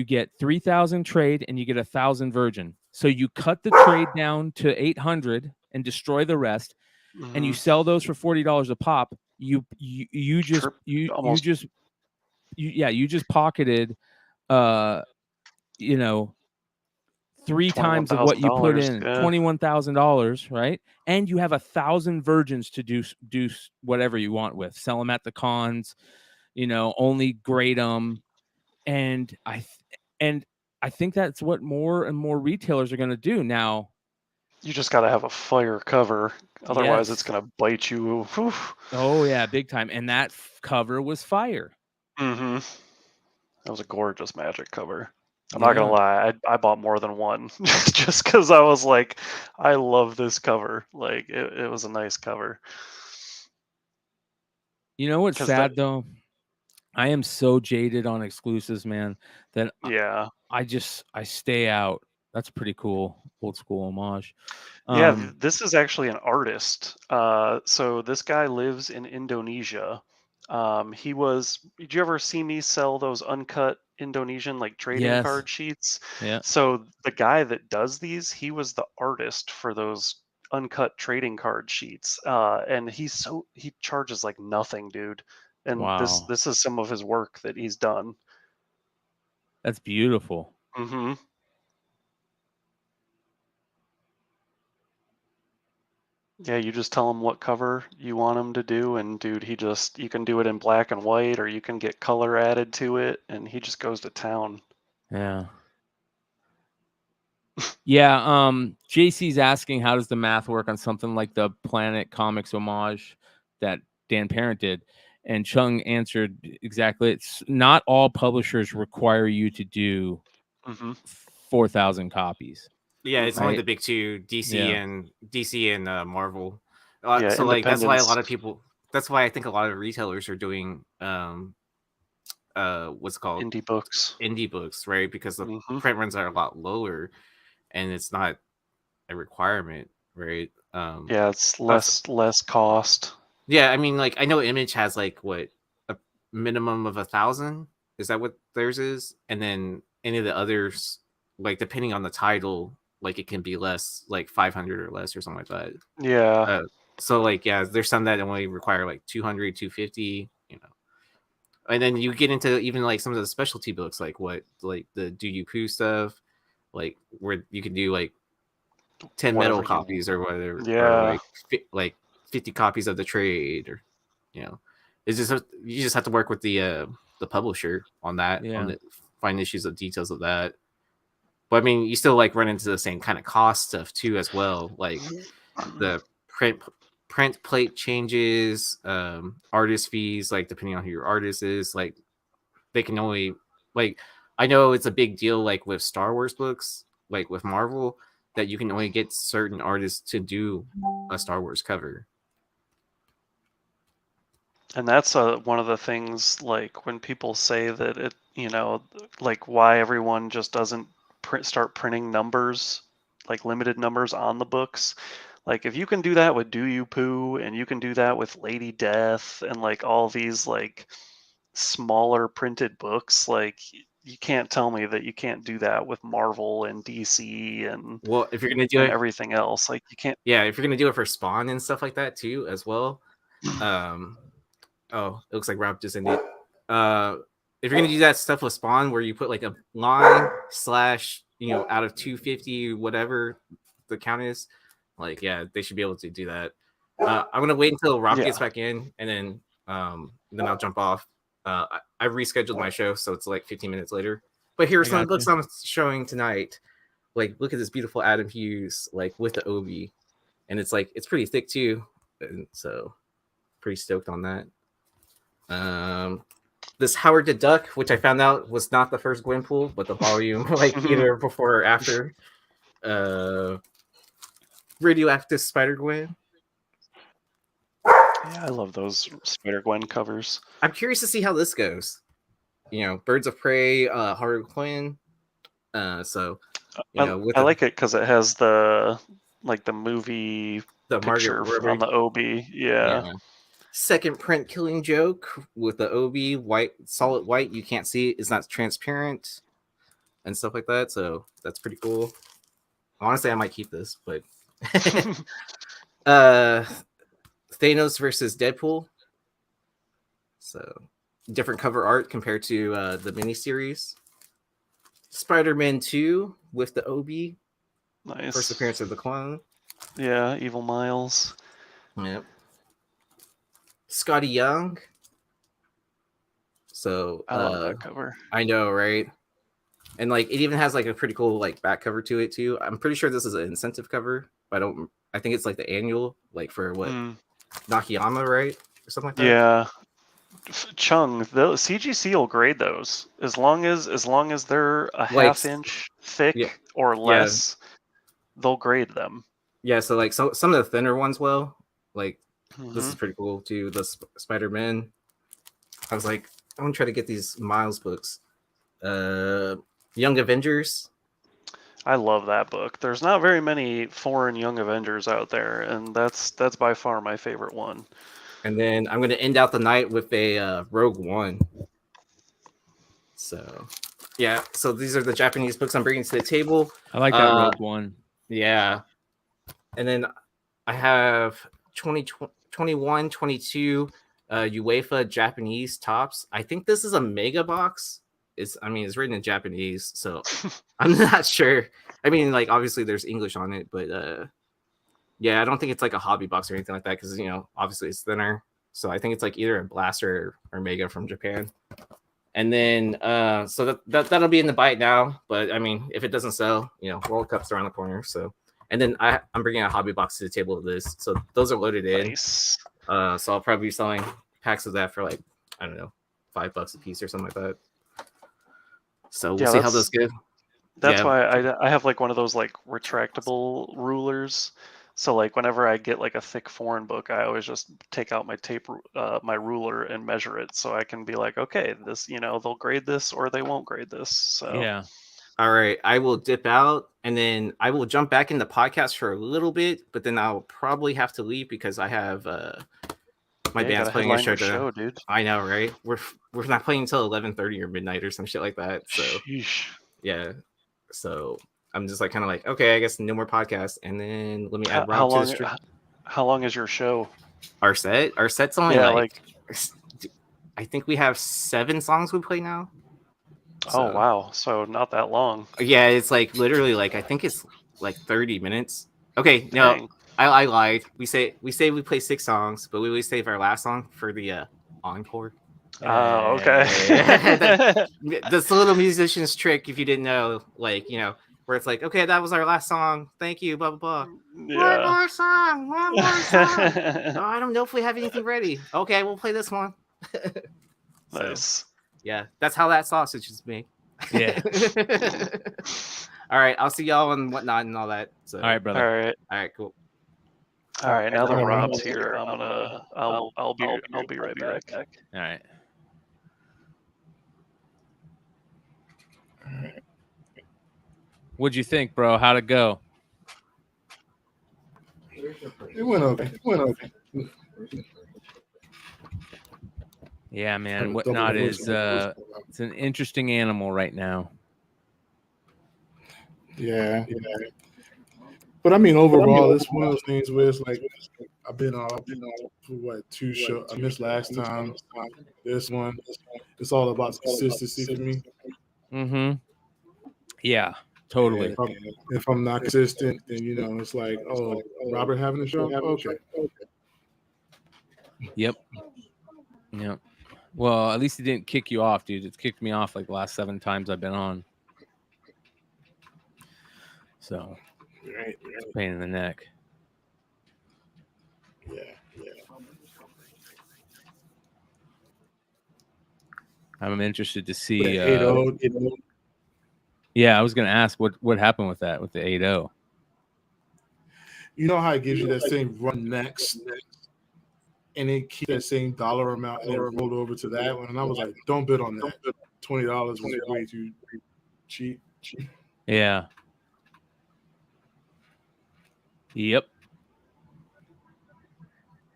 B: get 3,000 trade and you get 1,000 virgin. So you cut the trade down to 800 and destroy the rest, and you sell those for $40 a pop. You just pocketed, 3 times of what you put in, $21,000, right? And you have 1,000 virgins to do whatever you want with. Sell them at the cons, only grade them, and I think that's what more and more retailers are going to do now.
C: You just got to have a fire cover, otherwise it's going to bite you. Whew.
B: Oh yeah, big time. And that cover was fire.
C: Mm-hmm. That was a gorgeous magic cover. I'm not gonna lie, I bought more than one just because I was like, I love this cover. Like it was a nice cover.
B: You know what's sad though? I am so jaded on exclusives, man, that I stay out. That's pretty cool. Old school homage.
C: This is actually an artist. So this guy lives in Indonesia. Did you ever see me sell those uncut Indonesian like trading card sheets?
B: Yeah.
C: So the guy that does these, he was the artist for those uncut trading card sheets. And he charges like nothing, dude. And this is some of his work that he's done.
B: That's beautiful.
C: Mm-hmm. Yeah, you just tell him what cover you want him to do, and dude, you can do it in black and white, or you can get color added to it, and he just goes to town.
B: Yeah. Yeah, JC's asking how does the math work on something like the Planet Comics homage that Dan Parent did, and Chung answered exactly. It's not all publishers require you to do 4,000 copies.
A: Yeah, it's only the big two, DC and Marvel. So like that's why that's why I think a lot of retailers are doing what's called
C: indie books,
A: right? Because the print runs are a lot lower, and it's not a requirement, right?
C: It's less cost.
A: Yeah, I mean, like I know Image has like what, a minimum of 1,000. Is that what theirs is? And then any of the others, like depending on the title, like it can be less, like 500 or less or something like that.
C: Yeah.
A: So like, there's some that only require like 200, 250, and then you get into even like some of the specialty books, like the Do You Poo stuff, like where you can do like 10 metal copies or whatever.
C: Yeah.
A: Or like 50 copies of the trade, or, it's just, you just have to work with the publisher on that, find issues of details of that. But I mean, you still like run into the same kind of cost stuff too, as well. Like the print plate changes, artist fees, like depending on who your artist is, like they can only, like, I know it's a big deal, like with Star Wars books, like with Marvel, that you can only get certain artists to do a Star Wars cover.
C: And that's one of the things, like when people say that it, like why everyone just doesn't start printing numbers, like limited numbers on the books. Like if you can do that with Do You Poo, and you can do that with Lady Death, and like all these like smaller printed books, like you can't tell me that you can't do that with Marvel and DC and
A: if you're gonna do it,
C: everything else, like you can't.
A: Yeah, if you're gonna do it for Spawn and stuff like that too, as well. Oh, it looks like Rob just ended. If you're gonna do that stuff with Spawn, where you put like a line / out of 250, whatever the count is, like they should be able to do that. I'm gonna wait until Rob gets back in, and then I'll jump off. I rescheduled my show, so it's like 15 minutes later. But here are some books I'm showing tonight. Like, look at this beautiful Adam Hughes, like with the Obi, and it's like it's pretty thick too, and so pretty stoked on that. This Howard the Duck, which I found out was not the first Gwenpool, but the volume like either before or after. Radioactive Spider-Gwen.
C: Yeah, I love those Spider-Gwen covers.
A: I'm curious to see how this goes. You know, Birds of Prey, Harley Quinn. So you know,
C: I like it because it has the movie picture on the OB. Yeah.
A: Second print Killing Joke with the OB white, solid white. You can't see it. It's not transparent and stuff like that. So that's pretty cool. Honestly, I might keep this, but Thanos versus Deadpool. So different cover art compared to the miniseries. Spider-Man 2 with the OB.
C: Nice.
A: First appearance of the clone.
C: Yeah, Evil Miles.
A: Yep. Scotty Young. So
C: I love that cover.
A: I know, right? And like it even has like a pretty cool like back cover to it too. I'm pretty sure this is an incentive cover, but I think it's like the annual, like for what Nakayama, right? Or something like that.
C: Yeah. Chung, the CGC will grade those as long as they're a half inch thick or less. They'll grade them.
A: Yeah, so like some of the thinner ones will. Like this is pretty cool too. The Spider-Man. I was like, I want to try to get these Miles books. Young Avengers.
C: I love that book. There's not very many foreign Young Avengers out there, and that's by far my favorite one.
A: And then I'm going to end out the night with a Rogue One. So, yeah. So these are the Japanese books I'm bringing to the table.
B: I like that Rogue One.
A: Yeah. And then I have 21, 22 UEFA Japanese tops. I think this is a mega box. It's written in Japanese, so I'm not sure. I mean, like obviously there's English on it, but yeah, I don't think it's like a hobby box or anything like that because obviously it's thinner. So I think it's like either a blaster or mega from Japan. And then so that'll be in the bite now. But I mean, if it doesn't sell, World Cup's around the corner. So and then I'm bringing a hobby box to the table of this. So those are loaded in.
C: Nice.
A: So I'll probably be selling packs of that for like, I don't know, $5 a piece or something like that. So we'll see how those go.
C: That's why I have like one of those like retractable rulers. So like whenever I get like a thick foreign book, I always just take out my my ruler and measure it, so I can be like, okay, this, they'll grade this or they won't grade this. So
B: yeah.
A: All right, I will dip out and then I will jump back in the podcast for a little bit, but then I'll probably have to leave because I have my band's playing a show,
C: dude.
A: I know, right? We're not playing until 11:30 or midnight or some shit like that. So
C: Sheesh.
A: Yeah, so I'm just like kind of like, okay, I guess no more podcasts, and then let me add Rob to the stream.
C: How long is your show?
A: Our set's only like I think we have 7 songs we play now. So,
C: oh wow, so not that long.
A: Yeah, it's like literally like I think it's like 30 minutes. Okay, no. Dang. I lied. We say we play 6 songs, but we always save our last song for the encore.
C: Oh, okay.
A: That's a little musician's trick if you didn't know, like, where it's like, okay, that was our last song. Thank you, blah, blah, blah. Yeah. One more song. Oh, I don't know if we have anything ready. Okay, we'll play this one.
C: Nice.
A: Yeah, that's how that sausage is made.
B: Yeah.
A: All right, I'll see y'all and whatnot and all that. So.
B: All right, brother.
A: All right, cool.
C: All right, now that Rob's here, I'll be right back.
B: All right. What'd you think, bro? How'd it go?
D: It went okay.
B: Yeah, man. Whatnot is it's an interesting animal right now.
D: Yeah. But I mean, overall, it's one of those things where it's like I've been on for what 2 shows. I missed last time. This one, it's all about consistency for me.
B: Mm-hmm. Yeah, totally.
D: If I'm not consistent, then it's like, oh, Robert having a show. Okay.
B: Yep. Well, at least he didn't kick you off, dude. It's kicked me off like the last 7 times I've been on. So. It's a pain in the neck. I'm interested to see. Yeah, I was gonna ask what happened with that with the 8.0.
D: You know how it gives you that same run next, and it keeps that same dollar amount, and it rolled over to that one. And I was like, don't bid on that. $20 was way too cheap.
B: Yeah. Yep.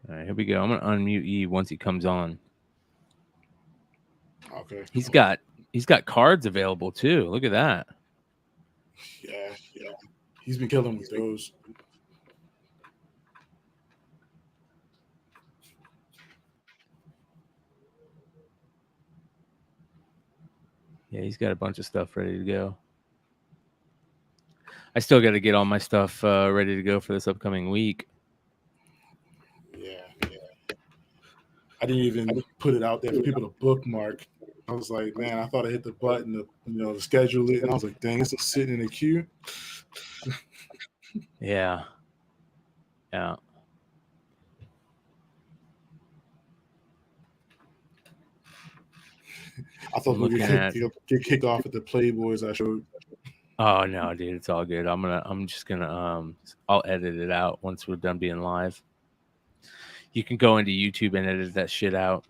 B: All right, here we go. I'm gonna unmute E once he comes on.
D: Okay.
B: He's got cards available too. Look at that.
D: Yeah. He's been killing with those.
B: Yeah, he's got a bunch of stuff ready to go. I still got to get all my stuff ready to go for this upcoming week.
D: Yeah. I didn't even put it out there for people to bookmark. I was like, man, I thought I hit the button to schedule it, and I was like, dang, it's just sitting in the queue.
B: Yeah.
D: I thought we could get kicked off at the Playboys I showed.
B: Oh no, dude, it's all good. I'm just gonna I'll edit it out once we're done being live. You can go into YouTube and edit that shit out.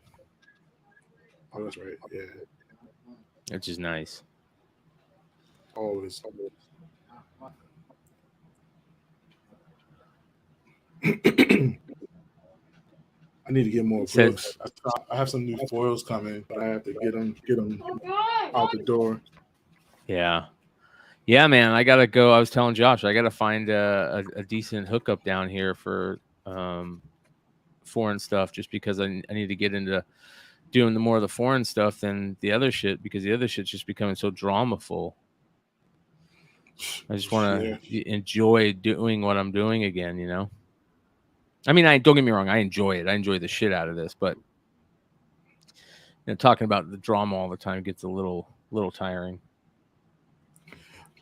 D: Oh, that's right. Yeah.
B: Which is nice.
D: Always. I need to get more books. I have some new foils coming, but I have to get them out the door.
B: Yeah, man. I gotta go. I was telling Josh, I gotta find a decent hookup down here for foreign stuff, just because I need to get into doing more of the foreign stuff than the other shit, because the other shit's just becoming so dramaful. I just want to enjoy doing what I'm doing again, you know? I mean, don't get me wrong. I enjoy it. I enjoy the shit out of this, but talking about the drama all the time gets a little tiring.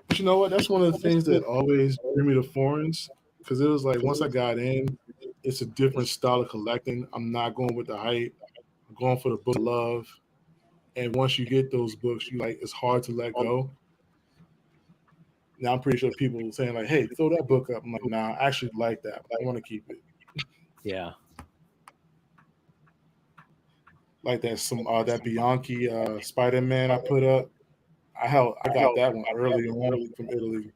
D: But you know what? That's one of the things that always drew me to foreigns, because it was like once I got in, it's a different style of collecting. I'm not going with the hype. I'm going for the book of love. And once you get those books, it's hard to let go. Now I'm pretty sure people are saying like, "Hey, throw that book up." I'm like, "Nah, I actually like that. I want to keep it."
B: Yeah.
D: Like that Bianchi Spiderman I put up. I got that one early on from Italy.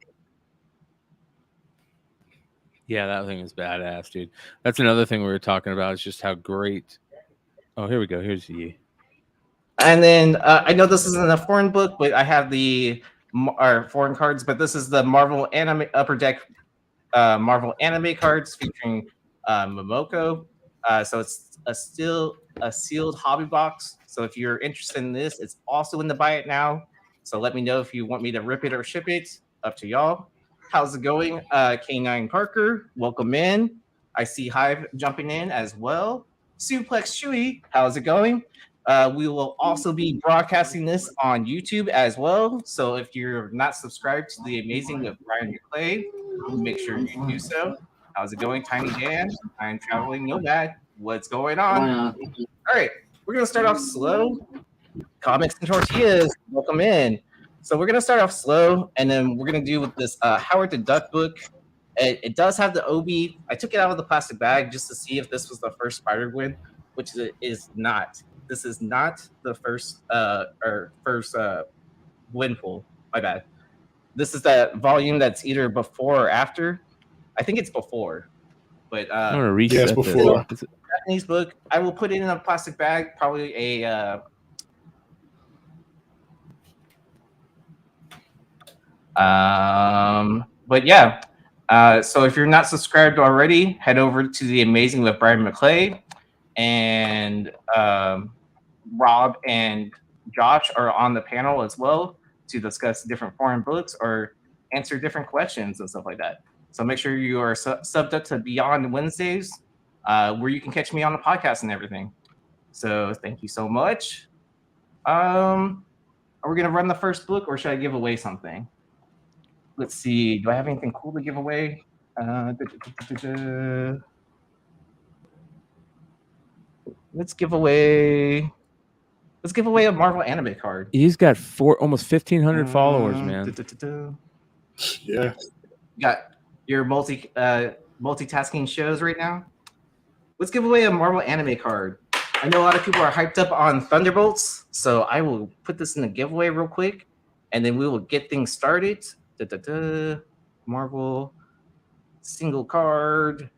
B: Yeah, that thing is badass, dude. That's another thing we were talking about, is just how great. Oh, here we go. Here's the.
A: And then I know this isn't a foreign book, but I have our foreign cards. But this is the Marvel anime Upper Deck Marvel anime cards featuring Momoko. So it's still a sealed hobby box. So if you're interested in this, it's also in the buy it now. So let me know if you want me to rip it or ship it. Up to y'all. How's it going? K9 Parker, welcome in. I see Hive jumping in as well. Suplex Chewy, how's it going? We will also be broadcasting this on YouTube as well. So if you're not subscribed to The Amazing with Bryan McClay, make sure you do so. How's it going, Tiny Dan? I'm traveling nomad. What's going on? All right, we're gonna start off slow. Comics and tortillas, welcome in. So we're gonna start off slow, and then we're gonna do with this Howard the Duck book. It does have the Obi. I took it out of the plastic bag just to see if this was the first Spider-Gwen, which it is not. This is not the first Gwenpool. My bad. This is that volume that's either before or after. I think it's before, but
B: I'm gonna reset
D: before.
A: This. Japanese book. I will put it in a plastic bag, probably a. But yeah. So if you're not subscribed already, head over to The Amazing with Bryan McClay, and Rob and Josh are on the panel as well to discuss different foreign books or answer different questions and stuff like that. So make sure you are subbed up to Beyond Wednesdays, where you can catch me on the podcast and everything. So thank you so much. Are we gonna run the first book, or should I give away something? Let's see. Do I have anything cool to give away? Let's give away Let's give away a Marvel anime card.
B: He's got almost 1,500 followers, man.
D: Yeah.
A: You got your multitasking shows right now. Let's give away a Marvel anime card. I know a lot of people are hyped up on Thunderbolts, so I will put this in a giveaway real quick, and then we will get things started. Marvel single card.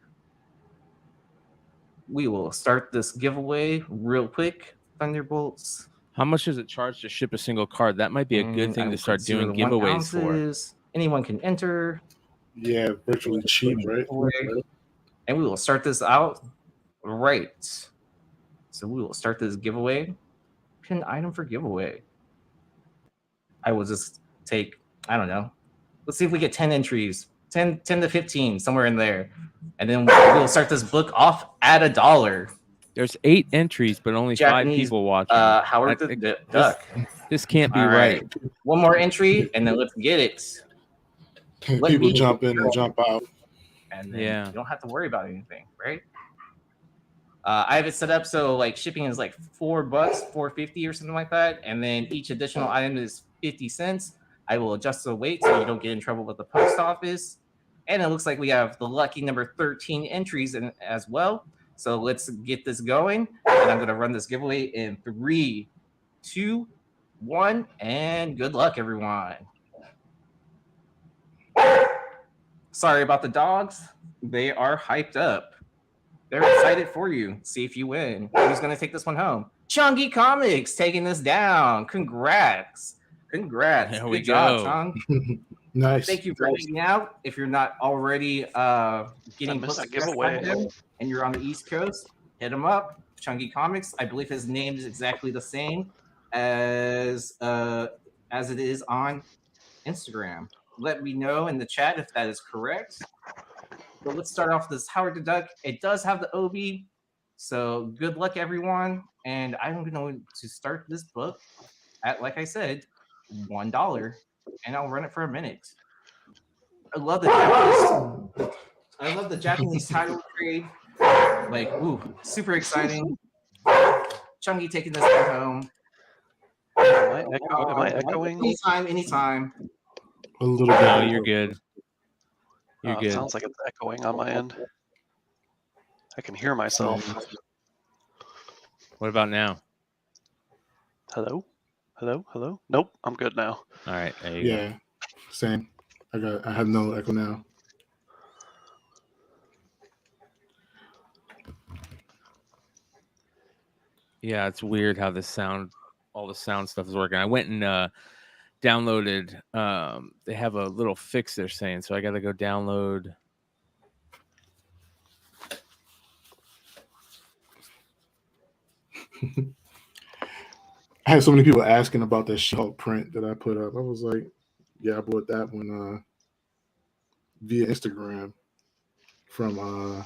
A: We will start this giveaway real quick. Thunderbolts.
B: How much does it charge to ship a single card? That might be a good thing to start doing giveaways for.
A: Anyone can enter.
D: Yeah, virtually cheap, right?
A: And we will start this out right. So we will start this giveaway. Pin item for giveaway. I will just take, I don't know. Let's see if we get 10 entries. 10 to 15, somewhere in there. And then we'll start this book off at $1.
B: There's 8 entries, but only Japanese, 5 people watching.
A: Howard the Duck.
B: This can't be right.
A: One more entry, and then let's get it.
D: People jump in and jump out.
A: And then you don't have to worry about anything, right? I have it set up so like shipping is like $4, $4.50 or something like that, and then each additional item is 50 cents. I will adjust the weight so you don't get in trouble with the post office. And it looks like we have the lucky number 13 entries in as well. So let's get this going. And I'm going to run this giveaway in 3, 2, 1, and good luck, everyone. Sorry about the dogs. They are hyped up. They're excited for you. See if you win. Who's going to take this one home? Chunky Comics taking this down. Congrats.
B: There we
A: Good job,
B: go.
A: Chung.
D: Nice.
A: Thank you for hanging out. If you're not already getting books
C: that giveaway
A: and you're on the East Coast, hit him up. Chunky Comics. I believe his name is exactly the same as it is on Instagram. Let me know in the chat if that is correct. But let's start off this Howard the Duck. It does have the OB, so good luck, everyone. And I'm going to start this book at, like I said, $1, and I'll run it for a minute. I love the Japanese title trade. Like, ooh, super exciting. Chunky taking this one home.
C: Am I echoing?
A: Anytime.
D: A little bit.
B: No, you're good. You're good.
C: It sounds like it's echoing on my end. I can hear myself.
B: What about now?
C: Hello? Nope, I'm good now.
B: All right. There you go.
D: Same. I have no echo now.
B: Yeah, it's weird how all the sound stuff is working. I went and downloaded. They have a little fix they're saying, so I got to go download.
D: I had so many people asking about that She-Hulk print that I put up. I was like, yeah, I bought that one via Instagram from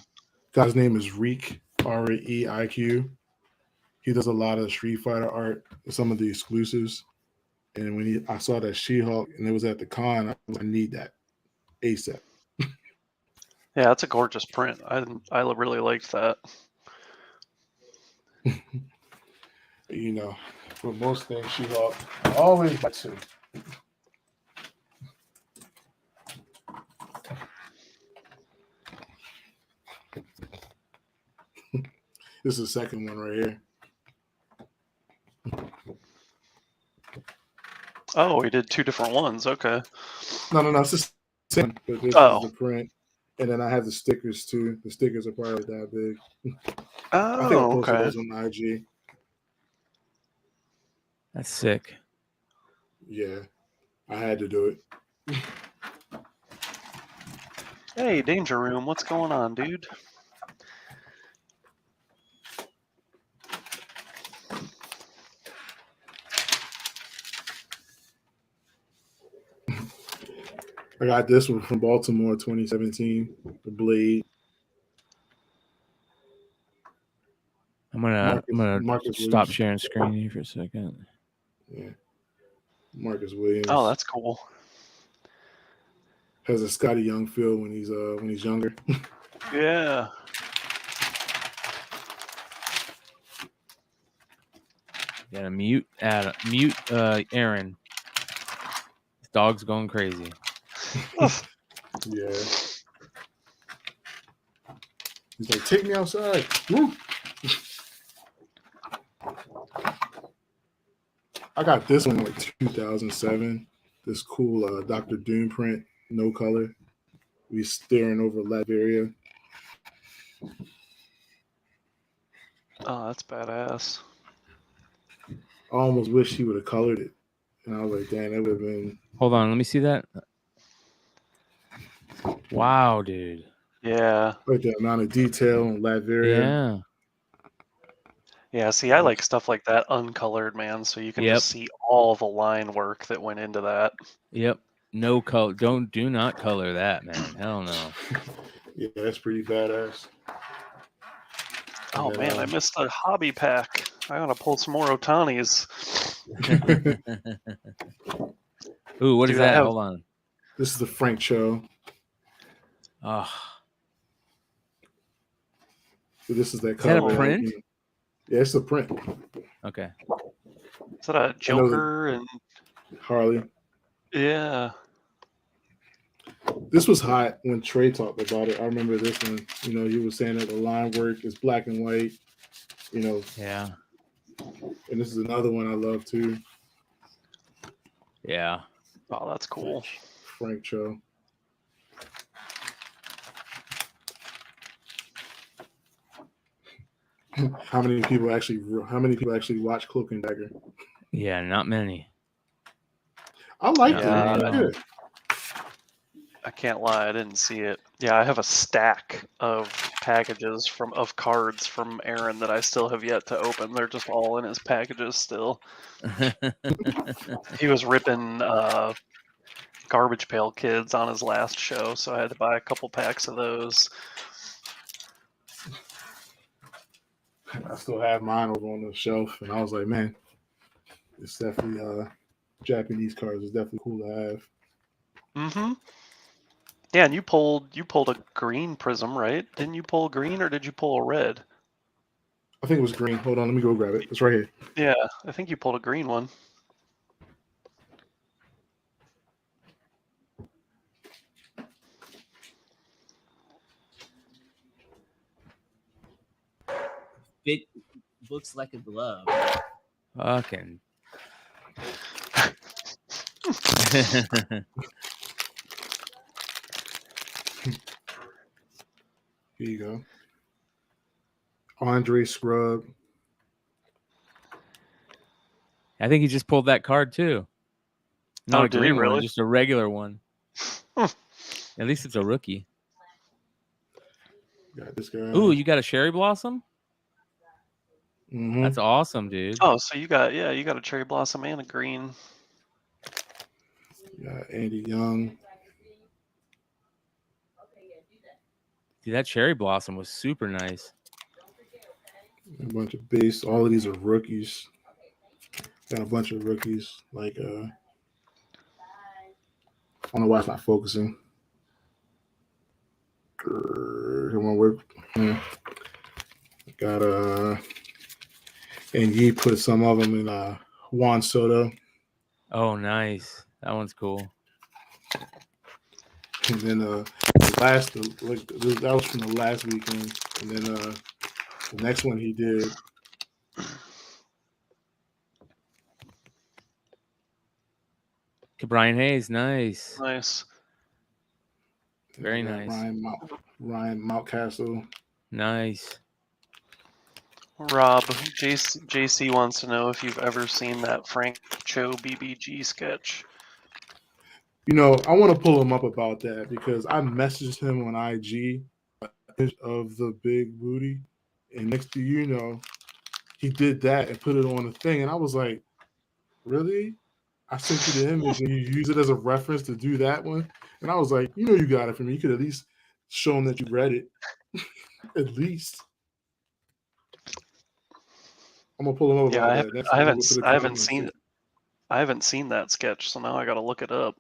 D: guy's name is Reik, Reiq. He does a lot of Street Fighter art, some of the exclusives. And when I saw that She-Hulk and it was at the con, I need that ASAP.
C: Yeah, that's a gorgeous print. I really liked that.
D: You know, for most things, She-Hulk, I always like to. This is the second one right here.
C: Oh, he did 2 different ones. Okay.
D: No, it's the same. But this is the print. And then I have the stickers too. The stickers are probably that big. I think I posted those on IG.
B: That's sick.
D: Yeah, I had to do it.
C: Hey, Danger Room, what's going on, dude?
D: I got this one from Baltimore 2017, the Blade.
B: I'm gonna stop sharing screen here for a second.
D: Yeah, Marcus Williams.
C: Oh, that's cool.
D: Has a Scotty Young feel when he's younger.
C: Yeah.
B: Yeah, mute Aaron. His dog's going crazy.
D: Yeah. He's like, take me outside. Woo. I got this one in like 2007. This cool Dr. Doom print, no color. We staring over Latveria.
C: Oh, that's badass.
D: I almost wish he would have colored it. And I was like, dang, that would have been.
B: Hold on, let me see that. Wow, dude.
C: Yeah.
D: Like the amount of detail on Latveria.
B: Yeah.
C: Yeah, see, I like stuff like that uncolored, man, so you can just see all the line work that went into that.
B: Yep. No color. Do not color that, man. Hell no.
D: Yeah, that's pretty badass.
C: Oh man, I missed a hobby pack. I gotta pull some more Otanis.
B: Ooh, what is that? Hold on.
D: This is the Frank Cho.
B: Oh.
D: So this is that
B: cover.
D: cover.
B: Is that a print?
D: Yeah, it's a print.
B: Okay.
C: Is that a Joker and
D: Harley?
C: Yeah.
D: This was hot when Trey talked about it. I remember this one. You know, he was saying that the line work is black and white. You know.
B: Yeah.
D: And this is another one I love too.
B: Yeah.
C: Oh, that's cool.
D: Frank Cho. How many people actually watch Cloak and Dagger?
B: Yeah, not many.
D: I liked it. Good.
C: I can't lie, I didn't see it. Yeah, I have a stack of packages of cards from Aaron that I still have yet to open. They're just all in his packages still. He was ripping Garbage Pail Kids on his last show, so I had to buy a couple packs of those.
D: I still have mine over on the shelf, and I was like, man, it's definitely Japanese cards. It's definitely cool to have.
C: Mm-hmm. Yeah, and you pulled a green prism, right? Didn't you pull a green or did you pull a red?
D: I think it was green. Hold on, let me go grab it. It's right here.
C: Yeah, I think you pulled a green one.
A: It looks like a glove.
B: Fucking.
D: Here you go. Andre Scrub.
B: I think he just pulled that card too. Not a green
C: really?
B: one, just a regular one. At least it's a rookie.
D: Got this guy.
B: Ooh, you got a Cherry Blossom?
D: Mm-hmm.
B: That's awesome, dude.
C: Oh, so you got a Cherry Blossom and a green.
D: Got Andy Young.
B: Dude, that Cherry Blossom was super nice.
D: A bunch of base. All of these are rookies. Got a bunch of rookies. Like I don't know why it's not focusing. Here one work. Got and Yi put some of them in Juan Soto.
B: Oh, nice. That one's cool.
D: And then that was from the last weekend. And then the next one he did.
B: Brian Hayes, nice.
C: Nice.
B: Very nice.
D: Ryan Mountcastle.
B: Nice.
C: Rob, JC wants to know if you've ever seen that Frank Cho BBG sketch.
D: You know, I want to pull him up about that because I messaged him on IG of the big booty, and next thing you know, he did that and put it on the thing, and I was like, really? I sent you the image and you use it as a reference to do that one? And I was like, you know, you got it from me. You could at least show him that you read it. At least. I'm gonna pull him up about that.
C: I haven't seen that sketch, so now I gotta look it up.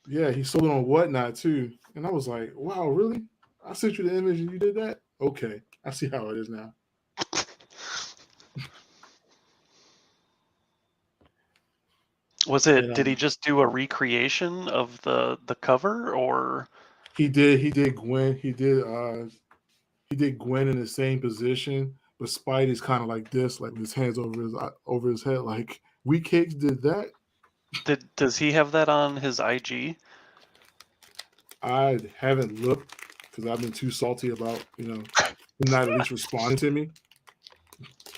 D: Yeah, he sold it on Whatnot too. And I was like, wow, really? I sent you the image and you did that? Okay. I see how it is now.
C: Was it? Did he just do a recreation of the cover, or
D: he did Gwen. He did Gwen in the same position, but Spidey's kind of like this, like with his hands over his head. Like Weak Cakes did that.
C: does he have that on his IG?
D: I haven't looked because I've been too salty about him not at least responding to me.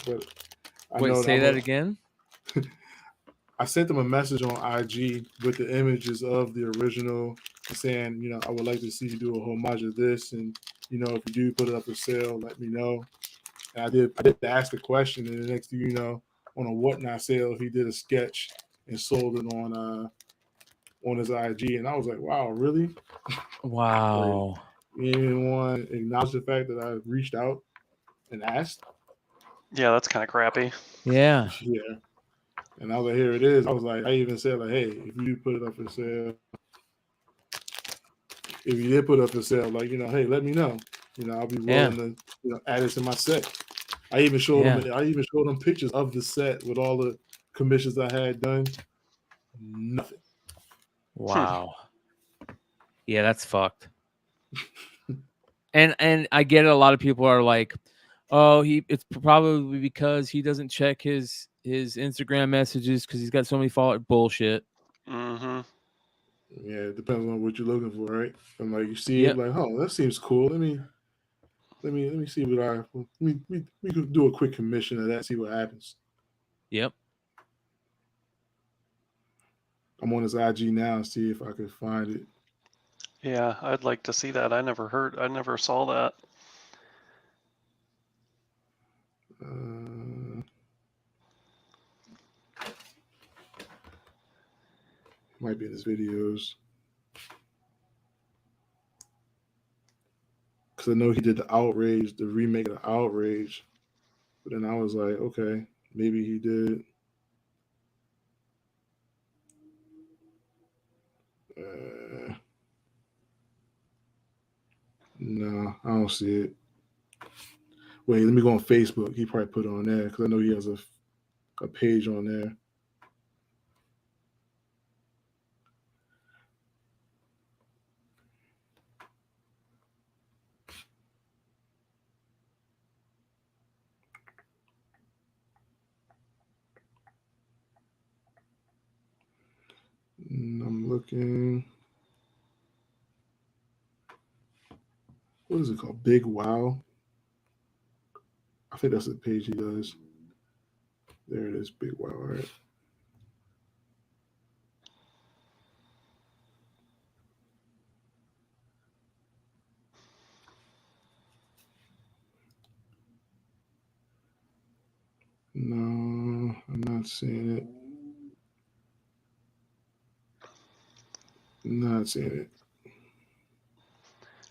D: But
B: wait, say that again.
D: I sent them a message on IG with the images of the original, saying, I would like to see you do a homage of this, and if you do put it up for sale, let me know. And I did ask the question, and the next thing you know, on a Whatnot sale, he did a sketch and sold it on his IG, and I was like, wow, really?
B: Wow.
D: You didn't even want to acknowledge the fact that I reached out and asked?
C: Yeah, that's kind of crappy.
B: Yeah.
D: Yeah. And I was like, here it is. I was like, I even said, like, hey, if you put it up for sale, if you did put it up for sale, like, hey, let me know. I'll be willing to add it to my set. I even showed them pictures of the set with all the commissions I had done. Nothing.
B: Wow. Yeah, that's fucked. And I get it. A lot of people are like, oh, it's probably because he doesn't check his Instagram messages because he's got so many followers. Bullshit.
C: Mm-hmm.
D: Yeah, it depends on what you're looking for, right? And like you see it, like, oh, that seems cool. Let me see what we could do a quick commission of that, see what happens.
B: Yep.
D: I'm on his IG now, see if I could find it.
C: Yeah, I'd like to see that. I never saw that.
D: Might be in his videos. Because I know he did the remake of the Outrage. But then I was like, okay, maybe he did. No, I don't see it. Wait, let me go on Facebook. He probably put it on there because I know he has a page on there. I'm looking. What is it called? Big Wow. I think that's the page he does. There it is, Big Wow. All right. No, I'm not seeing it. Not seeing it.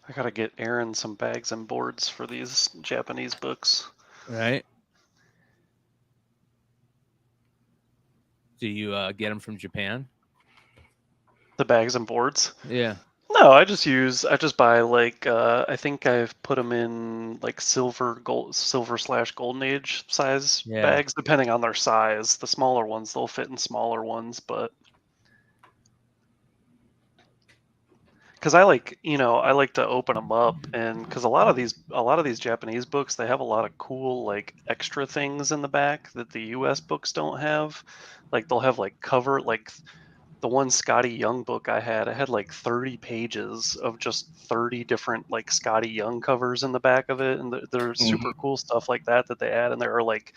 C: I gotta get Aaron some bags and boards for these Japanese books.
B: Right. Do you get them from Japan?
C: The bags and boards?
B: Yeah.
C: No, I just buy like I think I've put them in like silver / golden age size bags, depending on their size. The smaller ones, they'll fit in smaller ones, but because I like to open them up, and because a lot of these Japanese books, they have a lot of cool like extra things in the back that the US books don't have. Like they'll have like cover, like the one Scotty Young book I had like 30 pages of just 30 different like Scotty Young covers in the back of it, and there's super cool stuff like that they add, and there are like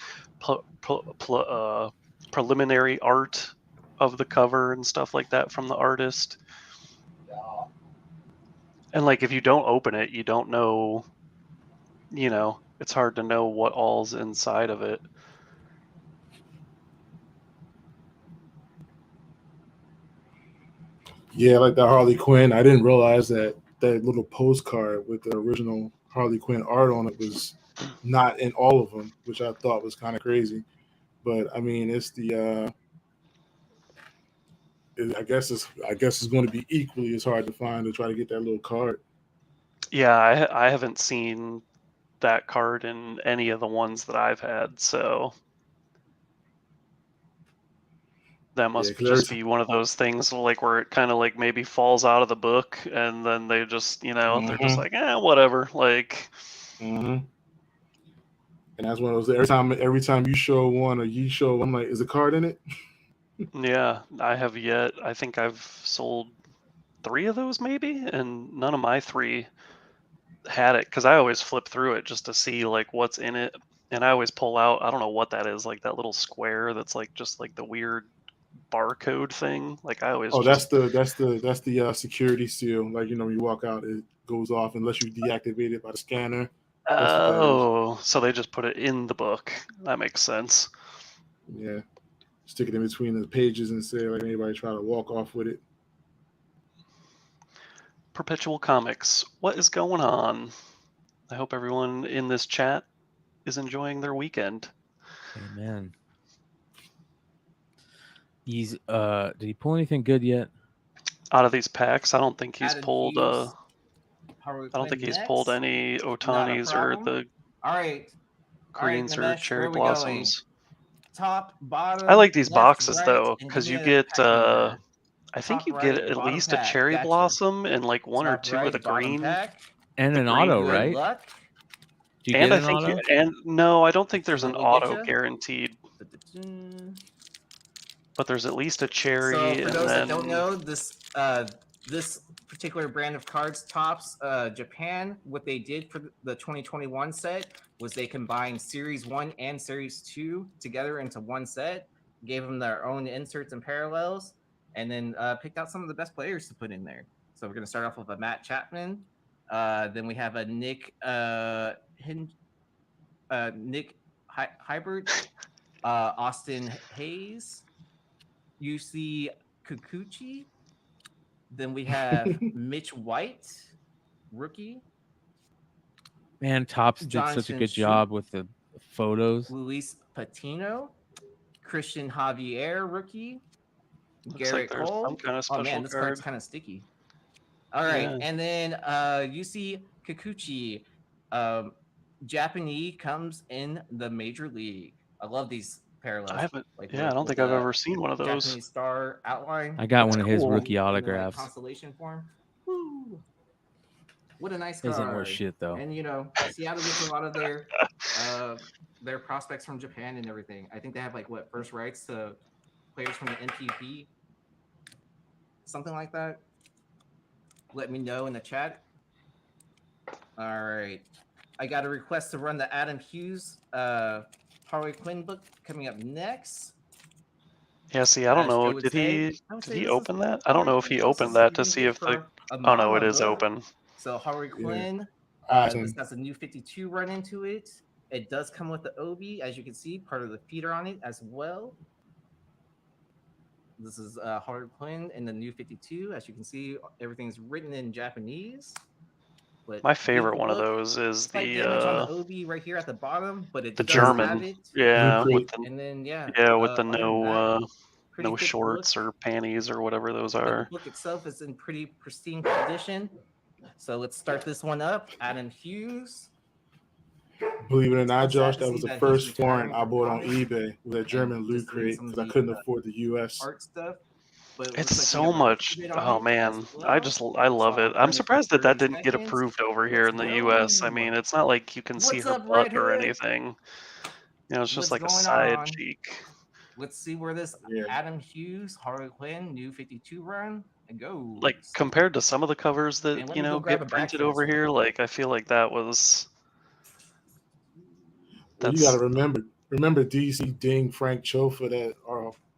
C: preliminary art of the cover and stuff like that from the artist. And like if you don't open it, you don't know, it's hard to know what all's inside of it.
D: Yeah, like that Harley Quinn. I didn't realize that little postcard with the original Harley Quinn art on it was not in all of them, which I thought was kind of crazy. But I mean, it's the I guess it's going to be equally as hard to find to try to get that little card.
C: Yeah, I haven't seen that card in any of the ones that I've had, so That must just be one of those things like where it kind of like maybe falls out of the book, and then they just they're just like whatever, like.
D: And that's one of those. Every time you show one or you show, I'm like, is a card in it?
C: Yeah, I have yet. I think I've sold 3 of those maybe, and none of my 3 had it because I always flip through it just to see like what's in it, and I always pull out. I don't know what that is, like that little square that's like just like the weird barcode thing. Like I always.
D: Oh, that's the security seal. Like when you walk out, it goes off unless you deactivate it by the scanner.
C: Oh, so they just put it in the book. That makes sense.
D: Yeah, stick it in between the pages and say like anybody try to walk off with it.
C: Perpetual Comics, what is going on? I hope everyone in this chat is enjoying their weekend.
B: Amen. He's did he pull anything good yet?
C: Out of these packs, I don't think he's pulled he's pulled any Otanis or the greens or cherry blossoms.
E: Top, bottom.
C: I like these boxes
E: right,
C: though, because you get I think you get at least a cherry blossom and like 1 or 2 of the green.
B: And an auto, right?
C: And I think no, I don't think there's an auto guaranteed. But there's at least a cherry.
E: So for those that don't know, this particular brand of cards, Topps Japan, what they did for the 2021 set was they combined Series 1 and Series 2 together into one set, gave them their own inserts and parallels, and then picked out some of the best players to put in there. So we're going to start off with a Matt Chapman. Then we have a Nick Hybrid, Austin Hayes, UC Kikuchi. Then we have Mitch White, rookie.
B: Man, Topps did such a good job with the photos.
E: Luis Patino, Christian Javier, rookie.
C: Looks
E: Garrett
C: like
E: Cole.
C: some kind of special
E: man, this card's kind of sticky. All right, and then UC Kikuchi, Japanese comes in the major league. I love these parallels.
C: I haven't. I don't think I've ever seen one of those.
E: Japanese star outline.
B: I got one of his rookie autographs.
E: Constellation form. Woo. What a nice card.
B: Isn't worth shit though.
E: And Seattle gets a lot of their prospects from Japan and everything. I think they have first rights to players from the NPB, something like that. Let me know in the chat. All right, I got a request to run the Adam Hughes Harley Quinn book coming up next.
C: Yeah, see, I don't know. Did he open that? I don't know if he opened that to see if the. Oh no, it is open.
E: So Harley Quinn, this has a new 52 run into it. It does come with the Obi, as you can see, part of the feeder on it as well. This is Harley Quinn in the new 52. As you can see, everything's written in Japanese. But
C: my favorite one of those is the
E: Obi right here at the bottom, but it
C: the German, with the no shorts or panties or whatever those are.
E: The book itself is in pretty pristine condition. So let's start this one up. Adam Hughes.
D: Believe it or not, Josh, that was the first foreign I bought on eBay with a German loot crate because I couldn't afford the US.
E: Art stuff.
C: It's so much. Oh man, I love it. I'm surprised that didn't get approved over here in the US. I mean, it's not like you can see her butt or anything. It's just like a side cheek.
E: Let's see where this Adam Hughes Harley Quinn new 52 run goes.
C: Like compared to some of the covers that get printed over here, like I feel like that was.
D: You got to remember DC Ding Frank Cho for that.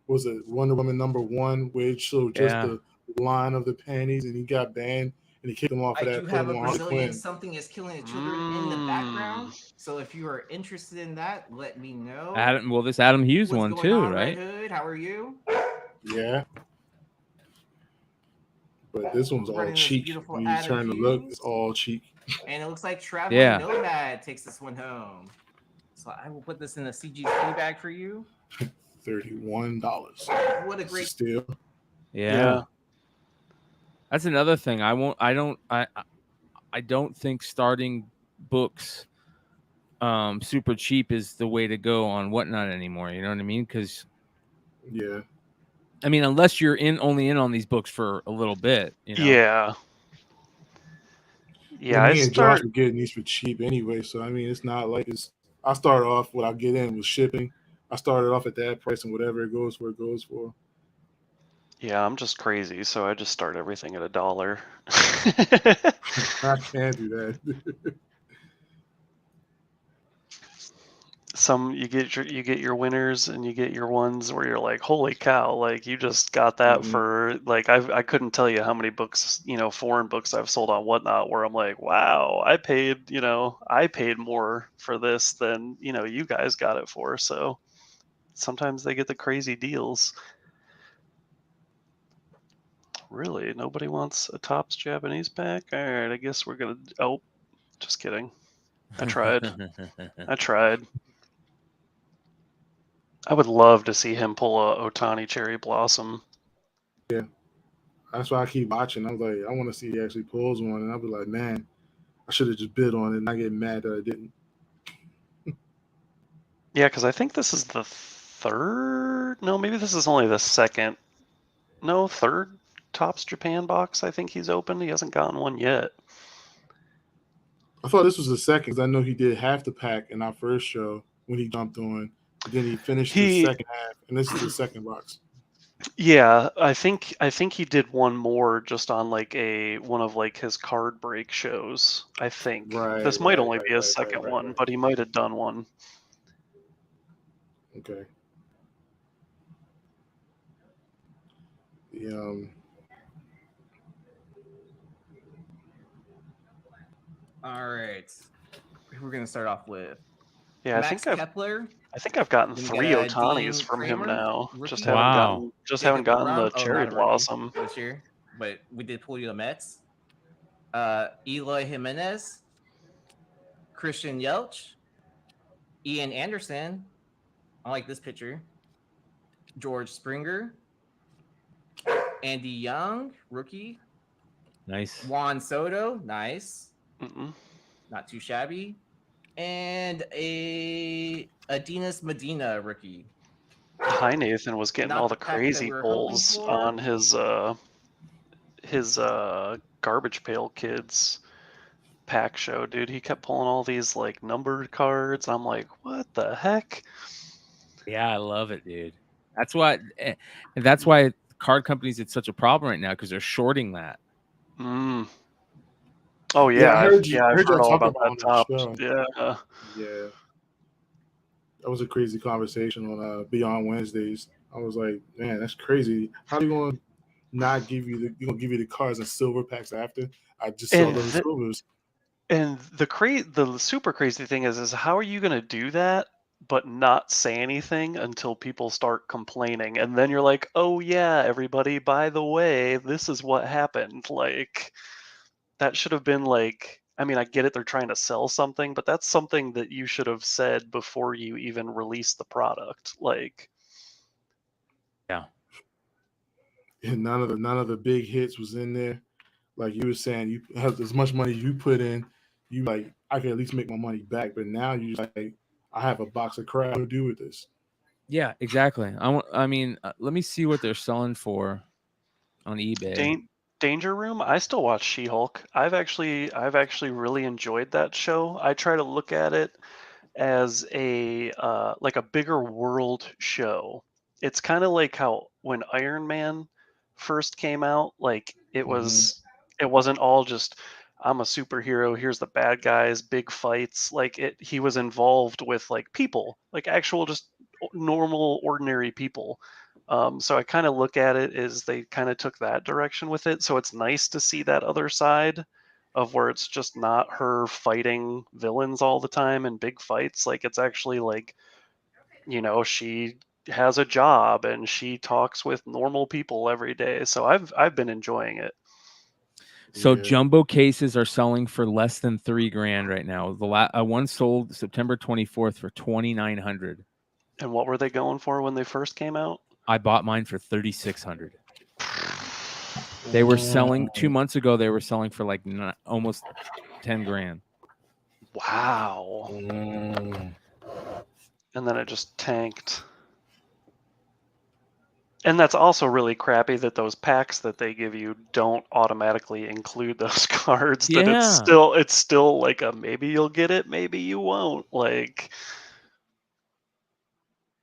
D: Was it Wonder Woman #1, where it showed just the line of the panties, and he got banned, and he kicked him off of that.
E: I do have a Brazilian Something is Killing the Children in the background. So if you are interested in that, let me know.
B: This Adam Hughes one too, right?
E: Hood? How are you?
D: Yeah. But this one's all cheek. When you turn to look, it's all cheek.
E: And it looks like Traveling Nomad takes this one home. So I will put this in a CGP bag for you.
D: $31.
E: What a great
D: steal.
B: Yeah. That's another thing. I don't think starting books super cheap is the way to go on Whatnot anymore. You know what I mean? Because I mean, unless you're only in on these books for a little bit, you know.
C: Yeah.
D: Yeah, me and Josh were getting these for cheap anyway, so I mean, it's not like it's. I started off what I get in with shipping. I started off at that price, and whatever it goes for, it goes for.
C: Yeah, I'm just crazy, so I just start everything at $1.
D: I can't do that.
C: You get your winners and you get your ones where you're like, holy cow, like you just got that for like I couldn't tell you how many books, foreign books I've sold on Whatnot where I'm like, wow, I paid more for this than you guys got it for. So sometimes they get the crazy deals. Really, nobody wants a Topps Japanese pack? All right, I guess we're gonna. Oh, just kidding. I tried. I would love to see him pull a Otani Cherry Blossom.
D: Yeah, that's why I keep watching. I'm like, I want to see he actually pulls one, and I'll be like, man, I should have just bid on it, and I get mad that I didn't.
C: Yeah, because I think this is the third. No, maybe this is only the second. No, third Topps Japan box. I think he's opened. He hasn't gotten one yet.
D: I thought this was the second because I know he did half the pack in our first show when he jumped on. Then he finished the second half, and this is the second box.
C: Yeah, I think he did one more just on like one of like his card break shows. I think this might only be his second one, but he might have done one.
D: Okay.
E: All right. We're gonna start off with
C: Max
E: Kepler.
C: I think I've gotten 3 Otanis from him now.
E: Rookie.
C: Haven't gotten the Cherry Blossom
E: this year, but we did Julio Mets. Eloy Jimenez, Christian Yelch, Ian Anderson. I like this picture. George Springer, Andy Young, rookie.
B: Nice.
E: Juan Soto, nice. Not too shabby. And a Adinas Medina rookie.
C: Hi Nathan was getting all the crazy pulls on his Garbage Pail Kids pack show, dude. He kept pulling all these like numbered cards. I'm like, what the heck?
B: Yeah, I love it, dude. That's why card companies, it's such a problem right now because they're shorting that.
C: Oh yeah,
D: I heard
C: I've heard all about
D: that
C: top.
D: Yeah. That was a crazy conversation on Beyond Wednesdays. I was like, man, that's crazy. How are you going to not give you the cards and silver packs after? I just saw those silvers.
C: And the super crazy thing is how are you going to do that but not say anything until people start complaining, and then you're like, oh yeah, everybody, by the way, this is what happened. Like, that should have been like, I mean, I get it, they're trying to sell something, but that's something that you should have said before you even released the product. Like,
B: yeah.
D: And none of the big hits was in there. Like you were saying, you have as much money you put in, you like, I can at least make my money back. But now you like, I have a box of crap to do with this.
B: Yeah, exactly. I mean, let me see what they're selling for on eBay.
C: Danger Room, I still watch She-Hulk. I've actually really enjoyed that show. I try to look at it as a like a bigger world show. It's kind of like how when Iron Man first came out, like it wasn't all just I'm a superhero, here's the bad guys, big fights. Like he was involved with like people, like actual just normal ordinary people. So I kind of look at it as they kind of took that direction with it. So it's nice to see that other side of where it's just not her fighting villains all the time in big fights. Like it's actually like, she has a job and she talks with normal people every day. So I've been enjoying it.
B: So jumbo cases are selling for less than $3,000 right now. The one sold September 24th for $2,900.
C: And what were they going for when they first came out?
B: I bought mine for $3,600. They were selling 2 months ago. They were selling for like almost $10,000.
C: Wow. And then it just tanked. And that's also really crappy that those packs that they give you don't automatically include those cards.
B: Yeah.
C: That it's still like a maybe you'll get it, maybe you won't. Like,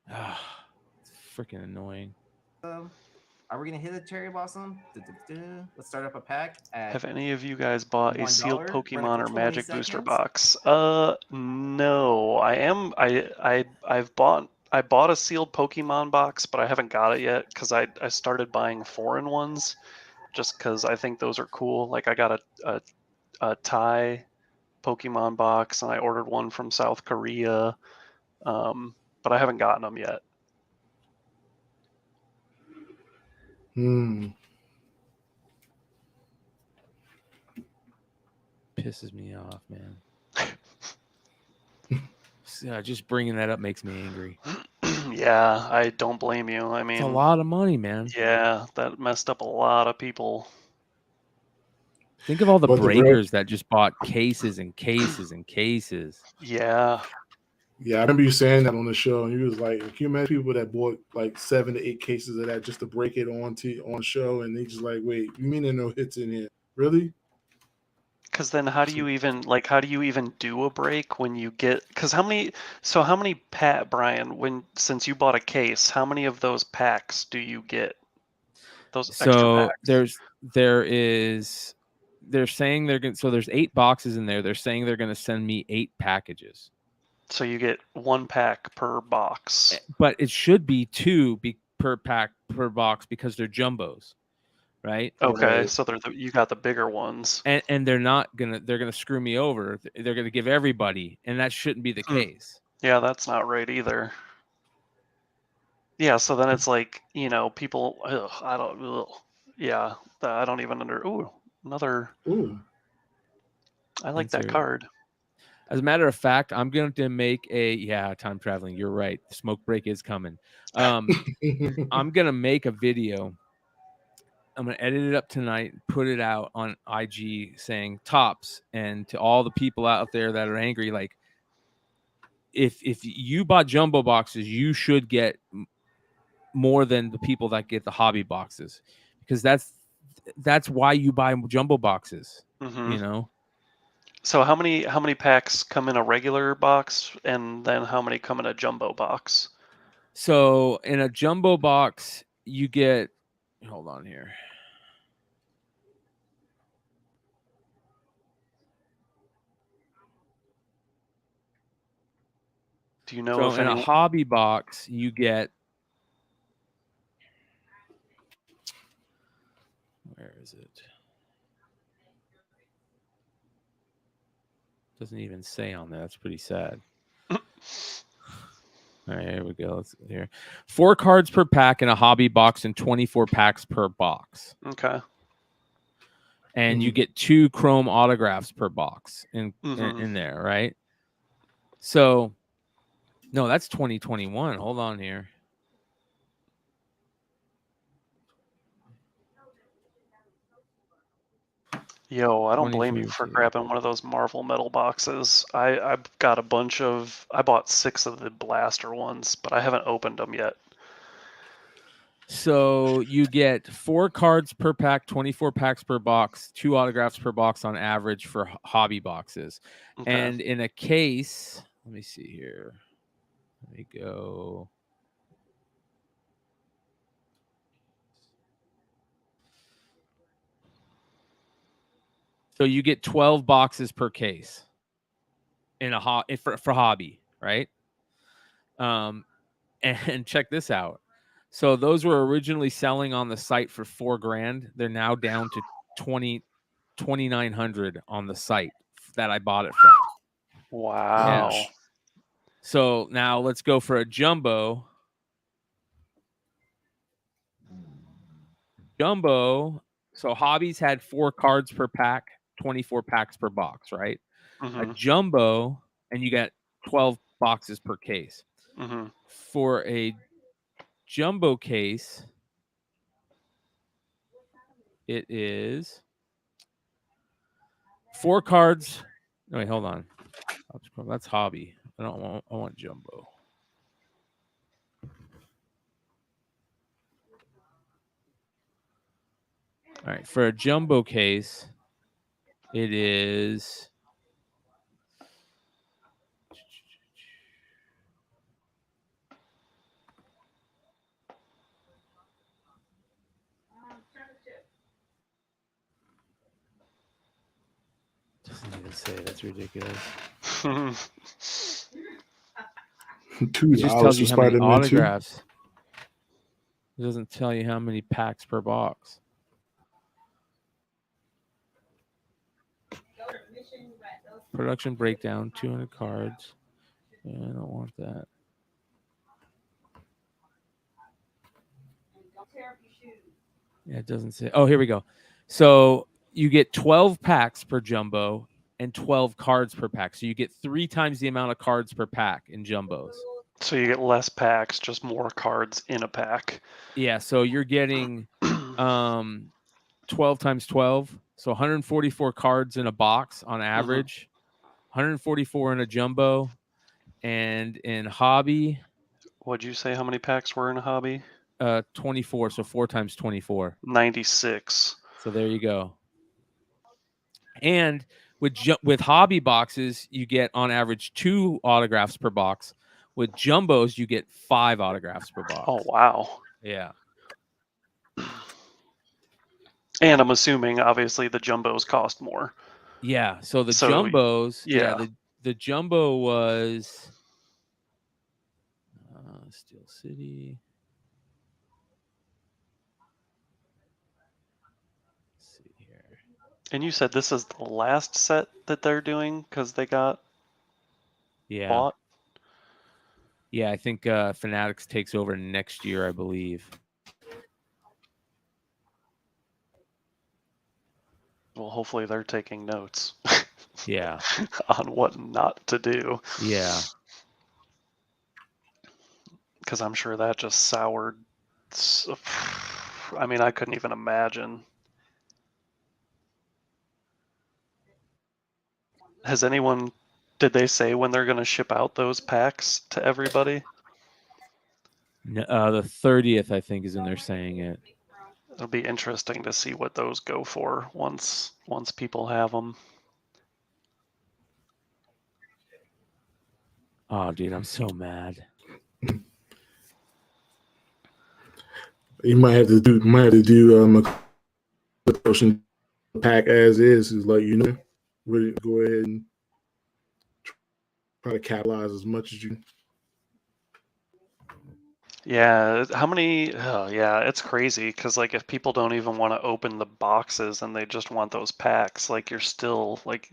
B: it's freaking annoying.
E: Are we gonna hit a cherry blossom? Let's start up a pack.
C: Have any of you guys bought a sealed
E: $1.
C: Pokemon or Magic Booster
E: seconds.
C: box? No. I bought a sealed Pokemon box, but I haven't got it yet because I started buying foreign ones just because I think those are cool. Like I got a Thai Pokemon box and I ordered one from South Korea, but I haven't gotten them yet.
B: Pisses me off, man. Just bringing that up makes me angry.
C: Yeah, I don't blame you. I mean,
B: it's a lot of money, man.
C: Yeah, that messed up a lot of people.
B: Think of all the breakers that just bought cases and cases and cases.
C: Yeah.
D: Yeah, I remember you saying that on the show, and you was like, "Can you imagine people that bought like 7 to 8 cases of that just to break it on show?" And they just like, "Wait, you mean there are no hits in here? Really?"
C: Because then how do you even do a break when you get? Because how many Brian, since you bought a case, how many of those packs do you get? Those extra packs?
B: They're saying they're going. So there's 8 boxes in there. They're saying they're going to send me 8 packages. So
C: you get 1 pack per box.
B: But it should be 2 per pack per box because they're jumbos, right?
C: Okay,
D: right.
C: so you got the bigger ones,
B: and they're gonna screw me over. They're gonna give everybody, and that shouldn't be the case.
C: Yeah, that's not right either. Yeah, so then it's like, people. I don't. Yeah, I don't even another.
D: Ooh.
C: I like that card.
B: As a matter of fact, I'm going to make time traveling. You're right. The smoke break is coming. I'm going to make a video. I'm going to edit it up tonight, put it out on IG saying tops. And to all the people out there that are angry, like if you bought jumbo boxes, you should get more than the people that get the hobby boxes, because that's why you buy jumbo boxes,
C: So how many packs come in a regular box, and then how many come in a jumbo box?
B: So in a jumbo box, you get, hold on here.
C: Do you know if
B: in a hobby box, you get, where is it? Doesn't even say on there. That's pretty sad. All right, here we go. Let's here. 4 cards per pack in a hobby box and 24 packs per box.
C: Okay.
B: And you get 2 chrome autographs per box in there, right? So, no, that's 2021. Hold on here.
C: Yo, I don't blame you for grabbing one of those Marvel metal boxes. I've got I bought 6 of the blaster ones, but I haven't opened them yet.
B: So you get 4 cards per pack, 24 packs per box, 2 autographs per box on average for hobby boxes. Okay. And in a case, let me see here. Let me go. So you get 12 boxes per case in for hobby, right? And check this out. So those were originally selling on the site for $4,000. They're now down to $2,900 on the site that I bought it from.
C: Wow.
B: Yeah. So now let's go for a jumbo. So hobbies had 4 cards per pack, 24 packs per box, right? A jumbo, and you get 12 boxes per case. For a jumbo case, it is 4 cards. No, wait, hold on. That's hobby. I want jumbo. All right, for a jumbo case, it is doesn't even say. That's ridiculous. It just tells you how many autographs. It doesn't tell you how many packs per box. Production breakdown, 200 cards. Yeah, I don't want that. Yeah, it doesn't say. Oh, here we go. So you get 12 packs per jumbo and 12 cards per pack. So you get 3 times the amount of cards per pack in jumbos.
C: So you get less packs, just more cards in a pack.
B: Yeah, so you're getting 12 times 12. So 144 cards in a box on average. 144 in a jumbo. And in hobby,
C: what'd you say how many packs were in a hobby?
B: 24. So 4 times 24.
C: 96.
B: So there you go. And with hobby boxes, you get on average 2 autographs per box. With jumbos, you get 5 autographs per box.
C: Oh, wow.
B: Yeah.
C: And I'm assuming, obviously, the jumbos cost more.
B: Yeah. So the jumbos,
C: yeah,
B: the jumbo was Steel City. Let's see here.
C: And you said this is the last set that they're doing because they got bought?
B: Yeah, I think Fanatics takes over next year, I believe.
C: Well, hopefully they're taking notes.
B: Yeah.
C: On what not to do.
B: Yeah.
C: Because I'm sure that just soured. I mean, I couldn't even imagine. Did they say when they're going to ship out those packs to everybody?
B: The 30th, I think, is when they're saying it.
C: It'll be interesting to see what those go for once people have them.
B: Oh, dude, I'm so mad.
D: You might have to do a potion pack as is like, really go ahead and try to capitalize as much as you.
C: Yeah, how many? Oh, yeah, it's crazy because like if people don't even want to open the boxes and they just want those packs, like you're still like,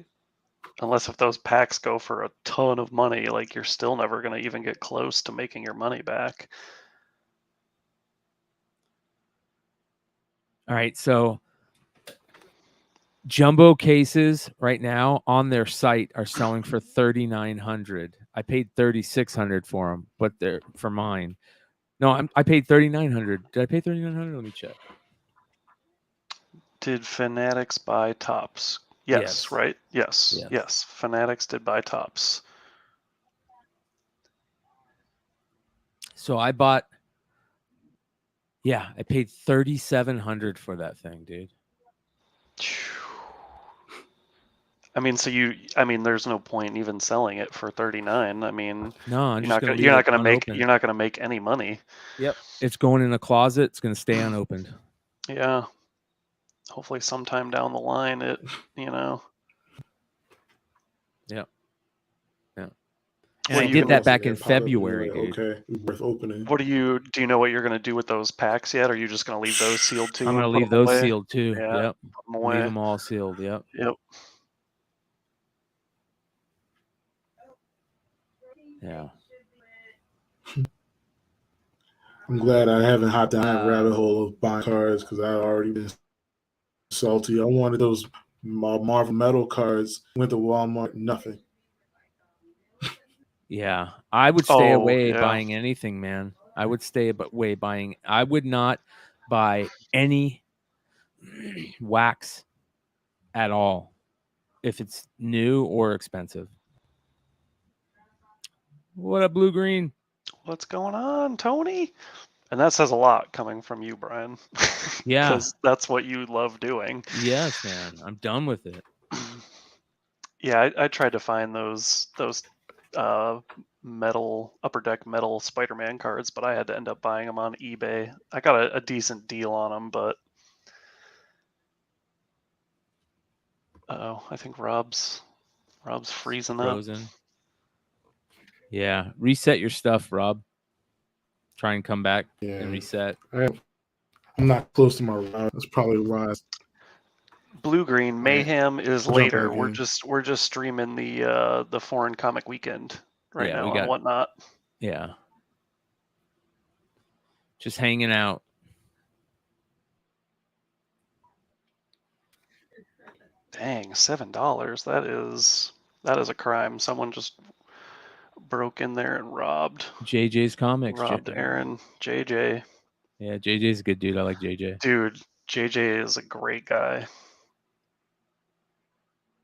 C: unless if those packs go for a ton of money, like you're still never going to even get close to making your money back.
B: All right, so jumbo cases right now on their site are selling for $3,900. I paid $3,600 for them, but they're for mine. No, I paid $3,900. Did I pay $3,900? Let me check.
C: Did Fanatics buy tops? Yes. Right? Yes. Fanatics did buy tops.
B: So I bought. Yeah, I paid $3,700 for that thing, dude.
C: I mean, there's no point in even selling it for $39. I mean,
B: no,
C: you're not gonna make any money.
B: Yep, it's going in a closet. It's gonna stay unopened.
C: Yeah. Hopefully, sometime down the line, it.
B: Yep. Yeah. And
C: I
B: did that back in February, dude.
D: Okay, worth opening.
C: Do you know what you're gonna do with those packs yet? Or are you just gonna leave those sealed too?
B: I'm gonna leave those sealed too.
C: Yeah,
B: yep. Leave them all sealed. Yep.
C: Yep.
B: Yeah.
D: I'm glad I haven't hopped down that rabbit hole of buying cards because I've already been salty. I wanted those Marvel Metal cards. Went to Walmart, nothing.
B: Yeah, I would stay away buying anything, man. I would stay away buying. I would not buy any wax at all if it's new or expensive. What up, Blue Green?
C: What's going on, Tony? And that says a lot coming from you, Brian.
B: Yeah.
C: Because that's what you love doing.
B: Yes, man. I'm done with it.
C: Yeah, I tried to find those metal upper deck metal Spider-Man cards, but I had to end up buying them on eBay. I got a decent deal on them, but I think Rob's freezing
B: Frozen.
C: up.
B: Yeah, reset your stuff, Rob. Try and come back and reset.
D: I'm not close to my route. That's probably why.
C: Blue Green Mayhem is
D: I'll jump
C: later.
D: back
C: We're just streaming the foreign comic weekend right now and whatnot.
B: Yeah. Just hanging out.
C: Dang, $7. That is a crime. Someone just broke in there and robbed
B: JJ's Comics.
C: Robbed Aaron. JJ.
B: Yeah, JJ's a good dude. I like JJ.
C: Dude, JJ is a great guy.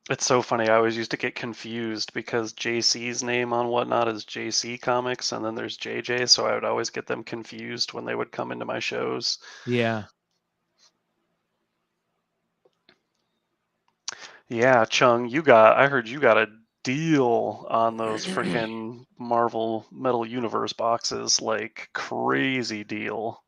C: It's so funny. I always used to get confused because JC's name on Whatnot is JC Comics, and then there's JJ, so I would always get them confused when they would come into my shows.
B: Yeah.
C: Yeah, Chung, I heard you got a deal on those freaking Marvel Metal Universe boxes, like crazy deal.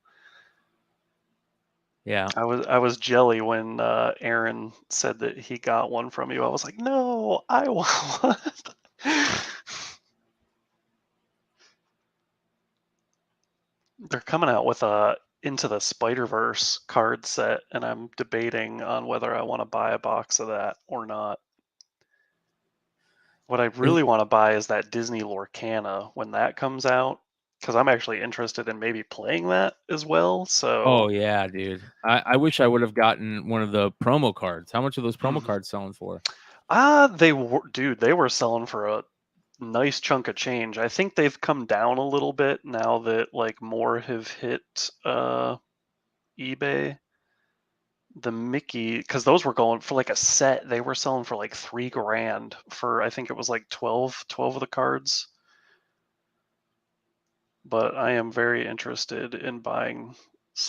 B: Yeah.
C: I was jelly when Aaron said that he got one from you. I was like, no, I want one. They're coming out with a Into the Spider-Verse card set, and I'm debating on whether I want to buy a box of that or not. What I really want to buy is that Disney Lorcana when that comes out, because I'm actually interested in maybe playing that as well. So.
B: Oh yeah, dude. I wish I would have gotten one of the promo cards. How much are those promo cards selling for?
C: They were selling for a nice chunk of change. I think they've come down a little bit now that like more have hit eBay. The Mickey, because those were going for like a set, they were selling for like $3,000 for, I think it was like 12 of the cards. But I am very interested in buying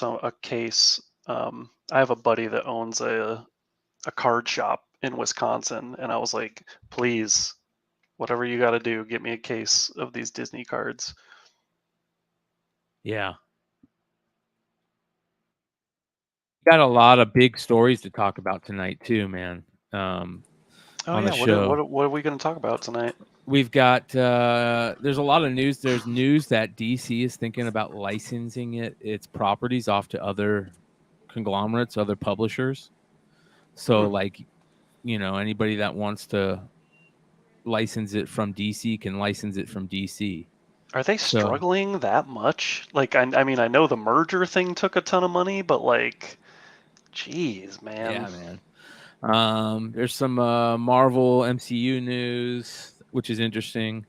C: a case. I have a buddy that owns a card shop in Wisconsin, and I was like, please, whatever you got to do, get me a case of these Disney cards.
B: Yeah. Got a lot of big stories to talk about tonight too, man. On the show.
C: What are we going to talk about tonight?
B: We've got there's a lot of news. There's news that DC is thinking about licensing its properties off to other conglomerates, other publishers. So like, anybody that wants to license it from DC can license it from DC.
C: Are they struggling that much? Like, I mean, I know the merger thing took a ton of money, but like, geez, man.
B: Yeah, man. There's some Marvel MCU news, which is interesting.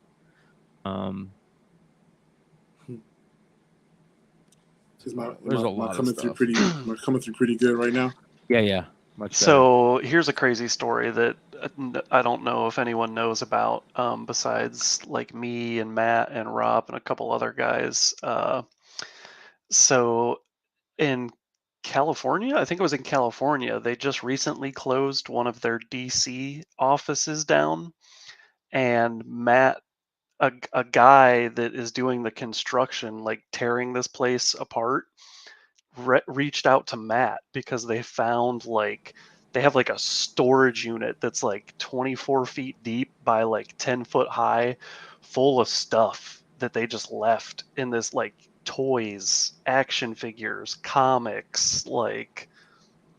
D: There's a lot coming through pretty good right now.
B: Yeah. Much
C: so here's a crazy story that I don't know if anyone knows about besides like me and Matt and Rob and a couple other guys. So in California, I think it was in California, they just recently closed one of their DC offices down, and Matt, a guy that is doing the construction, like tearing this place apart, reached out to Matt because they found they have like a storage unit that's like 24 feet deep by like 10 foot high, full of stuff that they just left in this, like toys, action figures, comics, like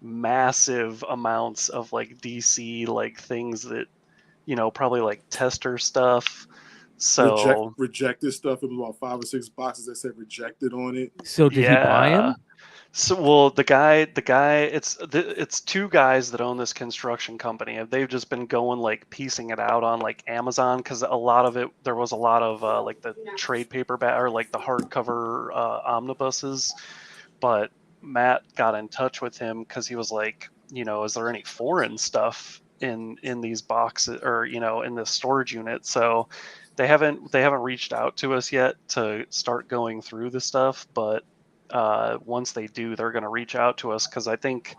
C: massive amounts of like DC like things that, probably like tester stuff. So
D: rejected stuff. It was about 5 or 6 boxes that said rejected on it.
B: So did he buy them?
C: So, well, the guy, it's two guys that own this construction company, and they've just been going like piecing it out on like Amazon, because a lot of it, there was a lot of like the trade paperback or like the hardcover omnibuses. But Matt got in touch with him because he was like, is there any foreign stuff in these boxes, or in this storage unit? So they haven't reached out to us yet to start going through the stuff, but once they do, they're going to reach out to us, because I think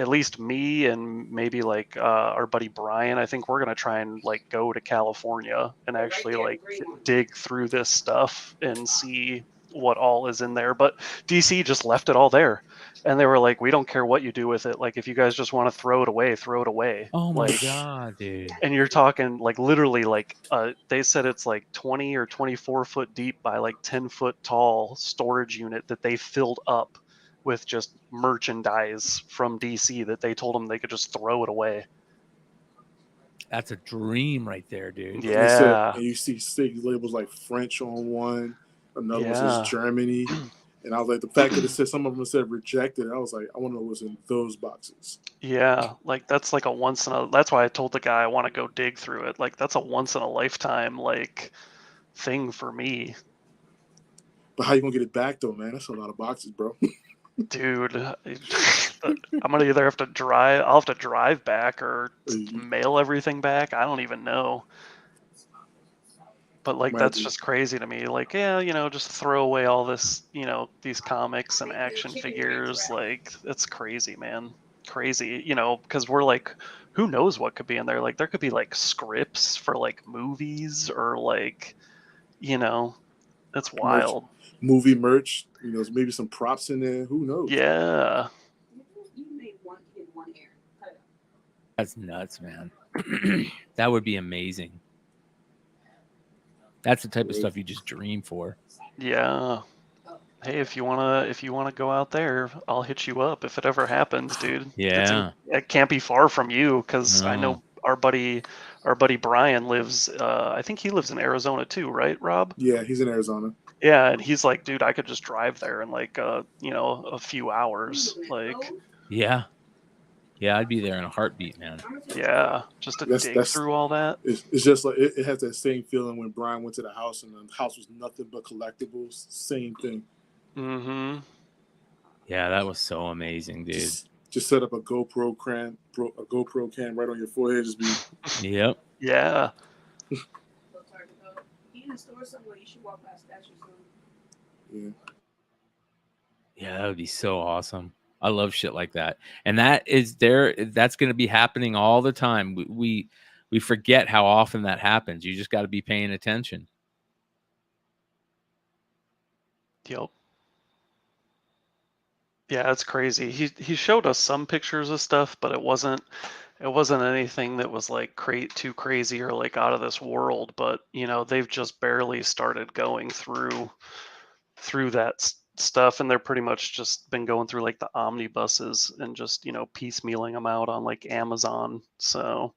C: at least me and maybe like our buddy Bryan, I think we're going to try and like go to California and actually like dig through this stuff and see what all is in there. But DC just left it all there, and they were like, we don't care what you do with it. Like, if you guys just want to throw it away, throw it away.
B: Oh my
C: like,
B: god, dude.
C: And you're talking like literally like they said it's like 20 or 24 foot deep by like 10 foot tall storage unit that they filled up with just merchandise from DC that they told them they could just throw it away.
B: That's a dream right there, dude.
C: Yeah.
D: And you see labels like French on one, another one
C: Yeah.
D: says Germany. And I was like, the fact that it said, some of them said rejected, I was like, I want to know what's in those boxes.
C: Yeah, like that's like a once in a. That's why I told the guy I want to go dig through it. Like, that's a once in a lifetime like thing for me.
D: But how you gonna get it back though, man? That's a lot of boxes, bro.
C: Dude, I'm gonna either have to drive. I'll have to drive back or mail everything back. I don't even know. But like, that's just crazy to me. Like, yeah, you know, just throw away all this, you know, these comics and action figures. Like, it's crazy, man. Crazy, you know, because we're like, who knows what could be in there? Like, there could be like scripts for like movies, or like, you know, it's wild.
D: Movie merch, you know, maybe some props in there. Who knows?
C: Yeah.
B: That's nuts, man. That would be amazing. That's the type of stuff you just dream for.
C: Yeah. Hey, if you wanna go out there, I'll hit you up if it ever happens, dude.
B: Yeah.
C: It can't be far from you, because I know our buddy Bryan lives. I think he lives in Arizona too, right, Rob?
D: Yeah, he's in Arizona.
C: Yeah, and he's like, dude, I could just drive there in like you know, a few hours. Like,
B: yeah, I'd be there in a heartbeat, man.
C: Yeah, just to dig through all that.
D: It's just like it has that same feeling when Bryan went to the house and the house was nothing but collectibles. Same thing.
C: Mm-hmm.
B: Yeah, that was so amazing, dude.
D: Just set up a GoPro cam right on your forehead. Just be.
B: Yep.
C: Yeah.
D: Yeah.
B: Yeah, that would be so awesome. I love shit like that. And that's going to be happening all the time. We forget how often that happens. You just got to be paying attention.
C: Yep. Yeah, it's crazy. He showed us some pictures of stuff, but it wasn't anything that was like too crazy or like out of this world. But you know, they've just barely started going through that stuff, and they're pretty much just been going through like the omnibuses and just, you know, piecemealing them out on like Amazon. So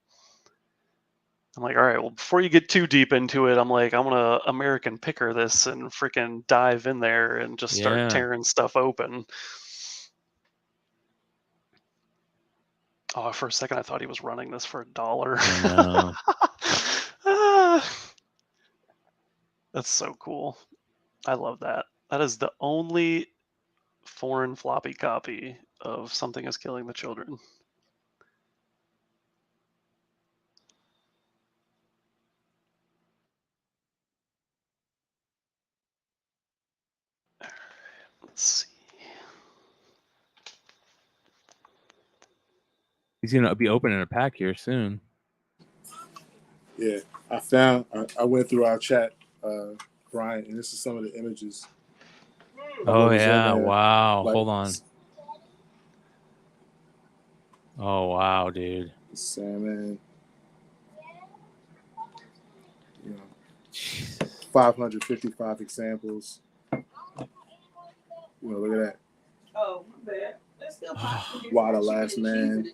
C: I'm like, all right, well, before you get too deep into it, I'm like, I'm gonna American Picker this and freaking dive in there and just start tearing stuff open. Oh, for a second I thought he was running this for $1. That's so cool. I love that. That is the only foreign floppy copy of Something is Killing the Children. Let's see.
B: He's gonna be opening a pack here soon.
D: Yeah, I went through our chat, Bryan, and this is some of the images.
B: Oh yeah! Wow.
D: Like,
B: hold on. Oh wow, dude.
D: Salmon. You know, 555 examples. You know, look at that.
F: Oh, my bad. That's still
D: Why the Last Man.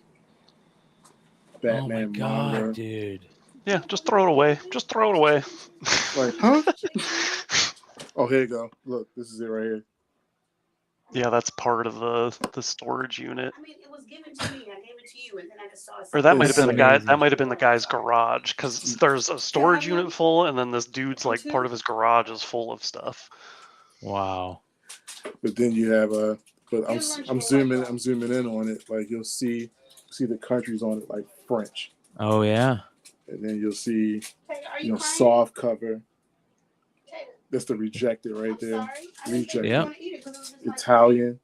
D: Batman.
B: Oh my god,
D: manga.
B: dude.
C: Yeah, just throw it away. Just throw it away.
D: Like, huh? Oh, here you go. Look, this is it right here.
C: Yeah, that's part of the storage unit.
F: I mean, it was given to me. I gave it to you, and then I just saw it.
C: Or that might have been the guy. That might have been the guy's garage, because there's a storage unit full, and then this dude's like part of his garage is full of stuff.
B: Wow.
D: But then you have but I'm zooming in on it. Like, you'll see the countries on it, like French.
B: Oh yeah.
D: And then you'll see, you know, soft cover. That's the rejected right there.
F: Sorry. I didn't think
D: Rejected.
F: you
B: Yep.
F: wanna eat it 'cause it was just like-
D: Italian.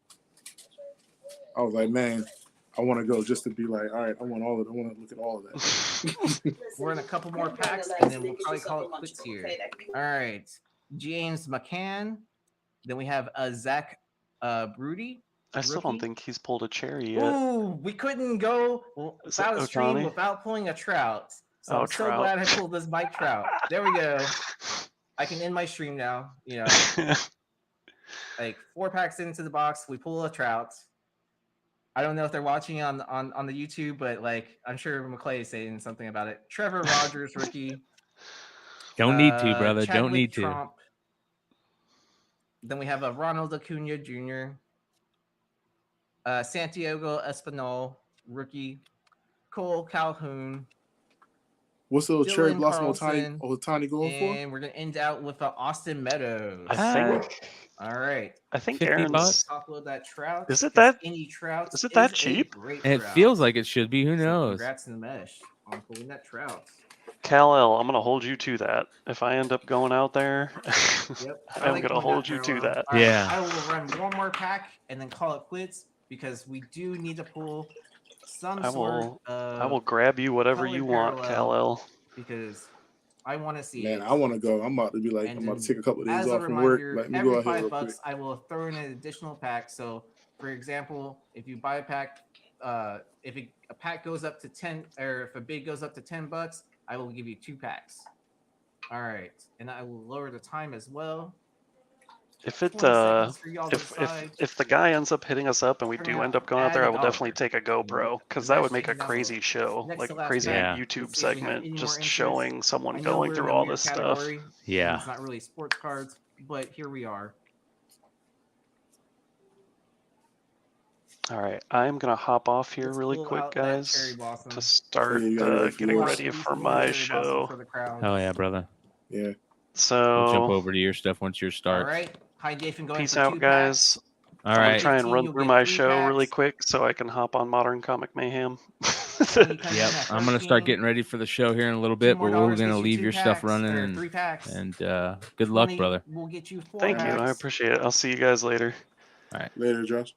D: I was like, man, I want to go just to be like, all right, I want all of it. I want to look at all of that.
F: Listen,
E: We're in a couple more
F: I'm gonna
E: packs,
F: let
E: and then we'll
F: Snickers
E: probably
F: do
E: call it
F: something
E: quits
F: lunchable,
E: here.
F: okay? That can be-
E: All right, James McCann. Then we have Zach Broody.
C: I still don't
E: Rookie.
C: think he's pulled a cherry yet.
E: Ooh, we couldn't go
C: Is it
E: without a stream
C: Ohtani?
E: without pulling a Trout. So
C: Oh,
E: I'm so
C: Trout.
E: glad I pulled this Mike Trout. There we go. I can end my stream now. You know, like 4 packs into the box, we pull a Trout. I don't know if they're watching on the YouTube, but like I'm sure McClay is saying something about it. Trevor Rogers, rookie.
B: Don't need to, brother. Don't
E: Chadwick
B: need to.
E: Trump. Then we have a Ronald Acuna Jr., Santiago Espinal, rookie, Cole Calhoun,
D: What's the little cherry
E: Dylan
D: blossom
E: Carlson,
D: Ohtani going for?
E: and we're gonna end out with Austin Meadows.
C: I
E: All right,
C: think
B: 50
C: Aaron's.
B: bucks?
E: top load that Trout.
C: Is it
E: 'cause
C: that-
E: any Trout?
C: is it that
E: a
C: cheap?
E: great
B: And it
E: Trout.
B: feels like it should be. Who
E: So
B: knows?
E: Congrats to the mesh on pulling that Trout.
C: Kal-El, I'm gonna hold you to that. If I end up going out there,
E: Yep. I
C: I'm
E: like
C: gonna
E: pulling
C: hold you to
E: parallel.
C: that.
E: All right,
B: Yeah.
E: I will run one more pack and then call it quits because we do need to pull some
C: I
E: sort
C: will
E: of
C: grab you whatever
E: color
C: you want,
E: parallel.
C: Kal-El.
E: because I want to see
D: Man,
E: it.
D: I want to go. I'm about to be like,
E: And
D: I'm about to
E: then
D: take a couple of days
E: As a
D: off from work.
E: reminder,
D: Let me
E: every
D: go out here real
E: $5
D: quick.
E: I will throw in an additional pack. So, for example, if you buy a pack, if a pack goes up to 10, or if a bid goes up to $10, I will give you 2 packs. All right, and I will lower the time as well.
C: If it
E: 20 seconds for y'all to
C: if
E: decide.
C: if the guy ends up hitting us up and we
E: Turn
C: do
E: out
C: end up going out
E: add
C: there, I
E: a
C: will
E: dollar.
C: definitely take a GoPro because
E: The
C: that
E: mesh
C: would make a
E: is now
C: crazy show,
E: next
C: like
E: to
C: a
E: last
C: crazy
B: pack.
C: YouTube
E: Let's see if we have
C: segment,
E: any more
C: just
E: entries.
C: showing someone
E: I know
C: going
E: we're
C: through
E: in a
C: all
E: weird
C: this stuff.
E: category, and
B: Yeah.
E: it's not really sports cards, but here we are.
C: All right, I'm gonna hop off here
E: Let's
C: really
E: pull
C: quick,
E: out that cherry
C: guys,
E: blossom.
C: to start
D: you gotta wait for
C: getting
D: yours.
C: ready
E: At least
C: for
E: one
C: my
E: cherry blossom
C: show.
E: for the crowd.
B: Oh yeah, brother.
D: Yeah.
B: We'll jump
C: So
B: over to your stuff once yours
E: All
B: starts.
E: right, hi Dathan, going
C: peace
E: for
C: out,
E: 2
C: guys.
E: packs.
B: All
C: I'm gonna
B: right.
C: try and
E: 15,
C: run
E: you'll
C: through
E: get
C: my
E: 3
C: show really
E: packs.
C: quick so I can hop on Modern Comic Mayhem.
E: 20 comes in
B: Yep.
E: at
B: I'm gonna start
E: 13.
B: getting ready for the show here in a little
E: 2
B: bit,
E: more
B: but we're
E: dollars
B: gonna
E: gets you
B: leave
E: 2
B: your stuff
E: packs,
B: running
E: or 3 packs.
B: and good luck,
E: 20
B: brother.
E: We'll get you 4
C: Thank
E: packs.
C: you, I appreciate it. I'll see you guys later.
D: Later, Josh.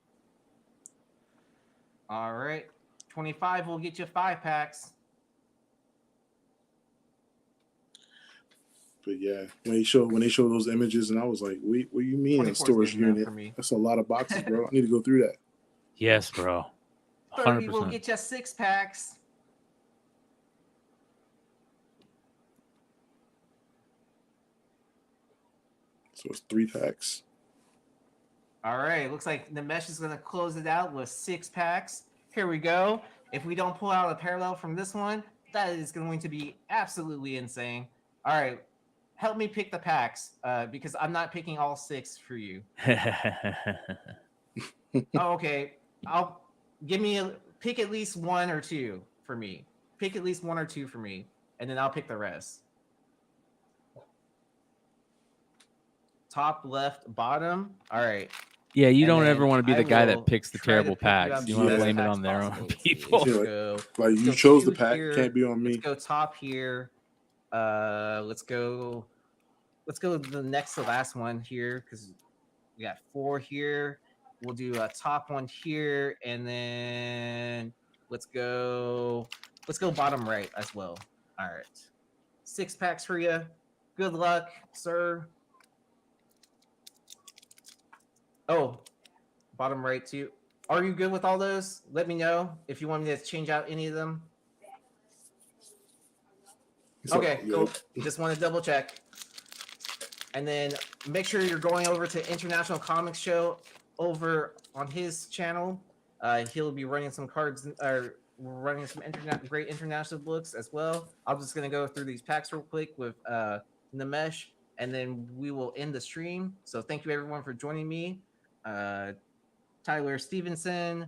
E: All right, 25 will get you 5 packs.
D: But yeah, when they show those images, and I was like, wait, what do you mean a
E: 24 is
D: storage
E: good enough
D: unit?
E: for me.
D: That's a lot of boxes, bro. I need to go through that.
B: Yes, bro.
E: 30 will
B: 100%.
E: get you 6 packs.
D: So it's 3 packs.
E: All right, looks like the mesh is going to close it out with 6 packs. Here we go. If we don't pull out a parallel from this one, that is going to be absolutely insane. All right, help me pick the packs because I'm not picking all 6 for you. Oh, okay. I'll pick at least 1 or 2 for me. Pick at least 1 or 2 for me, and then I'll pick the rest. Top, left, bottom. All right.
B: Yeah, you
E: And
B: don't
E: then
B: ever want to be
E: I
B: the guy
E: will
B: that picks the
E: try to
B: terrible
E: pick you
B: packs.
E: out
B: You
E: the
B: want to
D: best
B: blame it
E: packs
B: on their own
E: possible. Let's see.
B: people.
E: Let's
D: Like-
E: go.
D: Like
E: Let's
D: you
E: go
D: chose the
E: 2
D: pack,
E: here.
D: can't be on me.
E: Let's go top here. Let's go to the next to last one here because we got 4 here. We'll do a top one here, and then let's go bottom right as well. All right, 6 packs for you. Good luck, sir. Oh, bottom right too. Are you good with all those? Let me know if you want me to change out any of them.
D: So,
E: Okay,
D: yeah.
E: cool. Just want to double check. And then make sure you're going over to International Comics Show over on his channel. He'll be running some cards or running some great international books as well. I'm just gonna go through these packs real quick with Namesh, and then we will end the stream. So thank you everyone for joining me. Tyler Stevenson,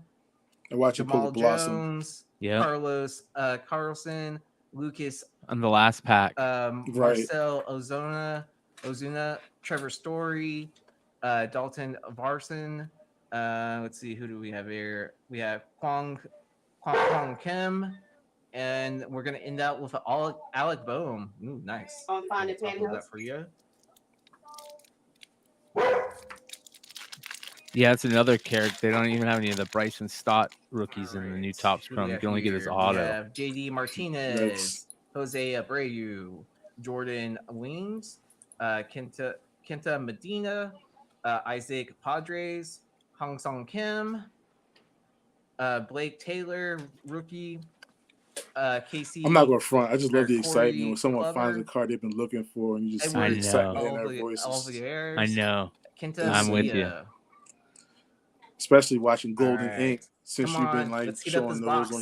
D: And watch you pull
E: Jamal
D: the blossom.
E: Jones,
B: Yep.
E: Carlos Carlson, Lucas
B: On the last pack.
E: Marcel Ozuna, Trevor Story, Dalton Varson. Let's see, who do we have here? We have Kwong Kim, and we're gonna end out with Alec Boehm. Ooh, nice.
F: On Find It
E: I'll hold that
F: Pantyhose.
E: for you.
B: Yeah, it's another character. They don't even have any of the Bryson Stott rookies in the new Topps Chrome. You can only get his auto.
E: We have JD Martinez, Jose Abreu, Jordan Wings, Kenta Medina, Isaac Padres, Hong Song Kim, Blake Taylor, rookie. Casey.
D: I'm not gonna front. I just love the
E: Corey
D: excitement when someone
E: Glover,
D: finds a card they've been looking for, and you just see the
B: I know.
D: excitement in their voices.
B: I know.
E: Kenta
B: I'm with you.
D: Especially watching Golden
E: Alright.
D: Ink, since
E: Come
D: you've been
E: on,
D: like
E: let's heat up
D: showing
E: this
D: those
E: box.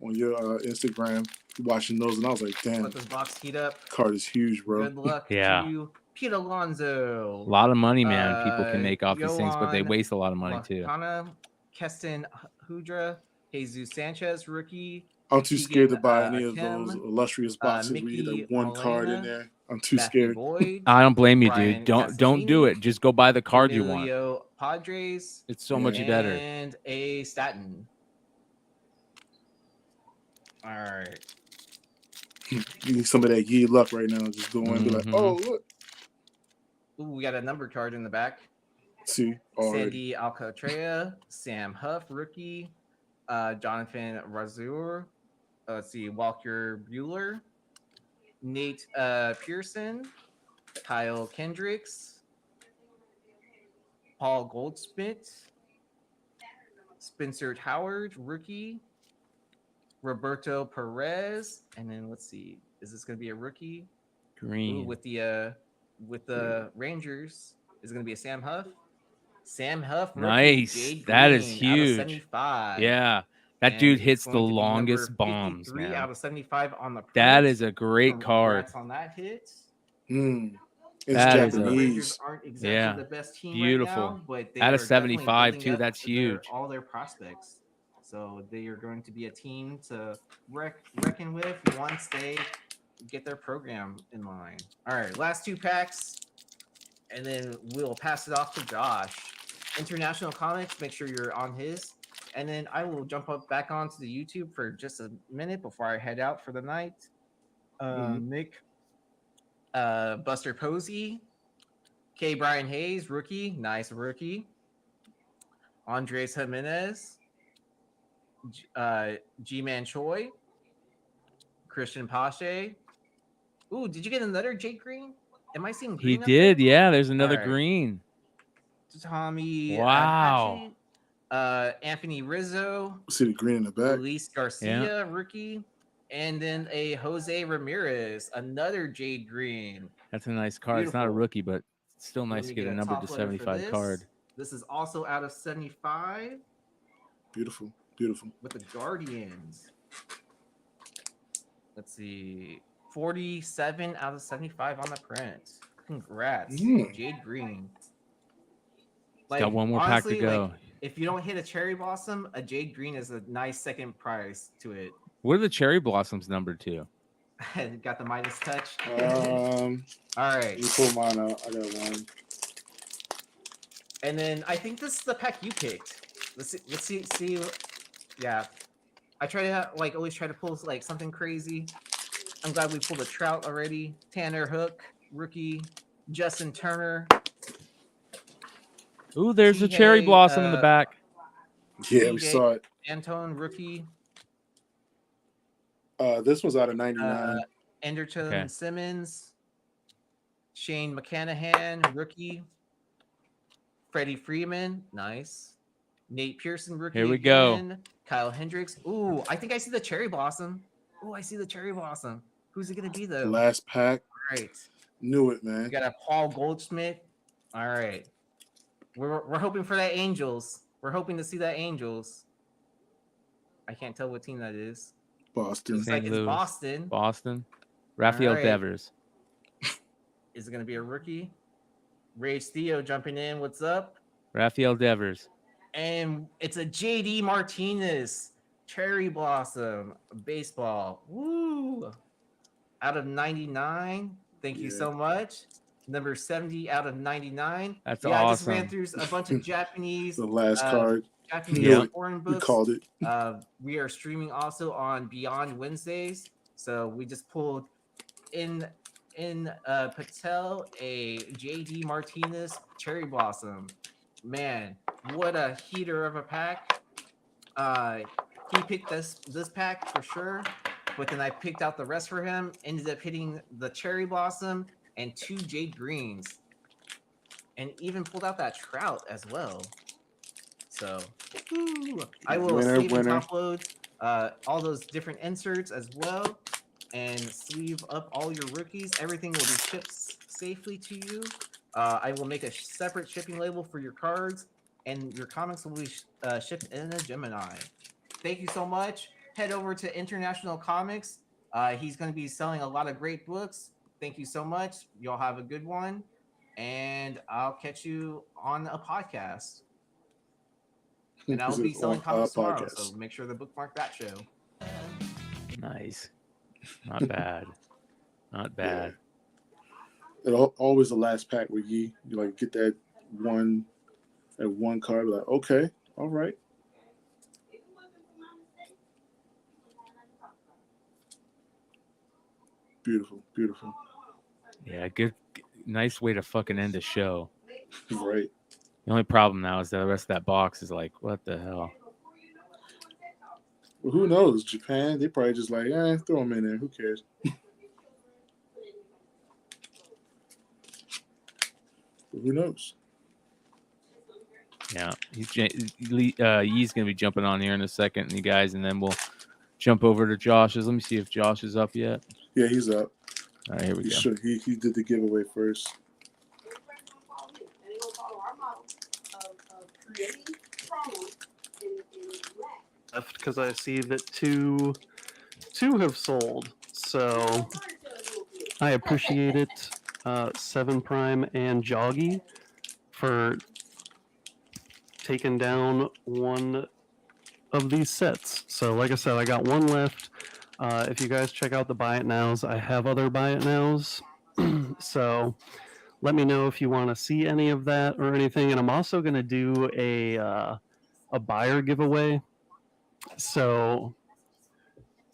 D: on your Instagram, watching those, and I was like, damn,
E: Let this box heat up.
D: card is huge, bro.
E: Good luck
B: Yeah.
E: to Pete Alonso.
B: A lot of money, man. People can make off these things, but they
E: Yohan
B: waste a lot of money too.
E: Lacana, Keston Hudra, Jesus Sanchez, rookie.
D: I'm too scared to buy any of
E: Kim,
D: those illustrious boxes where you get
E: Mickey
D: like one card in
E: Molina,
D: there. I'm too
E: Matthew
D: scared.
E: Boyd,
B: I don't blame you,
E: Brian
B: dude. Don't do
E: Castellini,
B: it. Just go buy the card you want.
E: Emilio Padres.
B: It's so much better.
E: And a Staten. All right.
D: You need some of that Yi luck right now. Just go in and be like, oh, look.
E: Ooh, we got a number card in the back.
D: See, already.
E: Sandy Alcantara, Sam Huff, rookie. Jonathan Razur. Let's see, Walker Bueller. Nate Pearson. Kyle Kendricks. Paul Goldsmith. Spencer Howard, rookie. Roberto Perez. And then let's see, is this going to be a rookie?
B: Green.
E: Ooh, with the Rangers, is it going to be a Sam Huff? Sam Huff, rookie,
B: Nice.
E: Jade
B: That is
E: Green, out of
B: huge.
E: 75.
B: Yeah. That
E: And
B: dude
E: it's
B: hits
E: going
B: the
E: to be number
B: longest bombs,
E: 53
B: man.
E: out of 75 on the print.
B: That is a great card.
E: Congrats on that hit.
D: It's
B: That is
E: The
B: a-
E: Rangers
D: Japanese.
E: aren't exactly
B: Yeah.
E: the best team
B: Beautiful.
E: right now, but they
B: Out of
E: are definitely
B: 75
E: building
B: too,
E: up
B: that's huge.
E: all their prospects. So they are going to be a team to reckon with once they get their program in line. All right, last two packs, and then we'll pass it off to Josh. International Comics, make sure you're on his. And then I will jump up back onto the YouTube for just a minute before I head out for the night. Nick, Buster Posey, K. Brian Hayes, rookie, nice rookie. Andres Jimenez, G-Man Choi, Christian Pache. Ooh, did you get another Jake Green? Am I seeing green?
B: He did, yeah. There's another
E: Alright.
B: green.
E: Tommy.
B: Wow.
E: Anthony Rizzo.
D: See the green in the back.
E: Luis Garcia, rookie. And then a Jose Ramirez, another Jade Green.
B: That's a nice card. It's not a
E: Beautiful.
B: rookie, but it's still
E: Let
B: nice
E: me
B: to get a
E: a
B: number
E: top
B: to
E: letter for
B: 75
E: this.
B: card.
E: This is also out of 75
D: Beautiful, beautiful.
E: with the Guardians. Let's see. 47 out of 75 on the print. Congrats, Jade Green.
B: Got one more pack to
E: honestly,
B: go.
E: like, if you don't hit a Cherry Blossom, a Jade Green is a nice second prize to it.
B: What are the cherry blossoms numbered to?
E: Got the minus touch.
D: All
E: right.
D: You pull mine out. I got one.
E: And then I think this is the pack you picked. Let's see. Yeah, I try to always try to pull like something crazy. I'm glad we pulled a Trout already. Tanner Hook, rookie. Justin Turner.
B: Ooh, there's a cherry blossom in the back.
D: Yeah, we saw it.
E: Antone, rookie.
D: This was out of 99.
E: Anderton Simmons. Shane McCanahan, rookie. Freddie Freeman, nice. Nate Pearson, rookie.
B: Here we go.
E: again. Kyle Hendricks. Ooh, I think I see the cherry blossom. Ooh, I see the cherry blossom. Who's it gonna be though?
D: Last pack.
E: All right.
D: Knew it, man.
E: We got a Paul Goldschmidt. All right. We're hoping for that Angels. We're hoping to see that Angels. I can't tell what team that is.
D: Boston.
E: Looks like it's
B: Louis.
E: Boston.
B: Boston. Rafael
E: right.
B: Devers.
E: Is it gonna be a rookie? Rage Theo jumping in. What's up?
B: Rafael Devers.
E: And it's a JD Martinez Cherry Blossom baseball. Woo! Out of 99. Thank you so much. Number 70 out of 99.
B: That's
E: I just
B: awesome.
E: ran through a bunch of Japanese.
D: The last card.
E: Japanese foreign
D: We
E: books.
D: called it.
E: We are streaming also on Beyond Wednesdays. So we just pulled in Patel a JD Martinez Cherry Blossom. man, what a heater of a pack. He picked this pack for sure, but then I picked out the rest for him. Ended up hitting the Cherry Blossom and 2 Jade Greens, and even pulled out that Trout as well. So I will save and top load all those different inserts as well, and sleeve up all your rookies. Everything will be shipped safely to you. I will make a separate shipping label for your cards, and your comics will be shipped in a Gemini. Thank you so much. Head over to International Comics. He's going to be selling a lot of great books. Thank you so much. Y'all have a good one, and I'll catch you on a podcast. And I'll be selling comics tomorrow, so make sure to bookmark that show.
B: Nice. Not bad. Not bad.
D: Yeah. It always the last pack where you like get that one card, like, okay, all right. Beautiful, beautiful.
B: Yeah, good, nice way to fucking end the show.
D: Right.
B: The only problem now is that the rest of that box is like, what the hell?
D: Well, who knows? Japan, they probably just like, throw them in there. Who cares? Who knows?
B: Yeah, Yee's gonna be jumping on here in a second, you guys, and then we'll jump over to Josh's. Let me see if Josh is up yet.
D: Yeah, he's up.
B: All right, here we go.
D: Sure. He did the giveaway first.
C: Because I see that two have sold, so I appreciate it. 7 Prime and Joggy for taking down one of these sets. So like I said, I got one left. If you guys check out the Buy It Nows, I have other Buy It Nows. So let me know if you want to see any of that or anything. And I'm also going to do a buyer giveaway. So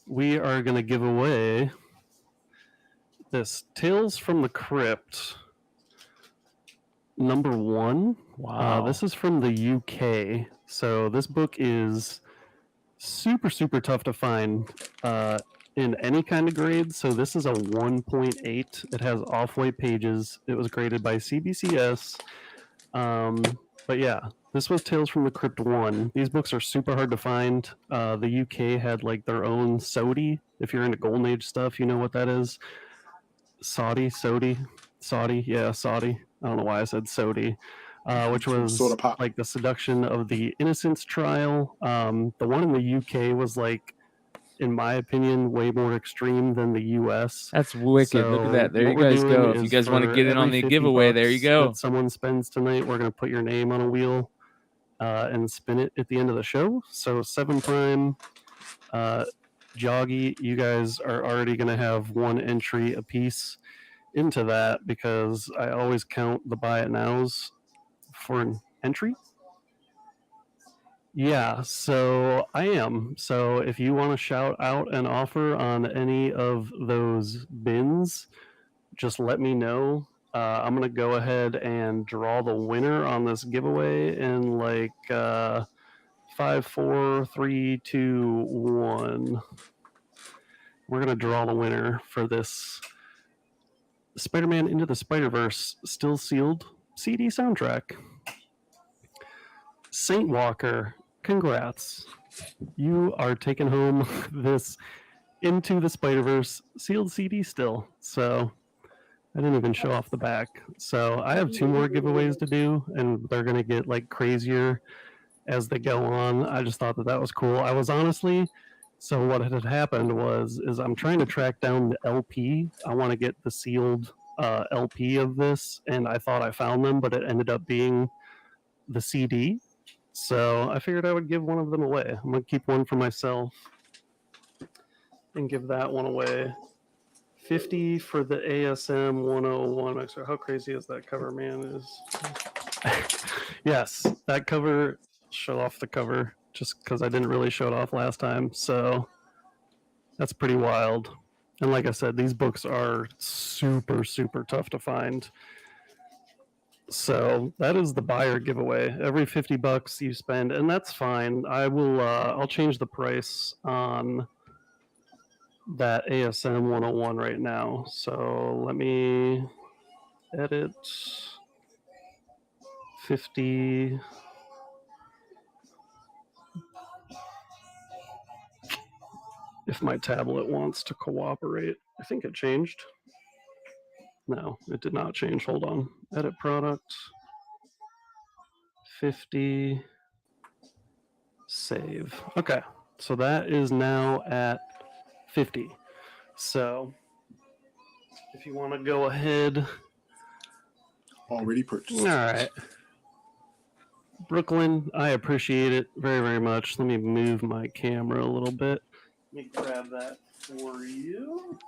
C: we are going to give away this Tales from the Crypt #1.
B: Wow.
C: This is from the UK. So this book is super, super tough to find in any kind of grade. So this is a 1.8. It has off-white pages. It was graded by CBCS. But yeah, this was Tales from the Crypt 1. These books are super hard to find. The UK had like their own Sodi. If you're into Golden Age stuff, you know what that is. Saudi. Yeah, Saudi. I don't know why I said Sodi. Which was like the Seduction of the Innocents trial. The one in the UK was like, in my opinion, way more extreme than the US.
B: That's wicked.
C: So
B: look at that. There you guys go. If you guys want to get in on the giveaway, there you go.
C: That someone spends tonight, we're going to put your name on a wheel and spin it at the end of the show. So 7 Prime, Joggy, you guys are already going to have one entry apiece into that because I always count the Buy It Nows for an entry. Yeah, so I am. So if you want to shout out an offer on any of those bins, just let me know. I'm going to go ahead and draw the winner on this giveaway in like 5, 4, 3, 2, 1. We're going to draw the winner for this Spider-Man Into the Spider-Verse Still Sealed CD soundtrack. Saint Walker, congrats. You are taking home this Into the Spider-Verse sealed CD still. So I didn't even show off the back. So I have 2 more giveaways to do, and they're going to get like crazier as they go on. I just thought that was cool. I was honestly, so what had happened is I'm trying to track down the LP. I want to get the sealed LP of this, and I thought I found them, but it ended up being the CD. So I figured I would give one of them away. I'm going to keep one for myself and give that one away. 50 for the ASM 101 extra. How crazy is that cover, man? Yes, that cover, show off the cover just because I didn't really show it off last time. So that's pretty wild. And like I said, these books are super, super tough to find.
G: So that is the buyer giveaway. Every $50 you spend, and that's fine. I will. I'll change the price on that ASM 101 right now. So let me edit 50. If my tablet wants to cooperate, I think it changed. No, it did not change. Hold on. Edit product. 50. Save. Okay. So that is now at 50. So if you want to go ahead.
D: Already purchased.
G: All right. Brooklyn, I appreciate it very, very much. Let me move my camera a little bit. Let me grab that for you.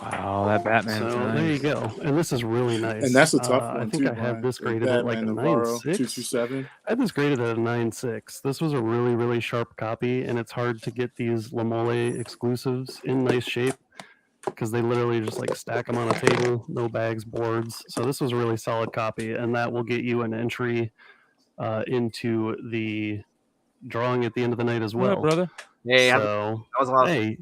B: Wow, that Batman's
G: So
B: nice.
G: there you go. And this is really nice.
D: And that's a tough one
G: I think
D: too.
G: I have this
D: Brian.
G: graded at like a
D: Batman Navarro
G: 9.6.
D: 227.
G: I had this graded at a 9.6. This was a really, really sharp copy, and it's hard to get these Lamole exclusives in nice shape because they literally just like stack them on a table, no bags, boards. So this was a really solid copy, and that will get you an entry into the drawing at the end of the night as
B: What
G: well.
B: up, brother?
A: Hey,
G: So,
A: that was a lot.
G: Hey,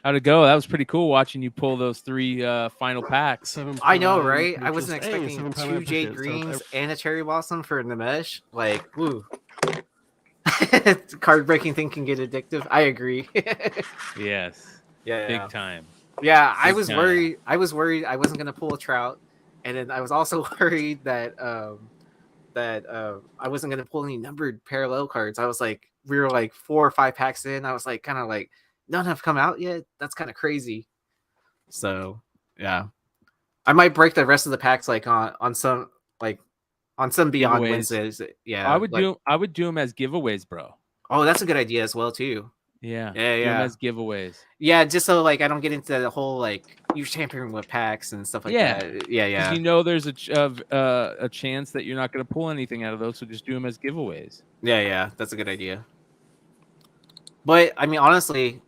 B: how'd it go? That was pretty cool watching you pull those 3 final packs.
A: I know, right? I wasn't expecting 2 Jade Greens and a Cherry Blossom for the mesh. Like, woo. Card breaking thing can get addictive. I agree.
B: Yes.
A: Yeah.
B: Big time.
A: Yeah, I
B: Big
A: was
B: time.
A: worried. I was worried I wasn't gonna pull a Trout, and then I was also worried that I wasn't gonna pull any numbered parallel cards. I was like, we were like 4 or 5 packs in. I was like, kind of like, none have come out yet. That's kind of crazy. So yeah, I might break the rest of the packs like on some Beyond
B: Giveaways.
A: Wednesdays. Yeah,
B: I would do them as giveaways, bro.
A: Oh, that's a good idea as well too.
B: Yeah.
A: Yeah,
B: Do them
A: yeah.
B: as giveaways.
A: Yeah, just so like I don't get into the whole like you tampering with packs and stuff like that. Yeah, yeah.
B: Because you know there's a chance that you're not going to pull anything out of those, so just do them as giveaways.
A: Yeah, yeah, that's a good idea. But I mean, honestly,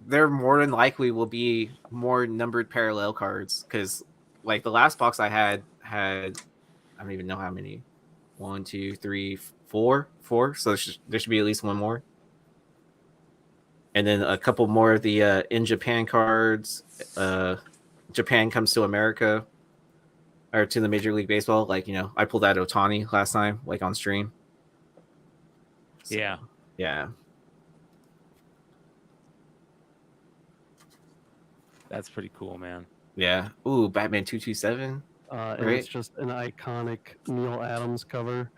A: there more than likely will be more numbered parallel cards because, like, the last box I had I don't even know how many. 1, 2, 3, 4. So there should be at least one more, and then a couple more of the in Japan cards. Japan comes to America or to the Major League Baseball. Like, you know, I pulled out Ohtani last time, like on stream. So,
B: Yeah.
A: Yeah.
B: That's pretty cool, man.
A: Yeah. Ooh, Batman 227.
G: And it's just an iconic Neil Adams cover.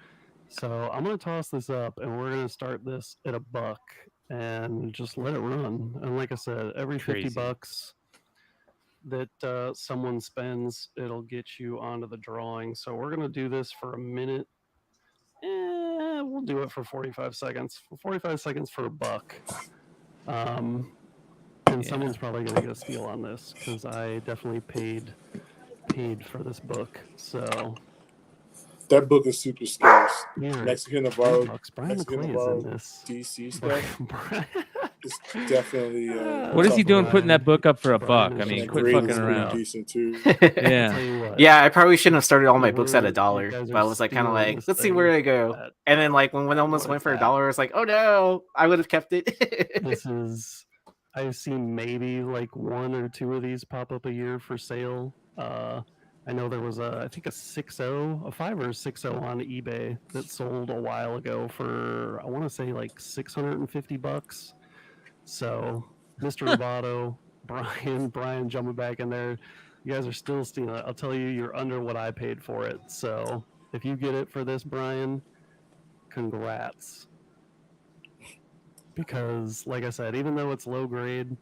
G: So I'm going to toss this up, and we're going to start this at $1 and just let it run. And like I said, every $50 that someone spends, it'll get you onto the drawing. So we're going to do this for a minute. We'll do it for 45 seconds. 45 seconds for $1. And someone's probably going to get a steal on this because I definitely paid for this book. So
D: that book is super scarce.
G: Yeah,
D: Mexican Navarro,
G: Brian
D: Mexican
G: McClay
D: Navarro
G: is in this.
D: DC stuff. It's definitely.
B: What is he doing putting that book up for $1? I mean,
D: that
B: quit
D: grade
B: fucking
D: is pretty
B: around.
D: decent too.
B: Yeah.
A: Yeah, I probably shouldn't have started all my books at
G: You
A: $1,
G: guys
A: but I
G: are
A: was like, kind of
G: stealing
A: like,
G: this
A: let's see
G: thing
A: where I go.
G: at
A: And then, like, when almost
G: what
A: went
G: it's
A: for
G: at.
A: $1, I was like, oh no, I would have kept it.
G: This is. I've seen maybe like 1 or 2 of these pop up a year for sale. I know there was I think a 6.0, a 5 or 6.0 on eBay that sold a while ago for I want to say like $650. So, Mr. Roboto, Brian jumping back in there. You guys are still stealing it. I'll tell you, you're under what I paid for it. So, if you get it for this, Brian, congrats. Because, like I said, even though it's low grade,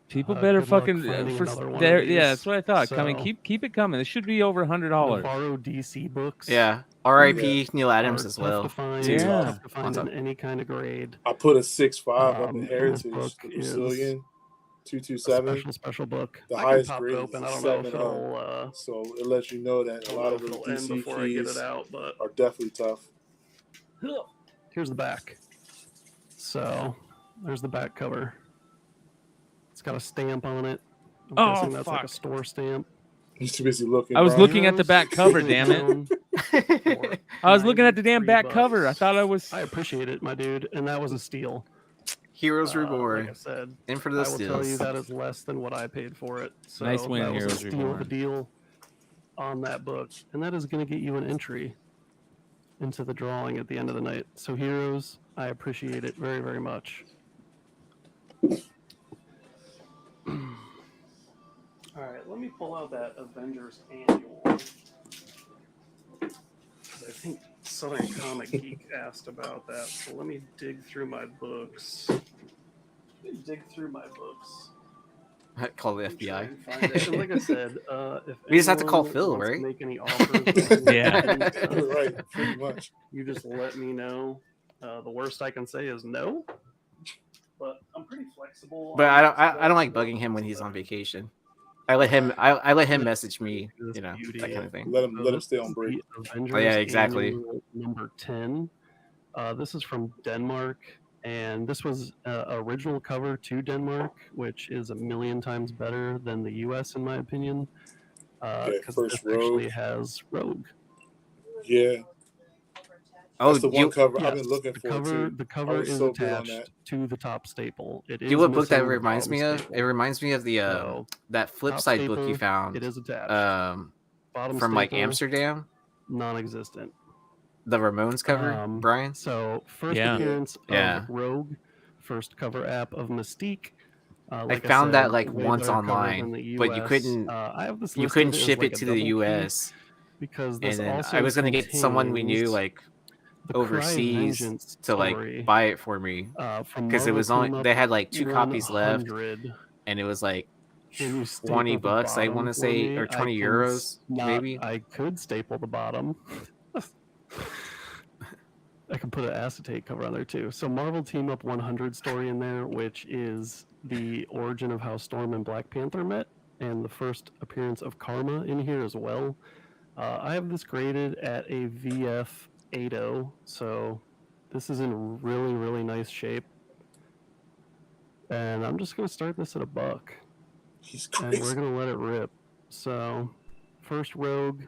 B: people better
G: good luck
B: fucking
G: finding
B: for
G: another one
B: there.
G: of
B: Yeah,
G: these.
B: that's what I thought.
G: So,
B: Keep it coming. It should be over $100.
G: Navarro DC books.
A: Yeah. R.I.P. Neil Adams
G: are
A: as
G: tough
A: well.
G: to find,
B: Yeah.
G: tough to find in any kind of grade.
D: I put a 6.5 up in
G: And
D: Heritage,
G: this book
D: the
G: is
D: Brazilian
G: a
D: 227.
G: special book.
D: The
G: I
D: highest
G: can pop
D: grade
G: it
D: is
G: open.
D: a
G: I don't know if
D: 7.0.
G: it'll.
D: So it lets you know that a lot of those
G: it'll end
D: DC
G: before I get
D: keys
G: it out, but
D: are definitely tough.
G: here's the back. So there's the back cover. It's got a stamp on it. I'm guessing that's like a store stamp.
D: He's too busy looking.
B: I was
D: Brian.
B: looking at the back cover, damn it. I was looking at the damn back cover. I thought I was.
G: I appreciate it, my dude, and that was a steal.
A: Heroes Reborn.
G: Like I said,
A: in for the
G: I will tell you
A: steals.
G: that is less than what I paid for it. So
B: Nice win,
G: that was
B: Heroes
G: a steal
B: Reborn.
G: of a deal on that book, and that is going to get you an entry into the drawing at the end of the night. So Heroes, I appreciate it very, very much. All right, let me pull out that Avengers Annual. I think Southern Comic Geek asked about that, so let me dig through my books.
A: Call the
G: Try
A: FBI.
G: and find it. And like I said, if
A: We just have to call
G: anyone
A: Phil,
G: wants to
A: right?
G: Make any offers?
B: Yeah.
D: Right, pretty much.
G: You just let me know. The worst I can say is no, but I'm pretty flexible.
A: But
G: on
A: I don't like
G: stuff.
A: bugging him when he's on vacation. I let him message me,
G: This
A: that
G: beauty.
A: kind of thing.
D: Let him stay on break.
G: Avengers
A: Oh, yeah, exactly.
G: Annual number 10. This is from Denmark, and this was original cover to Denmark, which is a million times better than the U.S. in my opinion. Because
D: first
G: this actually
D: Rogue.
G: has Rogue.
D: Yeah.
A: Oh,
D: That's the one cover I've been looking
G: the
D: for
G: cover,
D: too.
G: The
D: I
G: cover
D: was
G: is
D: so big on that.
G: attached to the top staple. It is
A: you know what book that
G: missing the
A: reminds
G: bottom
A: me of?
G: staple.
A: It reminds me of the
G: So,
A: that flip
G: top
A: side book you
G: staple,
A: found.
G: It is attached. Bottom
A: From like
G: staple,
A: Amsterdam,
G: non-existent.
A: the Ramones cover, Brian.
G: So first
B: Yeah.
G: appearance
A: Yeah.
G: of Rogue, first cover app of Mystique.
A: I found that like
G: way
A: once
G: better cover than
A: online,
G: the
A: but you
G: US.
A: couldn't
G: I have this
A: you couldn't
G: listed as,
A: ship
G: like,
A: it
G: a
A: to the
G: double P
A: U.S.
G: because this
A: And then
G: also
A: I was gonna get someone we knew
G: contains
A: like
G: the Cry of
A: overseas
G: Vengeance
A: to like
G: story,
A: buy it for me
G: from
A: because it
G: Marvel
A: was only
G: Team Up
A: they had like 2 copies left
G: 100.
A: and it was like
G: Can you staple
A: $20
G: the
A: I
G: bottom
A: want to
G: for
A: say,
G: me?
A: or
G: I
A: 20
G: can
A: euros
G: not-
A: maybe.
G: I could staple the bottom. I could put an acetate cover on there too. So Marvel Team Up 100 story in there, which is the origin of how Storm and Black Panther met, and the first appearance of Karma in here as well. I have this graded at a VF 8.0, so this is in really, really nice shape. And I'm just going to start this at $1.
D: He's
G: And we're
D: crazy.
G: going to let it rip. So, first Rogue.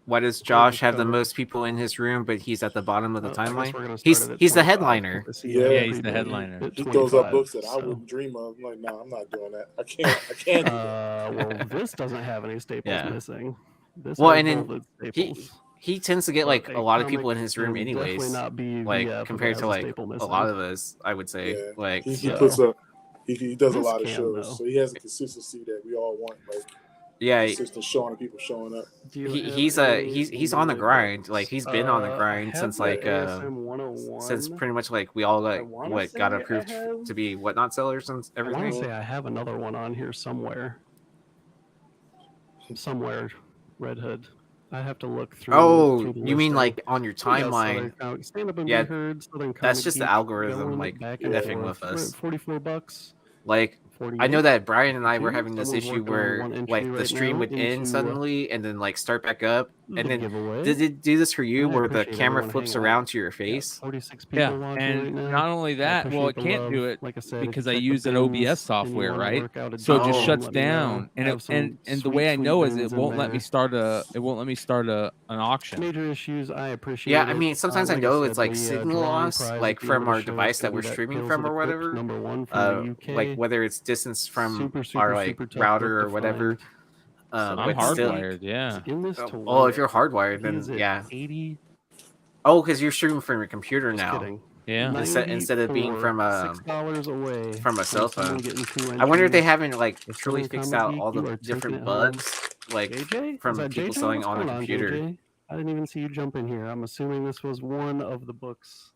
A: Why does Josh have the most people in his room, but he's at the bottom of the
G: I guess
A: timeline?
G: we're gonna start
A: He's
G: it at
A: he's the
G: 25,
A: headliner.
G: because
D: Yeah,
B: Yeah, he's the
G: pre-bid
B: headliner.
G: at
D: He throws up
G: 25,
D: books that I
G: so.
D: wouldn't dream of. I'm like, no, I'm not doing that. I can't do that.
G: Well, this doesn't have any staples
A: Yeah.
G: missing. This
A: Well,
G: has
A: and then
G: bolded
A: he
G: staples.
A: he tends to get
G: But
A: like a lot of
G: comic
A: people in his room
G: can definitely
A: anyways.
G: not be
A: Like
G: VF if it
A: compared
G: has
A: to
G: a
A: like
G: staple
A: a
G: missing.
A: lot of us, I would say.
D: Yeah.
A: Like
D: He
G: So-
D: puts up. He does a
G: This
D: lot of
G: can,
D: shows,
G: though.
D: so he has a consistency that we all want. Like
A: yeah,
D: consistent showing and people showing up.
G: Do you have
A: he's
G: any
A: he's on the
G: new
A: grind.
G: books?
A: Like he's been on the
G: I
A: grind
G: have
A: since
G: the
A: like
G: ASM 101.
A: since pretty much like we all like
G: wanna
A: what got
G: say I
A: approved
G: have-
A: to be whatnot sellers and
G: I want
A: everything.
G: to say I have another one on here somewhere. Somewhere, Red Hood. I have to look through.
A: Oh,
G: through the
A: you mean
G: listing.
A: like on your
G: We got Southern
A: timeline?
G: Comic- Stand Up and
A: Yeah,
G: Be Heard, Southern
A: That's
G: Comic
A: just the
G: Geek,
A: algorithm
G: going
A: like
G: back and
A: effing with
G: forth. We're
A: us.
G: at $44.
A: Like
G: 48.
A: I know that Brian and I were
G: 52.
A: having this
G: Someone's
A: issue
G: working on
A: where
G: one entry
A: like the
G: right
A: stream
G: now
A: would end
G: into,
A: suddenly and then like start back up.
G: the
A: And then
G: giveaway.
A: did it do this for you
G: I
A: where the
G: appreciate
A: camera
G: everyone
A: flips
G: hanging
A: around
G: out.
A: to your
G: Yeah,
A: face?
G: 46 people
B: Yeah,
G: watching
B: and
G: right now.
B: not only
G: I
B: that, well, it
G: appreciate the
B: can't do
G: love.
B: it
G: Like I said,
B: because
G: if
B: I
G: you check
B: use
G: the
B: an
G: bins
B: OBS
G: and you
B: software,
G: wanna
B: right?
G: work out a
B: So it
G: deal,
B: just
A: Oh.
B: shuts
G: let me know.
B: down,
G: I
B: and
G: have some
B: and the
G: sweet,
B: way I
G: sweet
B: know is
G: bins
B: it
G: in
B: won't let me
G: there.
B: start an auction.
G: Major issues, I appreciate
A: Yeah,
G: it.
A: I mean sometimes I
G: Like
A: know
G: said,
A: it's like
G: the
A: signal
G: drawing
A: loss,
G: prize
A: like
G: at the
A: from
G: end of the
A: our
G: show is
A: device that
G: gonna
A: we're
G: be that
A: streaming
G: Tales
A: from
G: of
A: or
G: the Crypt
A: whatever.
G: #1 from the UK.
A: Like whether it's distance from
G: super, super,
A: our like
G: super tough
A: router
G: book
A: or
G: to
A: whatever.
G: find. So
B: I'm
A: but still,
B: hardwired, yeah.
G: in this to
A: well,
G: win
A: if you're
G: it,
A: hardwired,
G: he is
A: then
G: at
A: yeah.
G: 80.
A: Oh, because you're streaming from your computer
G: Just
A: now.
G: kidding.
B: Yeah.
A: Instead of being
G: 94,
A: from
G: $6 away
A: from a cell
G: someone
A: phone.
G: getting 2
A: I wonder if they
G: entries.
A: haven't like
G: With
A: truly
G: Southern
A: fixed
G: Comic
A: out
G: Geek,
A: all
G: you
A: the
G: are taking
A: different
G: it
A: bugs like
G: JJ? Is
A: from
G: that
A: people
G: JJ?
A: selling
G: What's
A: on a
G: going
A: computer.
G: JJ? I didn't even see you jump in here. I'm assuming this was one of the books.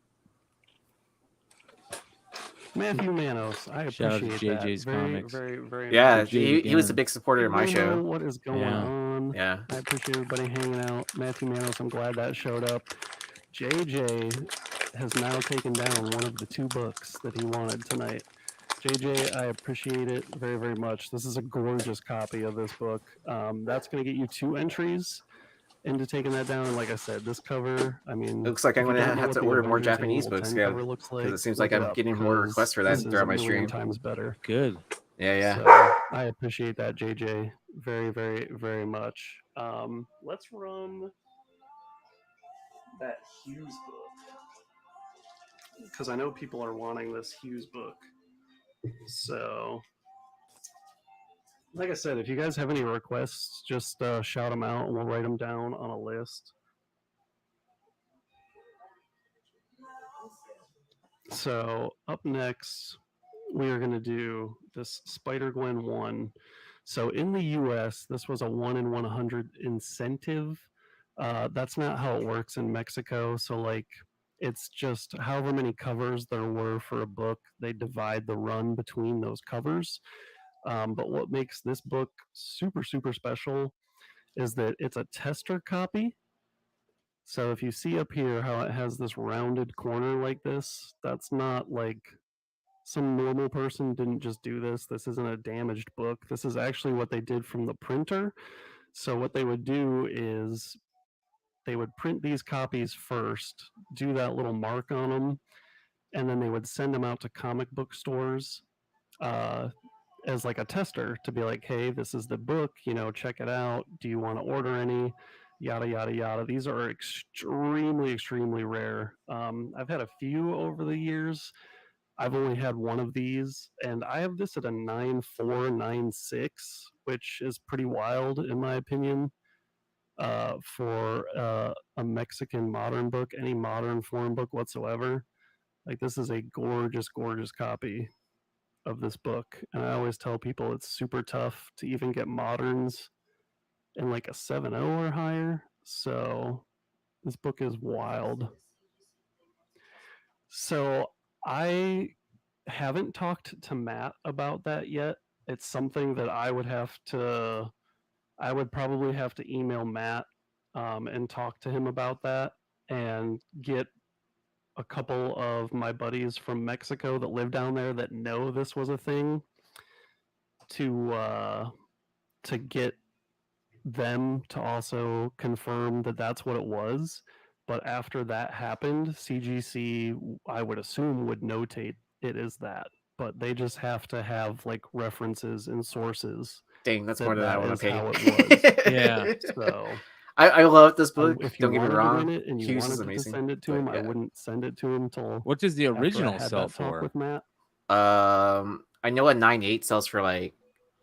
G: Matthew Manos, I
B: Shout out to
G: appreciate that.
B: JJ's
G: very,
B: Comics.
G: very, very
A: Yeah,
G: much.
A: he was a
B: again.
A: big supporter of my
G: You know
A: show.
G: what is going
B: Yeah.
G: on?
A: Yeah.
G: I appreciate everybody hanging out. Matthew Manos, I'm glad that showed up. JJ has now taken down one of the 2 books that he wanted tonight. JJ, I appreciate it very, very much. This is a gorgeous copy of this book. That's going to get you 2 entries into taking that down. And like I said, this cover, I mean,
A: It looks like I'm
G: if you
A: gonna
G: don't know
A: have
G: what
A: to
G: the
A: order more
G: Avengers
A: Japanese
G: Annual
A: books,
G: 10
A: yeah,
G: cover looks like,
A: because it seems
G: look
A: like
G: it
A: I'm
G: up,
A: getting more
G: 'cause
A: requests for that
G: this is
A: throughout
G: a
A: my
G: million
A: stream.
G: times better.
B: Good.
A: Yeah, yeah.
G: So I appreciate that, JJ. very, very, very much. Let's run that Hughes book because I know people are wanting this Hughes book. So, like I said, if you guys have any requests, just shout them out and we'll write them down on a list. So, up next, we are going to do this Spider-Gwen 1. So, in the US, this was a 1 in 100 incentive. That's not how it works in Mexico. So, like, it's just however many covers there were for a book, they divide the run between those covers. But what makes this book super, super special is that it's a tester copy. So if you see up here how it has this rounded corner like this, that's not like some normal person didn't just do this. This isn't a damaged book. This is actually what they did from the printer. So what they would do is they would print these copies first, do that little mark on them, and then they would send them out to comic book stores as like a tester to be like, hey, this is the book, you know, check it out. Do you want to order any? Yada, yada, yada. These are extremely, extremely rare. I've had a few over the years. I've only had one of these, and I have this at a 9.496, which is pretty wild in my opinion. For a Mexican modern book, any modern foreign book whatsoever. Like, this is a gorgeous, gorgeous copy of this book. And I always tell people it's super tough to even get moderns in like a 7.0 or higher. So this book is wild. So I haven't talked to Matt about that yet. It's something that I would probably have to email Matt and talk to him about that and get a couple of my buddies from Mexico that live down there that know this was a thing to get them to also confirm that that's what it was. But after that happened, CGC, I would assume, would notate it as that. But they just have to have like references and sources.
A: Dang, that's more than I want to pay.
G: How it was.
B: Yeah.
G: So
A: I love this book.
G: if you
A: Don't get me
G: wanted
A: wrong.
G: to win it and you
A: Hughes
G: wanted
A: is
G: to
A: amazing.
G: send it to him, I wouldn't send it to him till.
B: What does the
G: after I
B: original
G: had
B: sell
G: that talk
B: for?
G: with Matt.
A: I know a 9.8 sells for like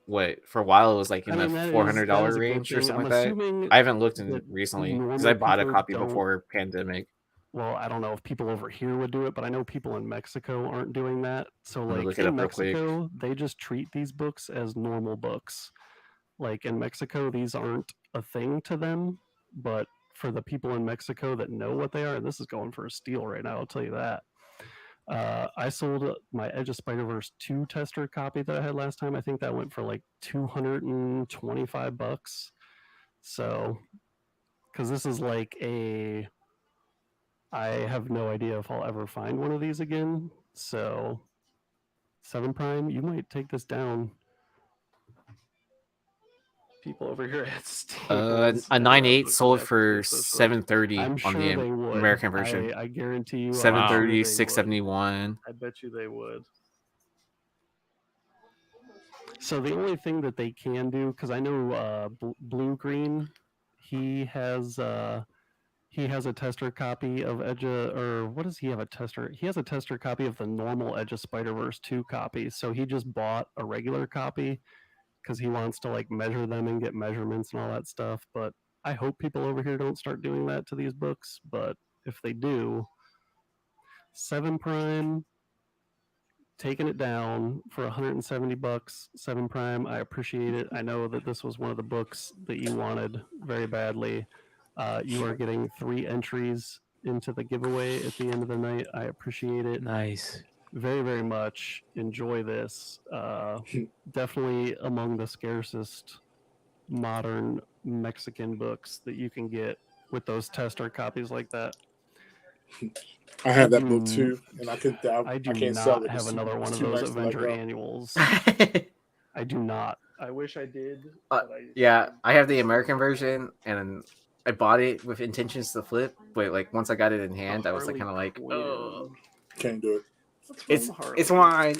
A: what? For a while it was like in the $400 range or something like that. I haven't looked in recently because I bought a copy before pandemic.
G: Well, I don't know if people over here would do it, but I know people in Mexico aren't doing that. So like in Mexico, they just treat these books as normal books. Like in Mexico, these aren't a thing to them, but for the people in Mexico that know what they are, this is going for a steal right now, I'll tell you that. I sold my Edge of Spider-Verse 2 tester copy that I had last time. I think that went for like $225. So, because this is like I have no idea if I'll ever find one of these again. So, 7 Prime, you might take this down. People over here at Staples.
A: A 9.8 sold for $730 on the American version.
G: I guarantee you.
A: $730, $671.
G: I bet you they would. So the only thing that they can do, because I know Blue Green, he has a tester copy of Edge or what does he have a tester? He has a tester copy of the normal Edge of Spider-Verse 2 copy. So he just bought a regular copy because he wants to like measure them and get measurements and all that stuff. But I hope people over here don't start doing that to these books. But if they do, 7 Prime, taking it down for $170. 7 Prime, I appreciate it. I know that this was one of the books that you wanted very badly. You are getting 3 entries into the giveaway at the end of the night. I appreciate it.
B: Nice.
G: Very, very much. Enjoy this. Definitely among the scarcest modern Mexican books that you can get with those tester copies like that.
F: I have that book too, and I can't
G: not have another one of those Avenger annuals. I do not. I wish I did.
A: Yeah, I have the American version, and I bought it with intentions to flip, but like once I got it in hand, I was like kind of like, oh,
F: can't do it.
A: It's wine.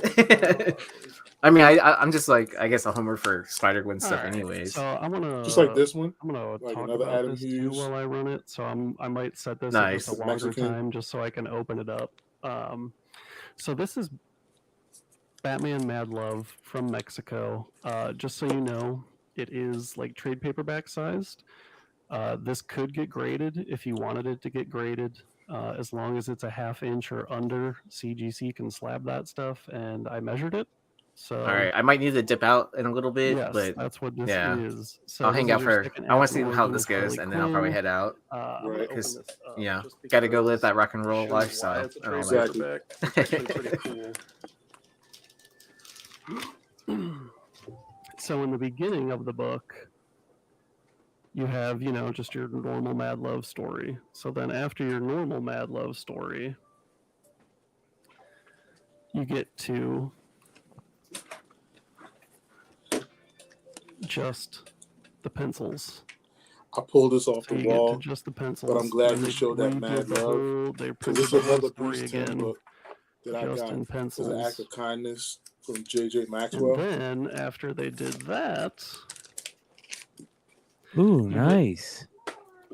A: I mean, I'm just like, I guess a homer for Spider-Gwen stuff, anyways.
G: So I'm gonna
F: Just like this one.
G: I'm gonna
F: Like
G: talk
F: another
G: about
F: Adam
G: this too
F: Hughes.
G: while I run it. So I might set this
A: Nice.
G: at just a longer
F: Mexican.
G: time, just so I can open it up. So this is Batman Mad Love from Mexico. Just so you know, it is like trade paperback sized. This could get graded if you wanted it to get graded. As long as it's a 1/2 inch or under, CGC can slab that stuff, and I measured it. So
A: all right, I might need to dip out in a little bit,
G: yes,
A: but
G: that's what this
A: yeah,
G: is. So
A: I'll hang out for. I want to see how
G: Harley
A: this goes, and then I'll probably head out.
F: Right.
A: Because got to go live that rock and roll lifestyle. And all that.
F: Exactly.
G: It's actually pretty cool. So in the beginning of the book, you have, just your normal Mad Love story. So then after your normal Mad Love story, you get to just the pencils.
F: I pulled this off
G: So
F: the
G: you get
F: wall,
G: to just the pencils.
F: but I'm glad
G: and
F: you
G: they
F: showed that
G: redid
F: Mad
G: the
F: Love.
G: whole- They
F: Because
G: printed
F: this
G: the
F: is
G: whole
F: another
G: story
F: Bruce Timm
G: again,
F: book that I
G: just
F: got
G: in
F: as an
G: pencils.
F: act of kindness from J.J.
G: And
F: Maxwell.
G: then after they did that,
B: Ooh,
G: You get-
B: nice.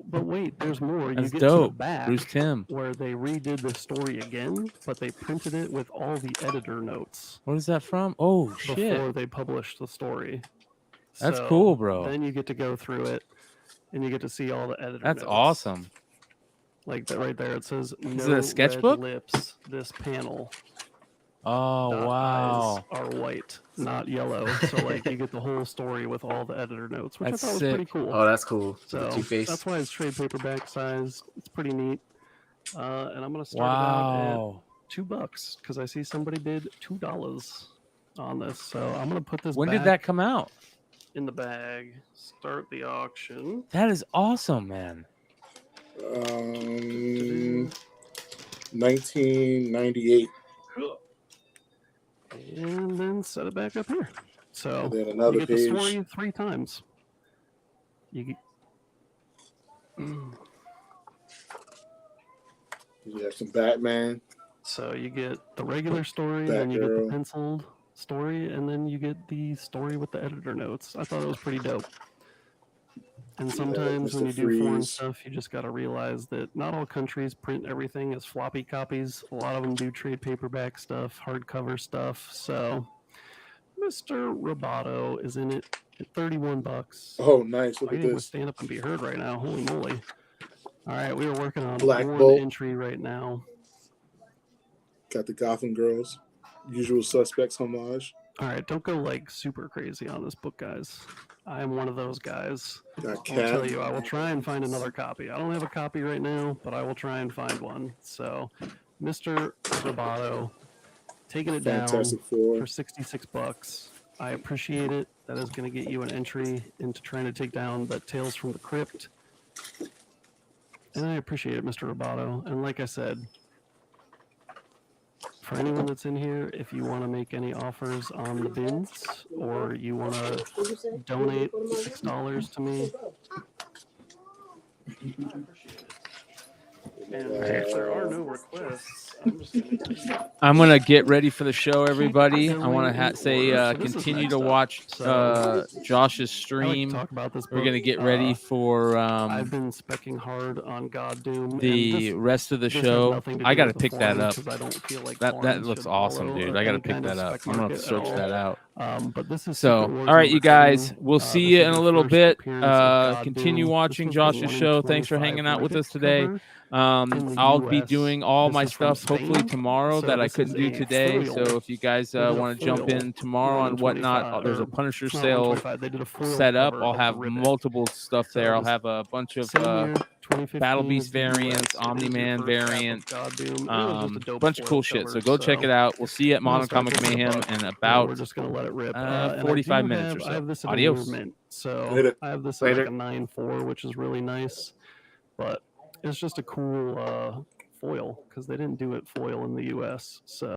G: but wait, there's more.
B: That's
G: you get to the
B: dope.
G: back
B: Bruce Timm.
G: where they redid the story again, but they printed it with all the editor notes
B: What is that from? Oh shit.
G: before they published the story.
B: That's
G: So
B: cool, bro.
G: Then you get to go through it, and you get to see all the editor
B: That's
G: notes.
B: awesome.
G: Like that right there, it says
B: Is
G: no
B: it a sketchbook?
G: red lips. This panel.
B: Oh
G: Dot
B: wow.
G: eyes are white, not yellow. So like you get the whole story with all the editor notes, which
B: That's
G: I thought was
B: sick.
G: pretty cool.
A: Oh, that's cool.
G: So
A: The Two-Face.
G: that's why it's trade paperback size. It's pretty neat. And I'm gonna start it out
B: Wow.
G: at $2 because I see somebody bid $2 on this. So I'm gonna put this.
B: When
G: back
B: did that come out?
G: in the bag? Start the auction.
B: That is awesome, man.
F: 1998.
G: And then set it back up here. So
F: And then another
G: you get
F: page.
G: the story 3 times. You get.
F: You have some Batman.
G: So you get the regular story, then you get the
F: Batgirl.
G: penciled story, and then you get the story with the editor notes. I thought it was pretty dope. And sometimes when
F: Mr.
G: you do foreign
F: Freeze.
G: stuff, you just got to realize that not all countries print everything as floppy copies. A lot of them do trade paperback stuff, hardcover stuff. So Mr. Roboto is in it at $31.
F: Oh, nice. Look
G: I
F: at
G: need to
F: this.
G: stand up and be heard right now. Holy moly. All right, we are working on
F: Black
G: one
F: Bolt.
G: entry right now.
F: Got the Gotham Girls. Usual Suspects homage.
G: All right, don't go like super crazy on this book, guys. I am one of those guys.
F: Got
G: I'll
F: Cat.
G: tell you, I will try and find another copy. I don't have a copy right now, but I will try and find one. So, Mr. Roboto, taking it down
F: Fantastic
G: for
F: Four.
G: $66. I appreciate it. That is going to get you an entry into trying to take down the Tales from the Crypt. And I appreciate it, Mr. Roboto. And like I said, for anyone that's in here, if you want to make any offers on the bins or you want to donate $6 to me, and if there are no requests,
B: I'm gonna get ready for the show, everybody. I
G: going
B: want
G: in
B: to say
G: order. So this is
B: continue
G: next
B: to
G: up.
B: watch
G: So,
B: Josh's
G: I like to
B: stream.
G: talk about this
B: We're
G: book.
B: gonna get ready for
G: I've been specking hard on God Doom.
B: the rest of the show. I gotta pick that up.
G: I don't feel like
B: That looks awesome, dude. I gotta pick that up. I'm gonna search that out.
G: But this is
B: So,
G: Secret Wars
B: all right, you
G: number
B: guys,
G: 2.
B: we'll see
G: This
B: you
G: is
B: in a
G: the
B: little
G: first
B: bit.
G: appearance of God
B: Continue
G: Doom.
B: watching
G: This was the
B: Josh's
G: 1 in
B: show. Thanks for
G: 25
B: hanging out with us
G: Ricketts
B: today.
G: cover in the
B: I'll be
G: US.
B: doing all
G: This
B: my
G: is from
B: stuff hopefully
G: Spain.
B: tomorrow
G: So
B: that I
G: this
B: couldn't
G: is
B: do
G: a
B: today.
G: foil.
B: So if you guys
G: They did a
B: want to jump
G: foil,
B: in tomorrow
G: 1
B: on
G: in
B: whatnot,
G: 25,
B: there's a
G: or
B: Punisher
G: it's not
B: sale
G: 125. They did a foil
B: set up.
G: cover
B: I'll
G: of the
B: have
G: Riddick.
B: multiple stuff
G: So
B: there. I'll
G: this
B: have a bunch of
G: same year, 2015
B: Battle
G: is
B: Beast
G: the US.
B: variants,
G: It is your
B: Omni-Man
G: first half of
B: variant,
G: God Doom. It was just a dope
B: bunch of
G: foil
B: cool shit. So
G: cover,
B: go check it out. We'll see you at
G: I'm gonna
B: Modern
G: start
B: Comic
G: this at a
B: Mayhem
G: buck,
B: in
G: and
B: about
G: we're just gonna let it rip. And
B: 45
G: I
B: minutes or
G: I have
B: so.
G: this at a
B: Adios.
G: near mint, so
F: Later.
G: I have this at like a 9.4, which is really nice. But it's just a cool foil because they didn't do it foil in the US. So